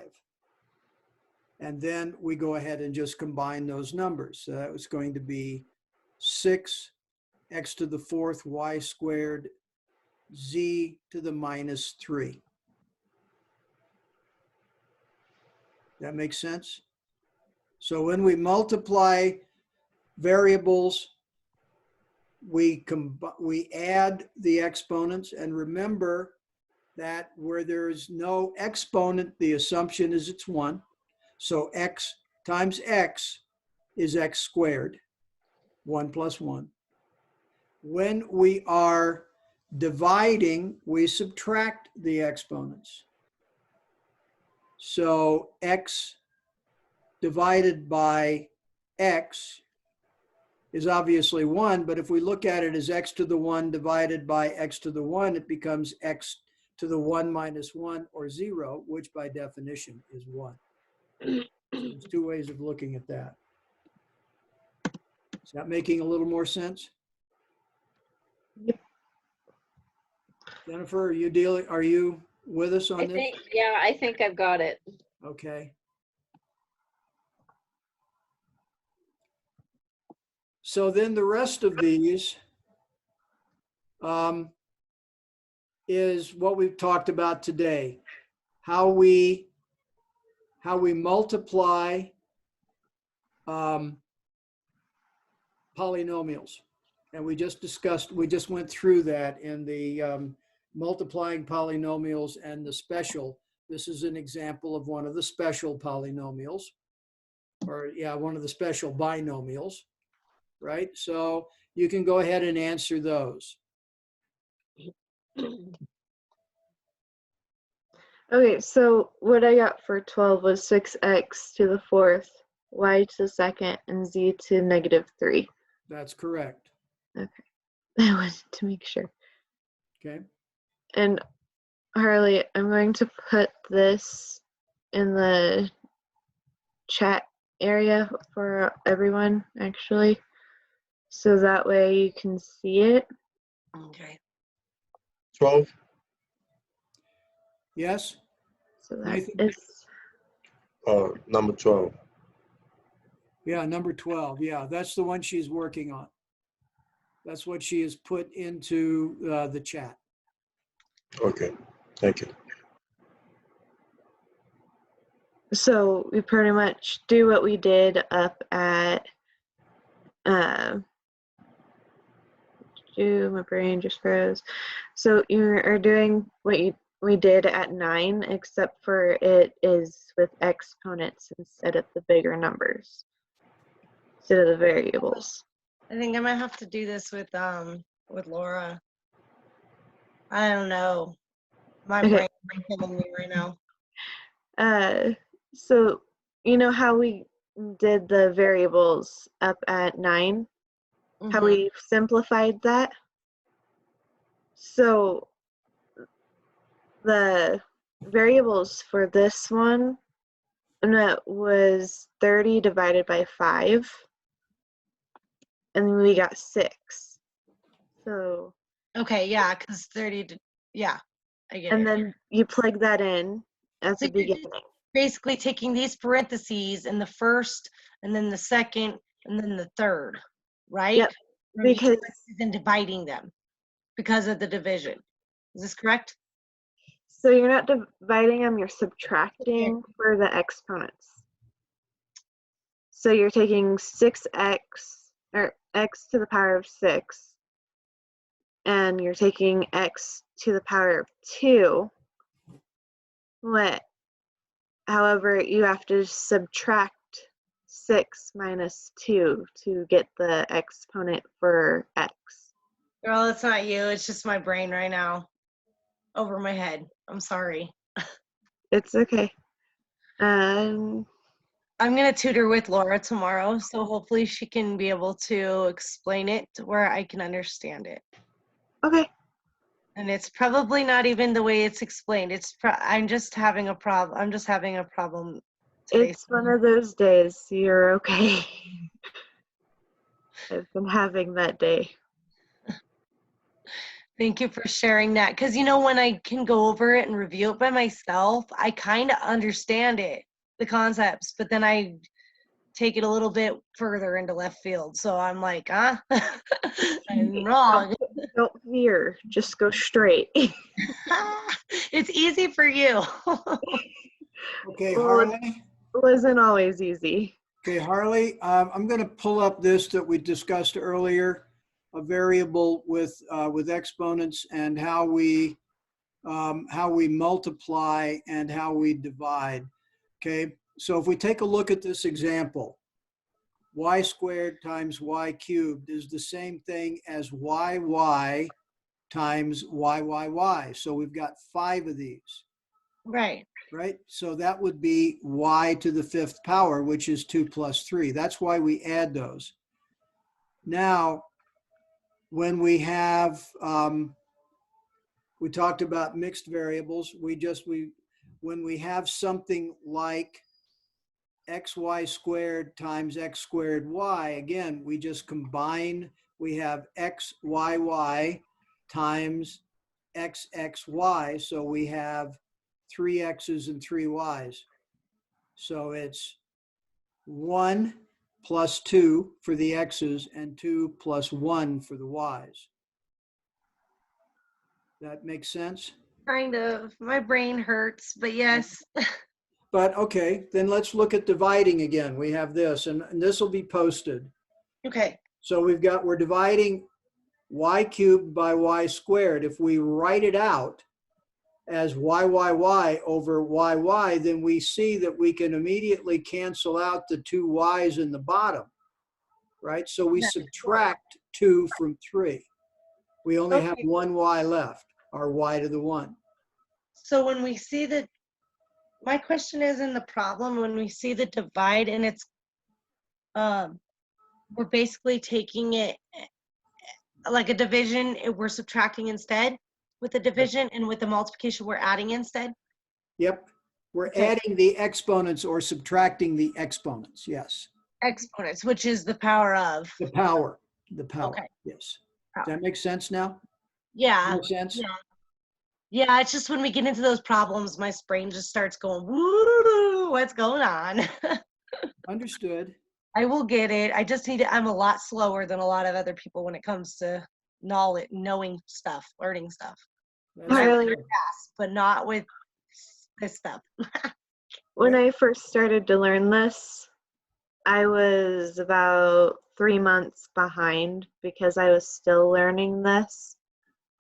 And then we go ahead and just combine those numbers. So that was going to be 6 x to the 4th, y squared, z to the minus 3. That makes sense? So when we multiply variables, we add the exponents, and remember that where there's no exponent, the assumption is it's 1. So x times x is x squared, 1 plus 1. When we are dividing, we subtract the exponents. So x divided by x is obviously 1, but if we look at it as x to the 1 divided by x to the 1, it becomes x to the 1 minus 1, or 0, which by definition is 1. So there's two ways of looking at that. Is that making a little more sense? Yep. Jennifer, are you with us on this? I think I've got it. Okay. So then the rest of these is what we've talked about today. How we multiply polynomials. And we just went through that in the multiplying polynomials and the special. This is an example of one of the special polynomials, or yeah, one of the special binomials, right? So you can go ahead and answer those. Okay, so what I got for 12 was 6x to the 4th, y to the 2nd, and z to negative 3. That's correct. Okay, I wanted to make sure. Okay. And Harley, I'm going to put this in the chat area for everyone, actually, so that way you can see it. Okay. 12. Yes? So that Nathan? is, Number 12. Yeah, number 12. Yeah, that's the one she's working on. That's what she has put into the chat. Okay, thank you. so we pretty much do what we did up at, my brain just froze. So you are doing what we did at 9, except for it is with exponents instead of the bigger numbers, instead of the variables. I think I might have to do this with Laura. I don't know. My Okay. brain is killing me right now. So you know how we did the variables up at 9? How Mhm. we simplified that? So the variables for this one was 30 divided by 5, and we got 6. So Okay, yeah, because 30 to, yeah, I get and it. then you plug that in at So the you're just beginning. basically taking these parentheses and the first, and then the second, and then the third, right? Yep, From each because parentheses and dividing them because of the division. Is this correct? so you're not dividing them, you're subtracting for the exponents. So you're taking 6x, or x to the power of 6, and you're taking x to the power of 2, However, you have to subtract 6 minus 2 to get the exponent for x. Girl, it's not you. It's just my brain right now. Over my head. I'm sorry. It's okay. Um, I'm going to tutor with Laura tomorrow, so hopefully she can be able to explain it to where I can understand it. okay. And it's probably not even the way it's explained. I'm just having a problem. I'm just having a problem today. It's one of those days. You're okay. I've been having that day. Thank you for sharing that. Because, you know, when I can go over it and review it by myself, I kind of understand it, the concepts, but then I take it a little bit further into left field. So I'm like, I'm wrong. Don't veer. Just go straight. It's easy for you. Okay, Well, Harley. it wasn't always easy. Okay, Harley, I'm going to pull up this that we discussed earlier, a variable with exponents and how we multiply and how we divide. Okay, so if we take a look at this example, y squared times y cubed is the same thing as yy times yy. So we've got 5 of these. Right. Right? So that would be y to the 5th power, which is 2 plus 3. That's why we add those. Now, when we have, we talked about mixed variables. When we have something like xy squared times x squared y, again, we just combine, we have xyy times xxy. So we have 3 x's and 3 y's. So it's 1 plus 2 for the x's and 2 plus 1 for the y's. That makes sense? Kind of. My brain hurts, but yes. But okay, then let's look at dividing again. We have this, and this will be posted. Okay. So we're dividing y cubed by y squared. If we write it out as YYY over YY, then we see that we can immediately cancel out the 2 y's in the bottom, right? So we subtract 2 from 3. We only have 1 y left, our y to the 1. So when we see my question is in the problem, when we see the divide and it's, we're basically taking it like a division, we're subtracting instead with the division, and with the multiplication, we're adding instead? Yep. We're adding the exponents or subtracting the exponents, yes. Exponents, which is the power of? The power, Okay. yes. Does that make sense now? Yeah. Makes sense? Yeah, it's just when we get into those problems, my brain just starts going, woo, what's going on? Understood. I will get it. I just need to, I'm a lot slower than a lot of other people when it comes to knowing stuff, learning stuff. I'm Really? fast, but not with this stuff. When I first started to learn this, I was about 3 months behind because I was still learning this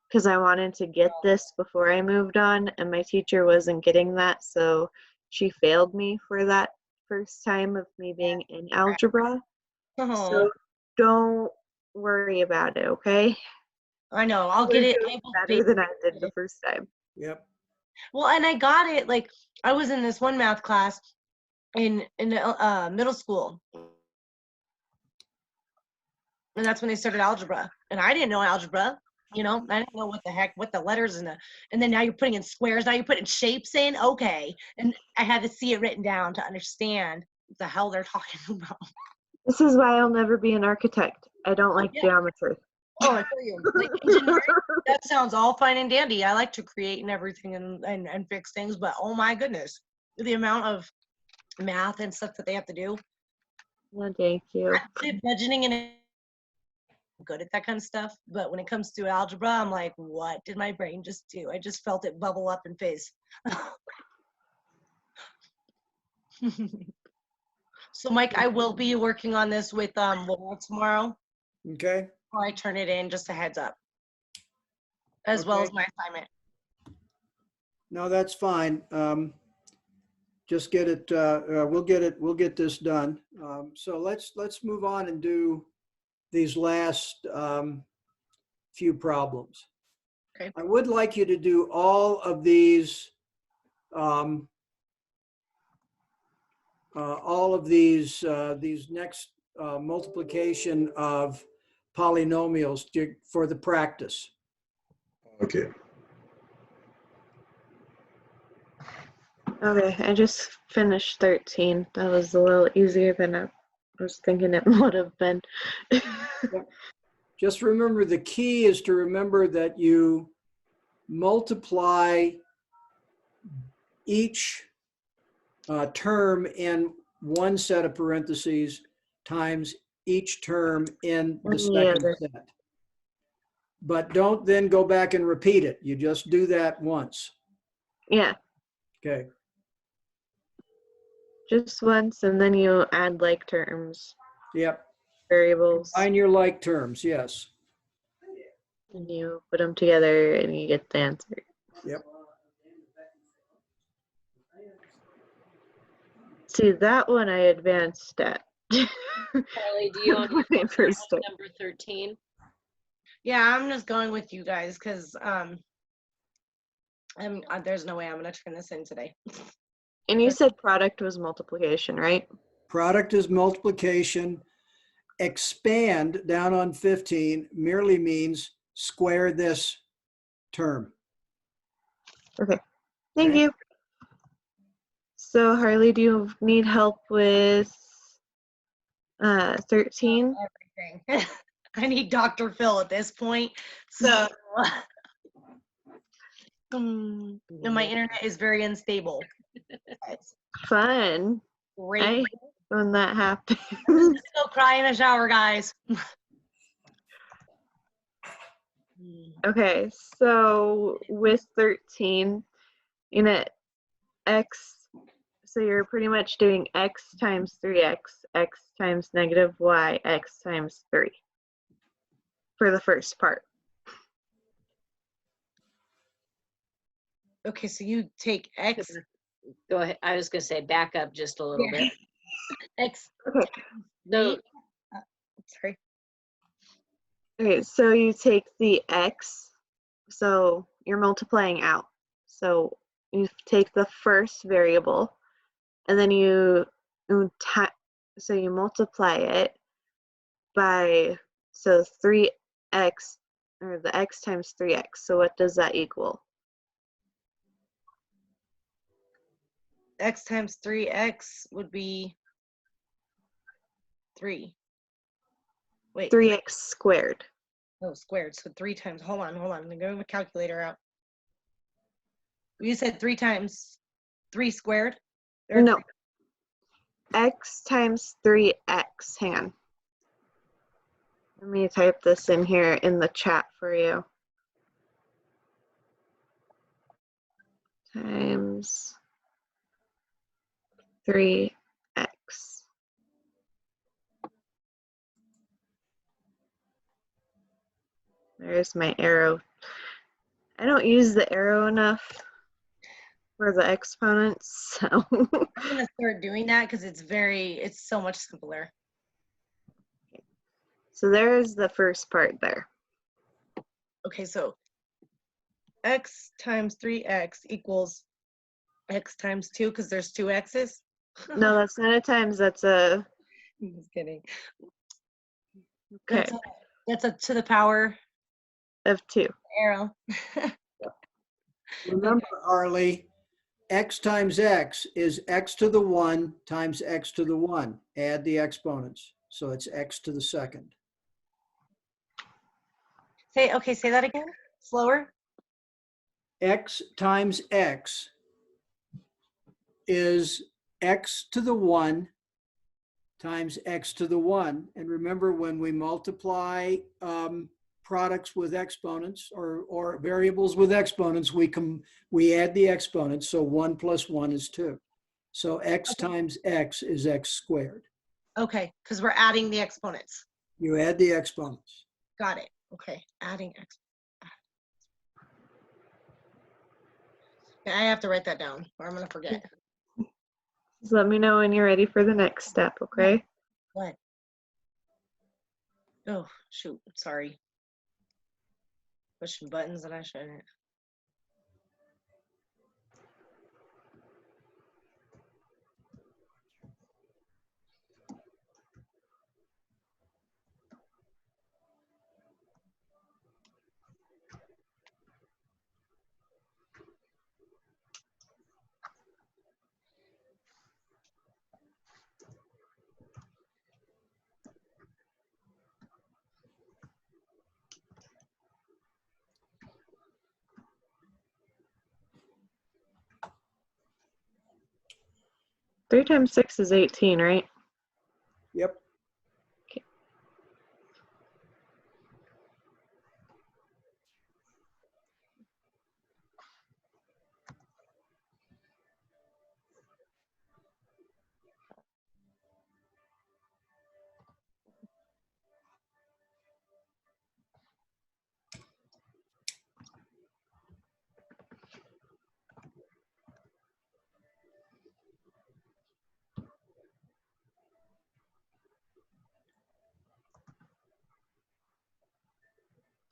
because I wanted to get this before I moved on, and my teacher wasn't getting that, so she failed me for that first time of me being in algebra. So don't worry about it, okay? I know, I'll get it better than I did the first time. Yep. Well, and I got it, like, I was in this one math class in middle school, and that's when they started algebra, and I didn't know algebra. You know, I didn't know what the letters and then now you're putting in squares, now you're putting shapes in, okay. And I had to see it written down to understand what the hell they're talking about. This is why I'll never be an architect. I don't like geometry. Oh, I feel you. Like engineering, that sounds all fine and dandy. I like to create and everything and fix things, but oh my goodness, the amount of math and stuff that they have to do. Well, thank you. Budgeting and good at that kind of stuff, but when it comes to algebra, I'm like, what did my brain just do? I just felt it bubble up and phase. So Mike, I will be working on this with Laura tomorrow. Okay. Before I turn it in, just a heads up, as well as my assignment. No, that's fine. just get it, we'll get this done. So let's move on and do these last few problems. Okay. I would like you to do all of these these next multiplication of polynomials for the practice. Okay. Okay, I just finished 13. That was a little easier than I was thinking it would have been. Just remember, the key is to remember that you multiply each term in one set of parentheses times each term in the second set. But don't then go back and repeat it. You just do that once. Yeah, Okay. just once, and then you add like terms, Yep. variables, Find your like terms. Yes. and you put them together and you get the answer. Yep. See, that one I advanced at. Carly, do you want When I first started. number 13? Yeah, I'm just going with you guys because there's no way I'm gonna turn this in today. And you said product was multiplication, right? Product is multiplication. Expand down on 15 merely means square this term. Okay, thank Okay. you. So Harley, do you need help with 13? Everything. I need Dr. Phil at this point. So and my internet is very unstable. It's Fun. great. I hate when that happens. Let's go cry in the shower, guys. Okay, so with 13, you know, x, so you're pretty much doing x times 3x, x times negative y, x times 3 for the first part. Okay, so you take x. Go ahead. I was going to say back up just a little bit. X. Okay. No, Sorry. Okay, so you take the x, so you're multiplying out. So you take the first variable, and then you multiply it by, so 3x, or the x times 3x. So what does that equal? X times 3x would be 3. Wait. 3x squared. Oh, squared. So 3 times. Hold on. I'm going to get my calculator out. You said 3 times 3 squared? Or No. X times 3x. Hang on. Let me type this in here in the chat for you. Times 3x. There's my arrow. I don't use the arrow enough for the exponents, so. I'm going to start doing that because it's so much simpler. So there's the first part there. Okay, so x times 3x equals x times 2 because there's 2 x's. No, that's not a times, that's a. I'm just kidding. Okay. That's a to the power Of 2. arrow. Remember, Arlie, x times x is x to the 1 times x to the 1. Add the exponents. So it's x to the second. Say that again. Slower. X times x is x to the 1 times x to the 1. And remember, when we multiply products with exponents or variables with exponents, we add the exponents. So 1 plus 1 is 2. So x times x is x squared. Okay, because we're adding the exponents. You add the exponents. Got it. Okay, adding x. I have to write that down or I'm going to forget. Just let me know when you're ready for the next step, okay? What? Oh, shoot. Sorry. Pushing buttons that I shouldn't. Three times 6 is 18, right? Yep.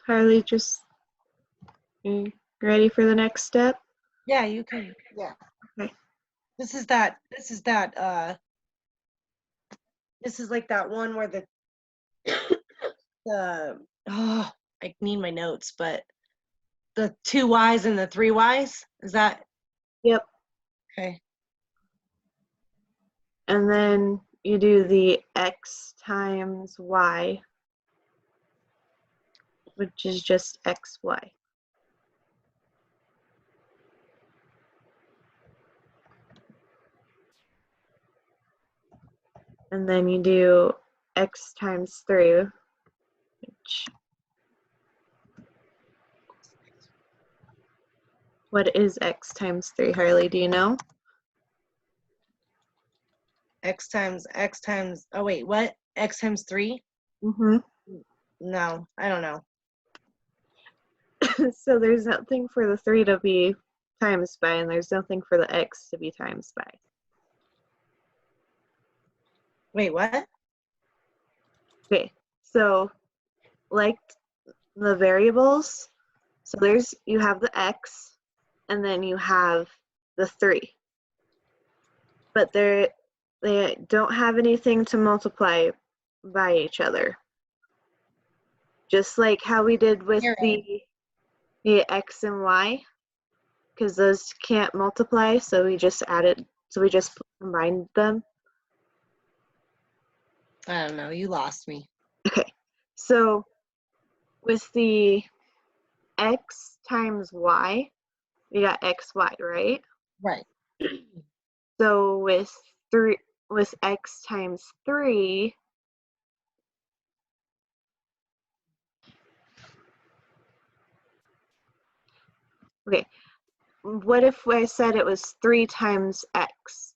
Harley, you ready for the next step? Yeah, you can. Yeah. Okay. This is like that one where oh, I need my notes, but the 2 Y's and the 3 Y's, is that? Yep. Okay. And then you do the x times y, which is just xy. And then you do x times 3, which, what is x times 3, Harley? Do you know? X times, oh wait, what? X times 3? Mm-hmm. No, I don't know. So there's nothing for the 3 to be times by, and there's nothing for the x to be times by. Wait, what? Okay, so like the variables, so you have the x, and then you have the 3. But they don't have anything to multiply by each other. Just like how we did with the x and y, because those can't multiply, so we just combined them. I don't know. You lost me. Okay, so with the x times y, we got xy, right? Right. So with x times 3, okay, what if I said it was 3 times x?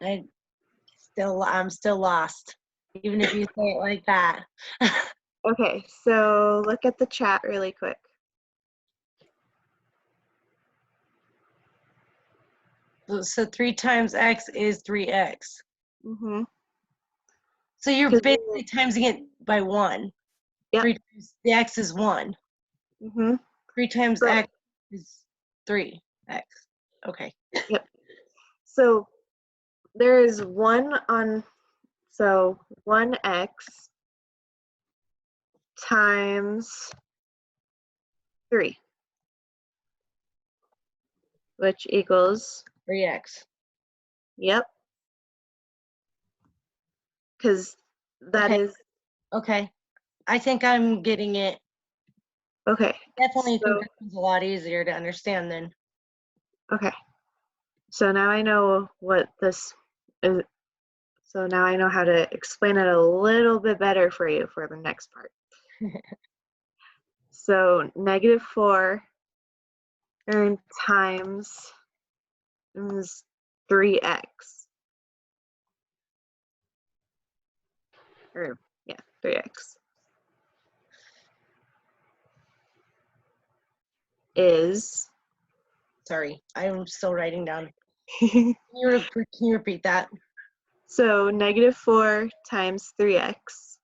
I'm still lost, even if you say it like that. Okay, so look at the chat really quick. So 3 times X is 3X. Mm-hmm. So you're basically timesing it by 1. Yep. 3 times the X is 1. Mm-hmm. 3 times So, X is 3X. Okay. yep. So there is 1x times 3, which equals, 3X. yep, because that Okay. is, Okay. I think I'm getting it. okay. Definitely think So, this one's a lot easier to understand than. okay. So now I know what this is. So now I know how to explain it a little bit better for you for the next part. So -4 times is 3x. Or, yeah, 3x. Is Sorry, I'm still writing down. Can you repeat that? So -4 times 3x.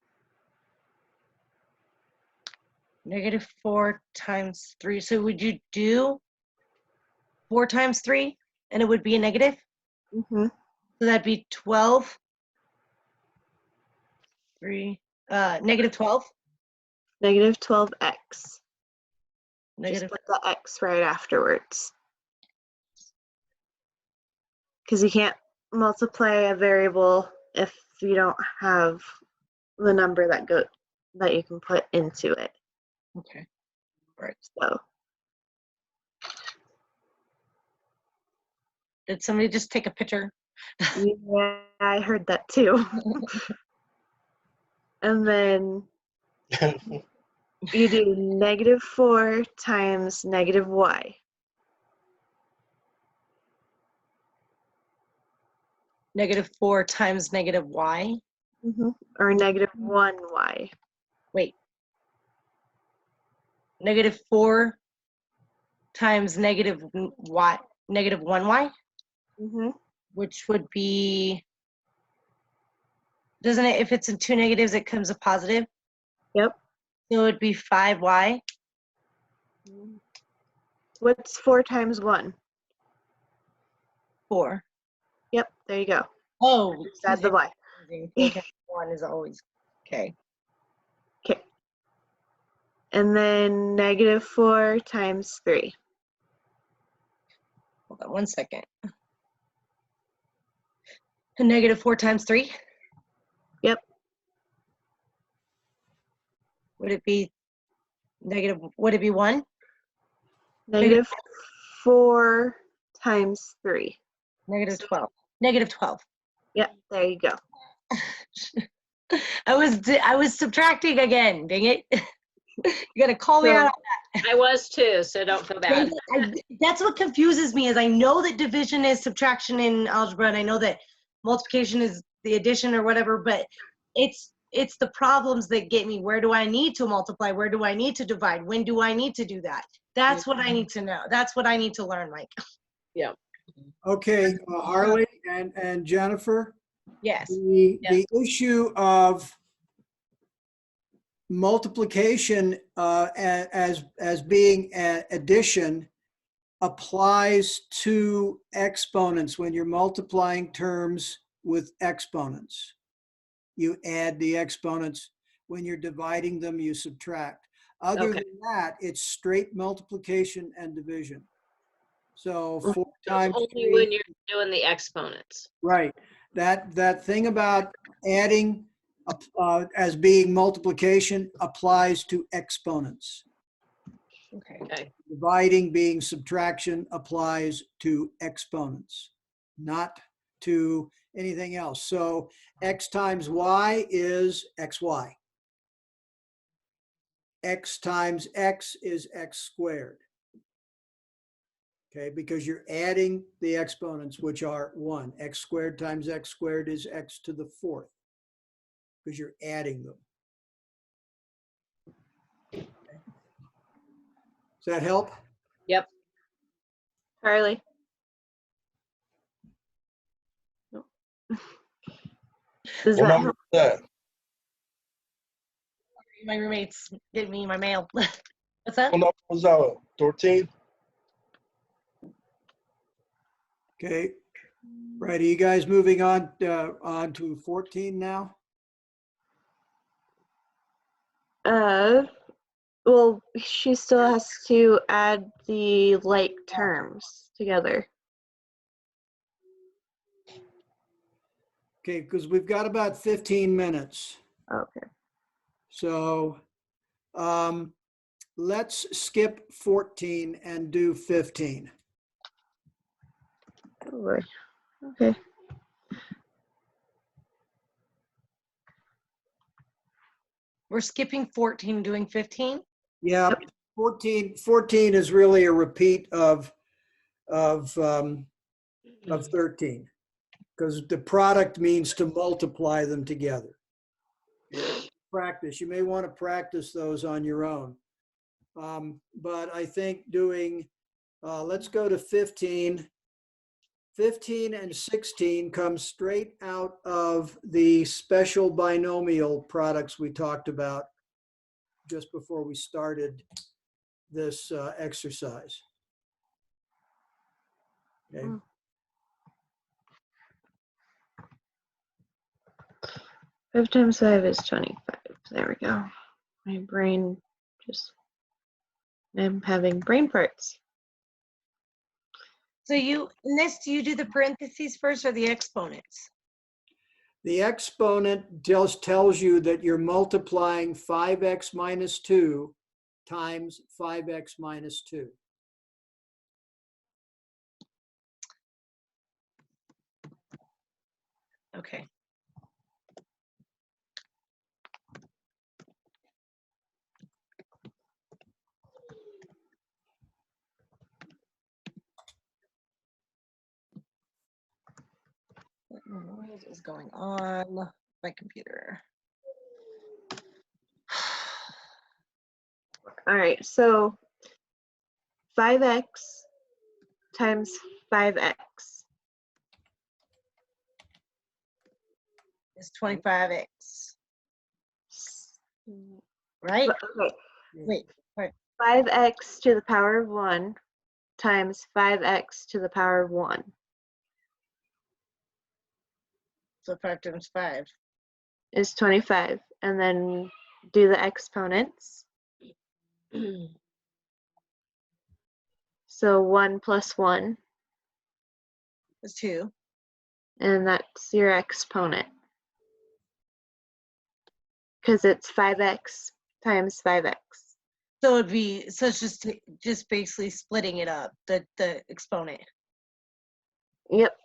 -4 times 3. So would you do 4 times 3 and it would be a negative? Mm-hmm. So that'd be 12. 3. -12. -12x. Just Negative. put the x right afterwards. Because you can't multiply a variable if you don't have the number that you can put into it. Okay. Right. So Did somebody just take a picture? yeah, I heard that too. And then you do -4 times -y. -4 times -y. Mm-hmm. Or -1y. Wait. -4 times -y, -1y, Mm-hmm. which would be, doesn't it, if it's in two negatives, it comes a positive? Yep. So it would be 5y. What's 4 times 1? 4. Yep, there you go. Oh, Just add the y. 4 times 1 is always, okay. Okay. And then -4 times 3. Hold on one second. -4 times 3? Yep. Would it be would it be 1? -4 times 3. -12. -12. Yep, there you go. I was subtracting again, dang it. You gotta call me So- out on I was too, so don't feel bad. that's what confuses me, is I know that division is subtraction in algebra, and I know that multiplication is the addition or whatever, but it's the problems that get me. Where do I need to multiply? Where do I need to divide? When do I need to do that? That's what I need to know. That's what I need to learn, Mike. Yeah. Okay, Harley and Jennifer, Yes. the issue of multiplication as being addition applies to exponents. When you're multiplying terms with exponents, you add the exponents. When you're dividing them, you subtract. Other than that, it's straight multiplication and division. So 4 times Only 3, when you're doing the exponents. right. That thing about adding as being multiplication applies to exponents. Okay. Okay. Dividing being subtraction applies to exponents, not to anything else. So x times y is xy. X times x is x squared. Okay, because you're adding the exponents, which are 1. X squared times x squared is x to the 4th, because you're adding them. Okay. Does that help? Yep. Charlie. Does What that number help? is that? My roommates get me my mail. What's that? What number was that? 13? Okay. Right. Are you guys moving on to 14 now? Well, she still has to add the like terms together. Okay, because we've got about 15 minutes. Okay. So let's skip 14 and do 15. Oh boy. Okay. We're skipping 14, doing 15? Yeah, 14 is really a repeat of 13, because the product means to multiply them together. Practice. You may want to practice those on your own. But I think doing Let's go to 15. 15 and 16 come straight out of the special binomial products we talked about just before we started this exercise. Okay. 5 times 5 is 25. There we go. My brain just, I'm having brain farts. So in this, do you do the parentheses first or the exponents? The exponent just tells you that you're multiplying 5x minus 2 times 5x minus 2. Okay. What is going on with my computer? All right, so 5x times 5x. It's 25x. Right? Okay, Wait. 5x to the power of 1 times 5x to the power of 1. So 5 times 5. Is 25. And then do the exponents. So 1 plus 1, Is 2. and that's your exponent. Because it's 5x times 5x. So it's just basically splitting it up, the exponent. Yep.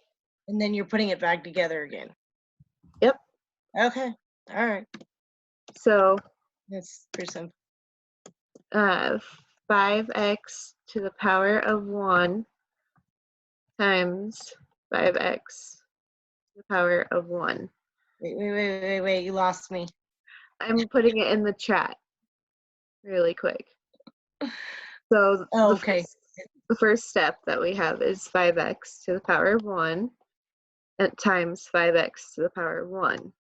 And then you're putting it back together again. Yep. Okay. All right. So That's pretty simple. 5x to the power of 1 times 5x to the power of 1. Wait. You lost me. I'm putting it in the chat really quick. So Oh, okay. The first step that we have is 5x to the power of 1 times 5x to the power of 1.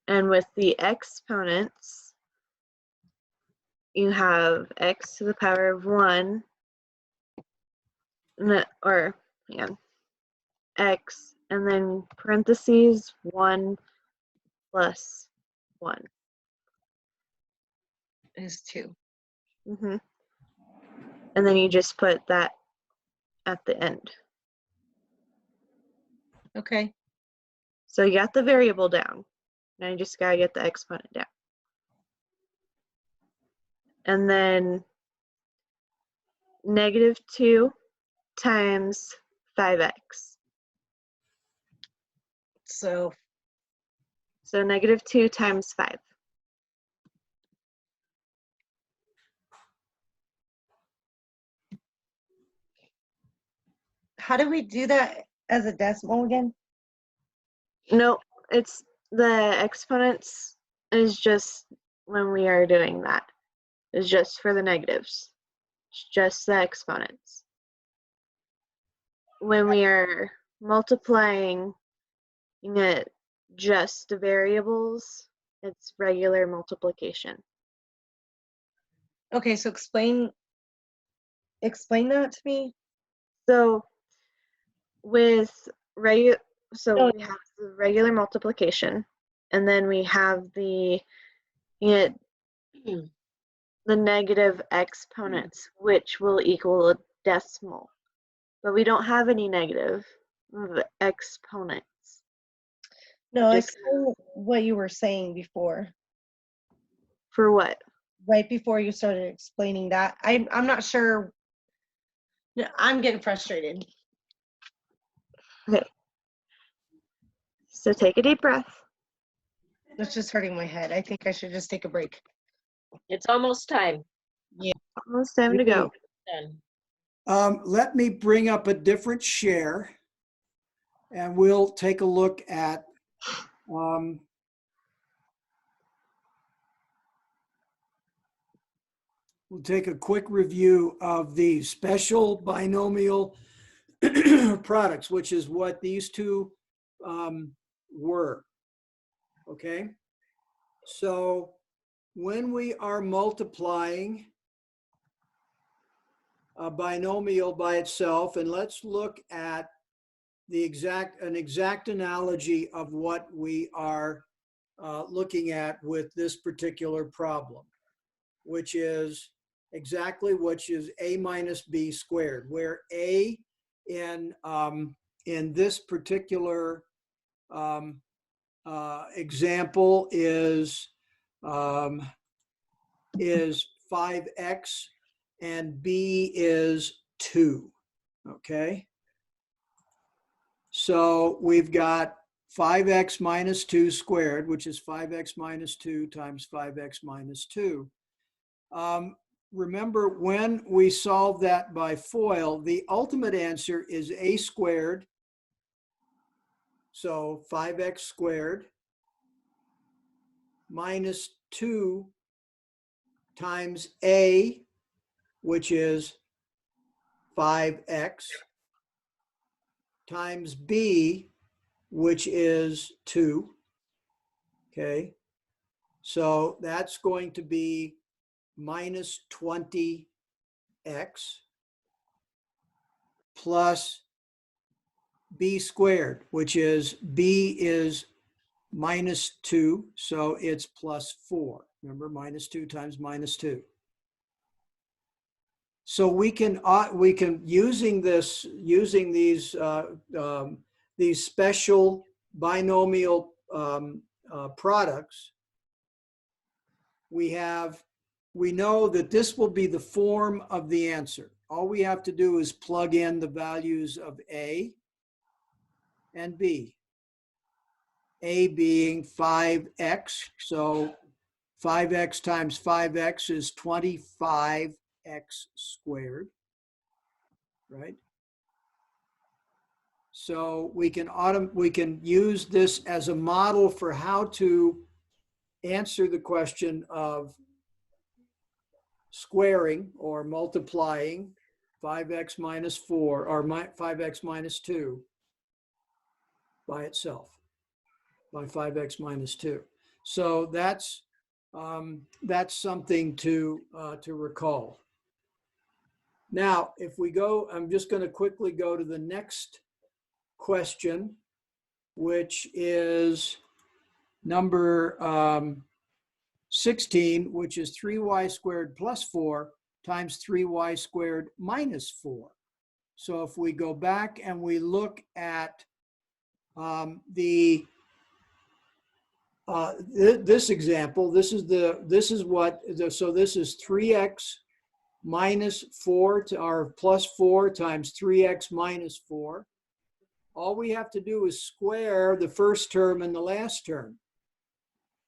And with the exponents, you have x to the power of 1, x, and then parentheses 1 plus 1. Is 2. And then you just put that at the end. Okay. So you got the variable down. Now you just gotta get the exponent down. And then -2 times 5x. So -2 times 5. how do we do that as a decimal again? No, it's the exponents is just when we are doing that. It's just for the negatives. It's just the exponents. When we are multiplying it just the variables, it's regular multiplication. Okay, so explain that to me. So with we No. have the regular multiplication, and then we have the negative exponents, which will equal a decimal. But we don't have any negative exponents. No, Just explain what you were saying before. for what? Right before you started explaining that. I'm not sure. I'm getting frustrated. Okay. So take a deep breath. It's just hurting my head. I think I should just take a break. It's almost time. Almost time to go. Done. Let me bring up a different share and we'll take a look at we'll take a quick review of the special binomial products, which is what these two were. Okay, so when we are multiplying a binomial by itself, and let's look at an exact analogy of what we are looking at with this particular problem, which is exactly which is a minus b squared, where a in this particular example is 5x and b is 2. Okay, so we've got 5x minus 2 squared, which is 5x minus 2 times 5x minus 2. Remember, when we solve that by FOIL, the ultimate answer is a squared. So 5x squared minus 2 times a, which is 5x, times b, which is 2. Okay, so that's going to be minus 20x plus b squared, which is b is minus 2, so it's plus 4. Remember, minus 2 times minus 2. So we can using these special binomial products, we know that this will be the form of the answer. All we have to do is plug in the values of a and b. A being 5x, so 5x times 5x is 25x squared, right? So we can use this as a model for how to answer the question of squaring or multiplying 5x minus 4 or 5x minus 2 by itself, by 5x minus 2. So that's something to recall. Now, if we go, I'm just going to quickly go to the next question, which is number 16, which is 3y squared plus 4 times 3y squared minus 4. So if we go back and we look at this example, this is 3x minus 4 or plus 4 times 3x minus 4. All we have to do is square the first term and the last term,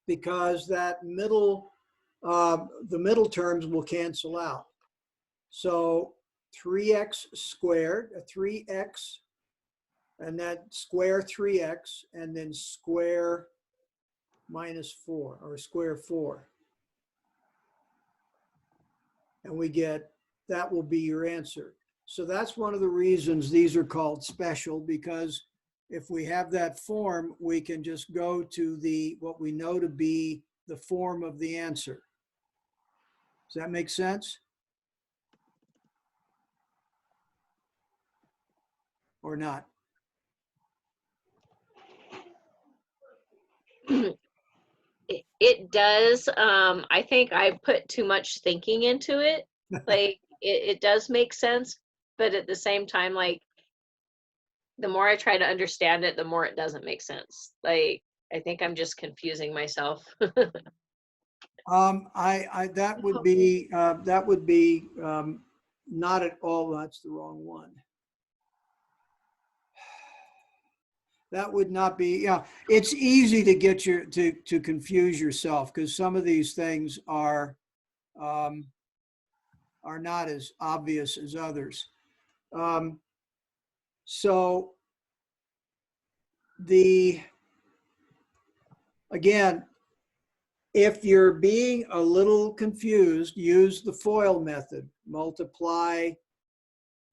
because that the middle terms will cancel out. So 3x squared, 3x, and that square 3x, and then square minus 4, or square 4. And we get, that will be your answer. So that's one of the reasons these are called special, because if we have that form, we can just go to what we know to be the form of the answer. Does that make sense? Or not? It does. I think I put too much thinking into it. Like it does make sense, but at the same time, like the more I try to understand it, the more it doesn't make sense. Like I think I'm just confusing myself. That would be not at all. That's the wrong one. That would not be, yeah. It's easy to get to confuse yourself, because some of these things are not as obvious as others. So again, If you're being a little confused, use the FOIL method. Multiply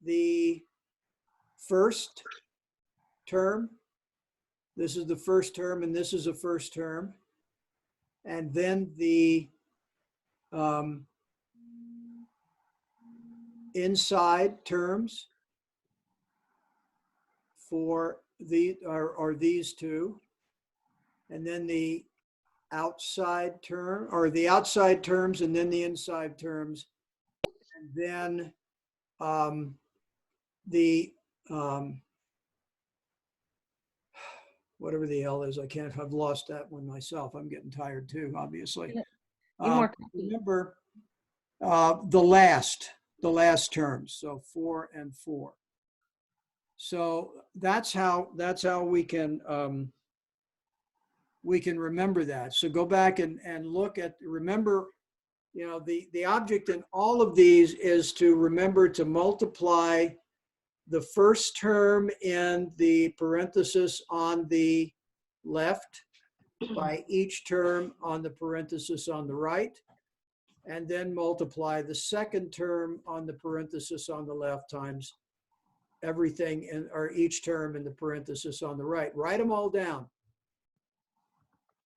the first term. This is the first term, and this is a first term. And then the inside terms for the are these two. And then the outside term, or the outside terms, and then the inside terms. And then whatever the L is, I've lost that one myself. I'm getting tired too, obviously. Remember the last terms, so 4 and 4. So that's how we can remember that. So go back and look at, remember, you know, the object in all of these is to remember to multiply the first term in the parenthesis on the left by each term on the parenthesis on the right, and then multiply the second term on the parenthesis on the left times everything in, or each term in the parenthesis on the right. Write them all down.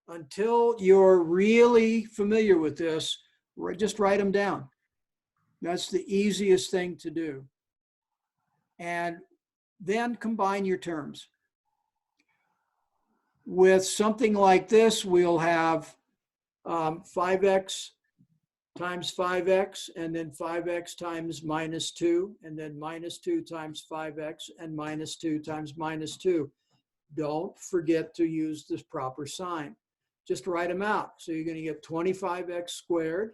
Until you're really familiar with this, just write them down. That's the easiest thing to do. And then combine your terms. With something like this, we'll have 5x times 5x, and then 5x times minus 2, and then minus 2 times 5x, and minus 2 times minus 2. Don't forget to use this proper sign. Just write them out. So you're going to get 25x squared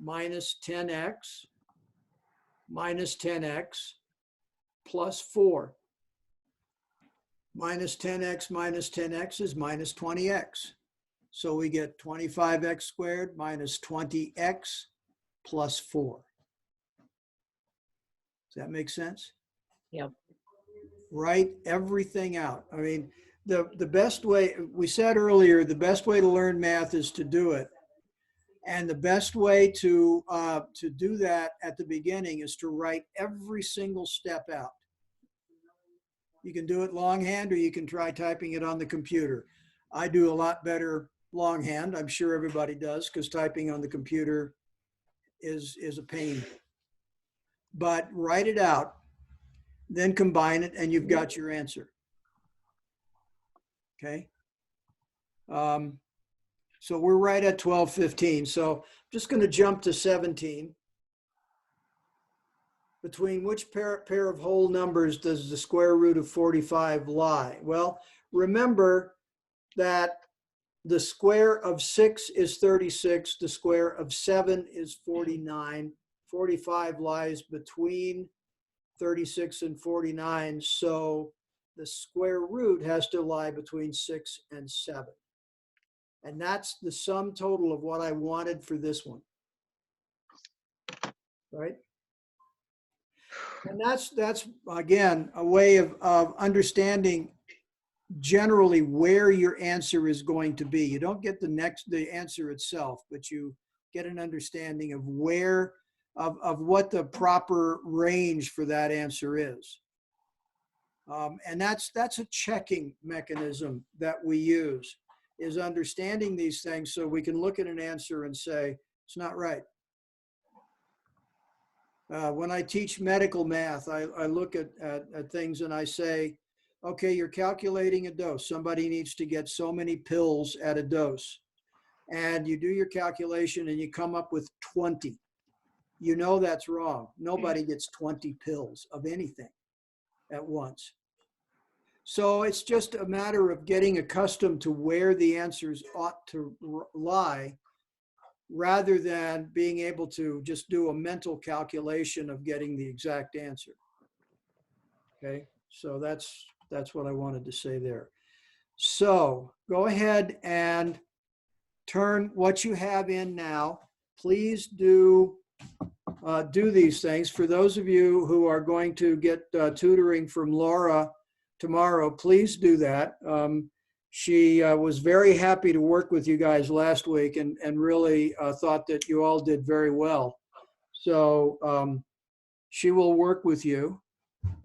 minus 10x minus 10x plus 4. Minus 10x is minus 20x. So we get 25x squared minus 20x plus 4. Does that make sense? Yep. Write everything out. I mean, the best way, we said earlier, the best way to learn math is to do it. And the best way to do that at the beginning is to write every single step out. You can do it longhand, or you can try typing it on the computer. I do a lot better longhand. I'm sure everybody does, because typing on the computer is a pain. But write it out, then combine it, and you've got your answer. Okay. So we're right at 12:15. So I'm just going to jump to 17. Between which pair of whole numbers does the square root of 45 lie? Well, remember that the square of 6 is 36. The square of 7 is 49. 45 lies between 36 and 49. So the square root has to lie between 6 and 7. And that's the sum total of what I wanted for this one. Right? And that's again, a way of understanding generally where your answer is going to be. You don't get the answer itself, but you get an understanding of where, of what the proper range for that answer is. And that's a checking mechanism that we use, is understanding these things so we can look at an answer and say, it's not right. When I teach medical math, I look at things and I say, okay, you're calculating a dose. Somebody needs to get so many pills at a dose. And you do your calculation and you come up with 20. You know that's wrong. Nobody gets 20 pills of anything at once. So it's just a matter of getting accustomed to where the answers ought to lie, rather than being able to just do a mental calculation of getting the exact answer. Okay, so that's what I wanted to say there. So go ahead and turn what you have in now. Please do these things. For those of you who are going to get tutoring from Laura tomorrow, please do that. She was very happy to work with you guys last week and really thought that you all did very well. So she will work with you.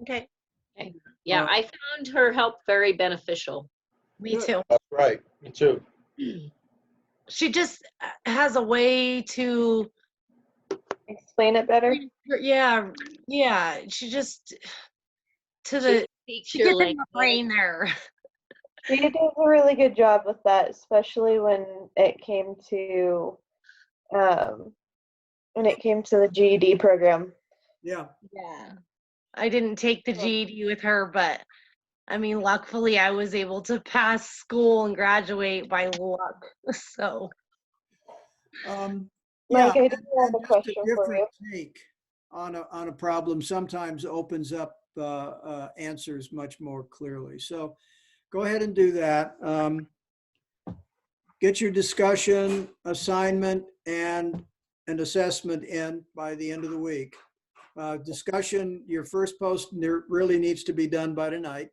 Okay. Okay. Yeah, I found her help very beneficial. Me too. That's right. Me too. She just has a way to, Explain it better. yeah, she just, to She the, speaks she your gets in language. the brain there. She did a really good job with that, especially when it came to the GED program. Yeah. Yeah. I didn't take the GED with her, but I mean, luckily I was able to pass school and graduate by luck. So. Mike, I do have and a just question for different you. take on a problem sometimes opens up answers much more clearly. So go ahead and do that. Get your discussion, assignment, and an assessment in by the end of the week. Discussion, your first post really needs to be done by tonight.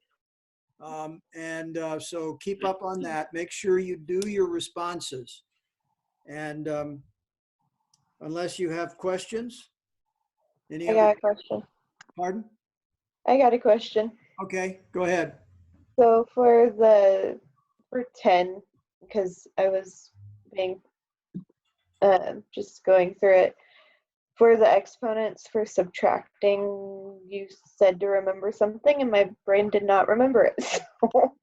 So keep up on that. Make sure you do your responses. And unless you have questions, I got a question. Pardon? I got a question. Okay, go ahead. So for 10, because I was being just going through it, for the exponents for subtracting, you said to remember something and my brain did not remember it. So.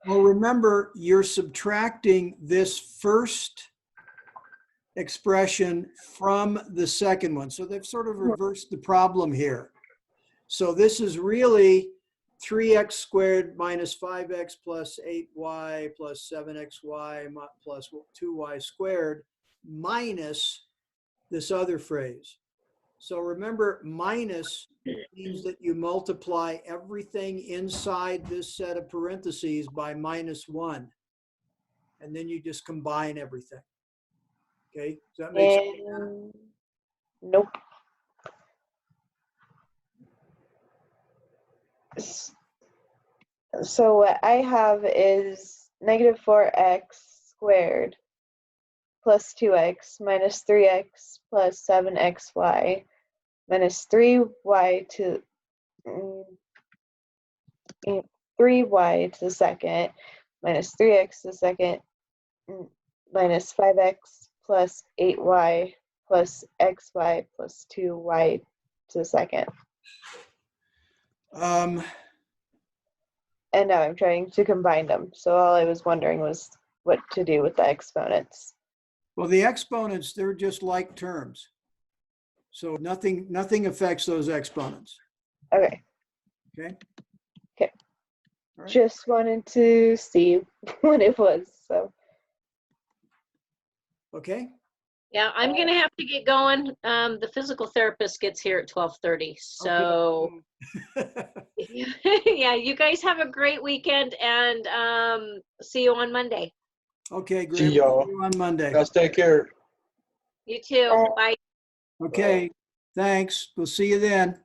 Well, remember, you're subtracting this first expression from the second one. So they've sort of reversed the problem here. So this is really 3x squared minus 5x plus 8y plus 7xy plus 2y squared minus this other phrase. So remember, minus means that you multiply everything inside this set of parentheses by -1. And then you just combine everything. Okay, does that make sense? Nope. So what I have is -4x squared plus 2x minus 3x plus 7xy minus 3y to 3y to the second minus 3x to the second minus 5x plus 8y plus xy plus 2y to the second. And now I'm trying to combine them. So all I was wondering was what to do with the exponents. Well, the exponents, they're just like terms. So nothing affects those exponents. Okay. Okay? Okay. All right. Just wanted to see what it was. So. Okay. Yeah, I'm going to have to get going. The physical therapist gets here at 12:30. So yeah, you guys have a great weekend and see you on Monday. Okay, great. See y'all. See you on Monday. Guys, take care. You too. Bye. Okay, thanks. We'll see you then.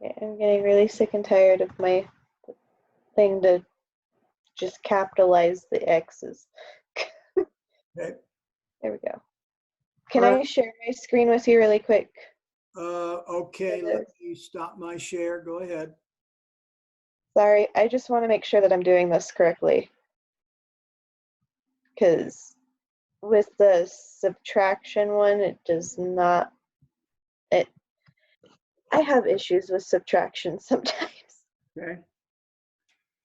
Yeah, I'm getting really sick and tired of my thing to just capitalize the X's. Okay. There we go. Can All I right. share my screen with you really quick? Okay, let me stop my share. Go ahead. Sorry, I just want to make sure that I'm doing this correctly. Because with the subtraction one, it does not, I have issues with subtraction sometimes. Okay.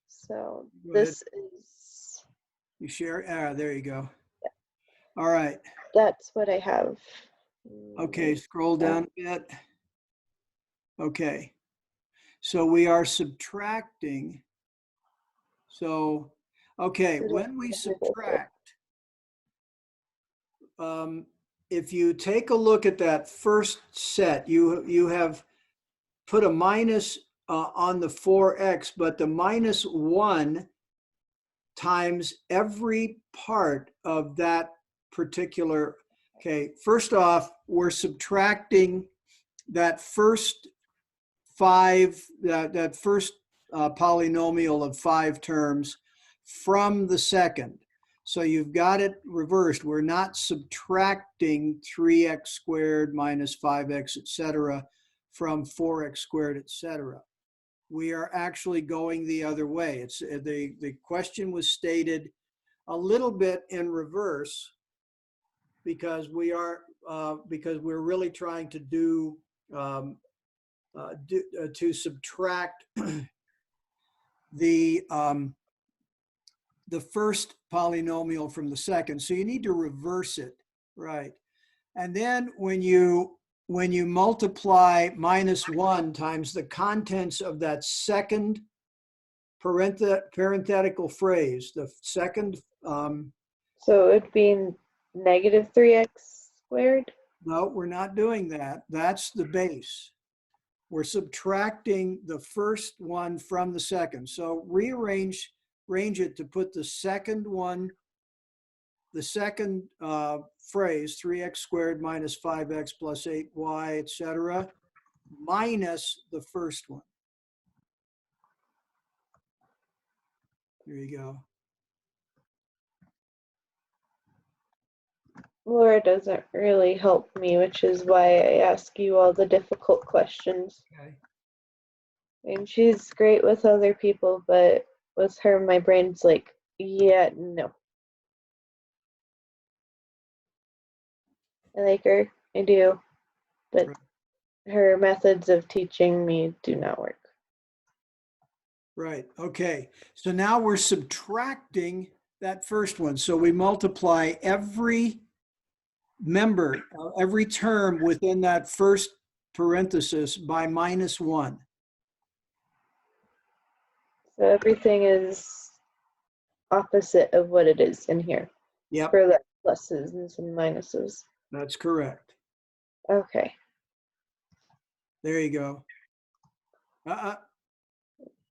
So Go ahead. this is, You share. There you go. All right. that's what I have. Okay, scroll down a bit. Okay. So we are subtracting. So, okay, when we subtract, if you take a look at that first set, you have put a minus on the 4x, but the -1 times every part of that particular. Okay, first off, we're subtracting that first that first polynomial of 5 terms from the second. So you've got it reversed. We're not subtracting 3x squared minus 5x, et cetera, from 4x squared, et cetera. We are actually going the other way. It's the question was stated a little bit in reverse because we're really trying to to subtract the first polynomial from the second. So you need to reverse it, right? And then when you multiply -1 times the contents of that second parenthetical phrase, the second. So it'd be negative 3x squared? No, we're not doing that. That's the base. We're subtracting the first one from the second. So arrange it to put the second one, the second phrase, 3x squared minus 5x plus 8y, et cetera, minus the first one. There you go. Laura doesn't really help me, which is why I ask you all the difficult questions. Okay. And she's great with other people, but with her, my brain's like, yeah, no. I like her, I do, but her methods of teaching me do not work. Right, okay. So now we're subtracting that first one. So we multiply every member, every term within that first parenthesis by -1. So everything is opposite of what it is in here. Yep, For the pluses and some minuses. that's correct. Okay. There you go.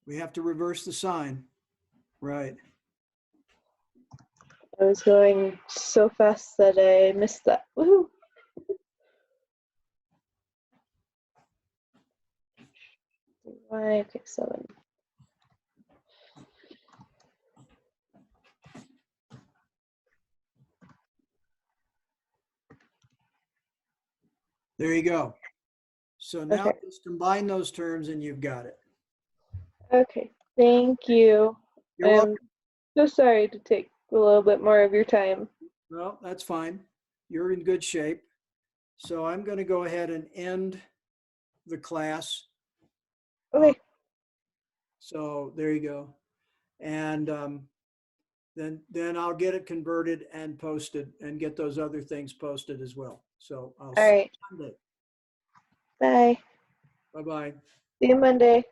We have to reverse the sign. Right. I was going so fast that I missed that. Woohoo! Okay, 7. There you go. So now Okay. just combine those terms and you've got it. Okay, thank you. You're I'm welcome. so sorry to take a little bit more of your time. Well, that's fine. You're in good shape. So I'm going to go ahead and end the class. Okay. So there you go. And then I'll get it converted and posted and get those other things posted as well. So I'll All right. see you Monday. Bye. Bye-bye. See you Monday.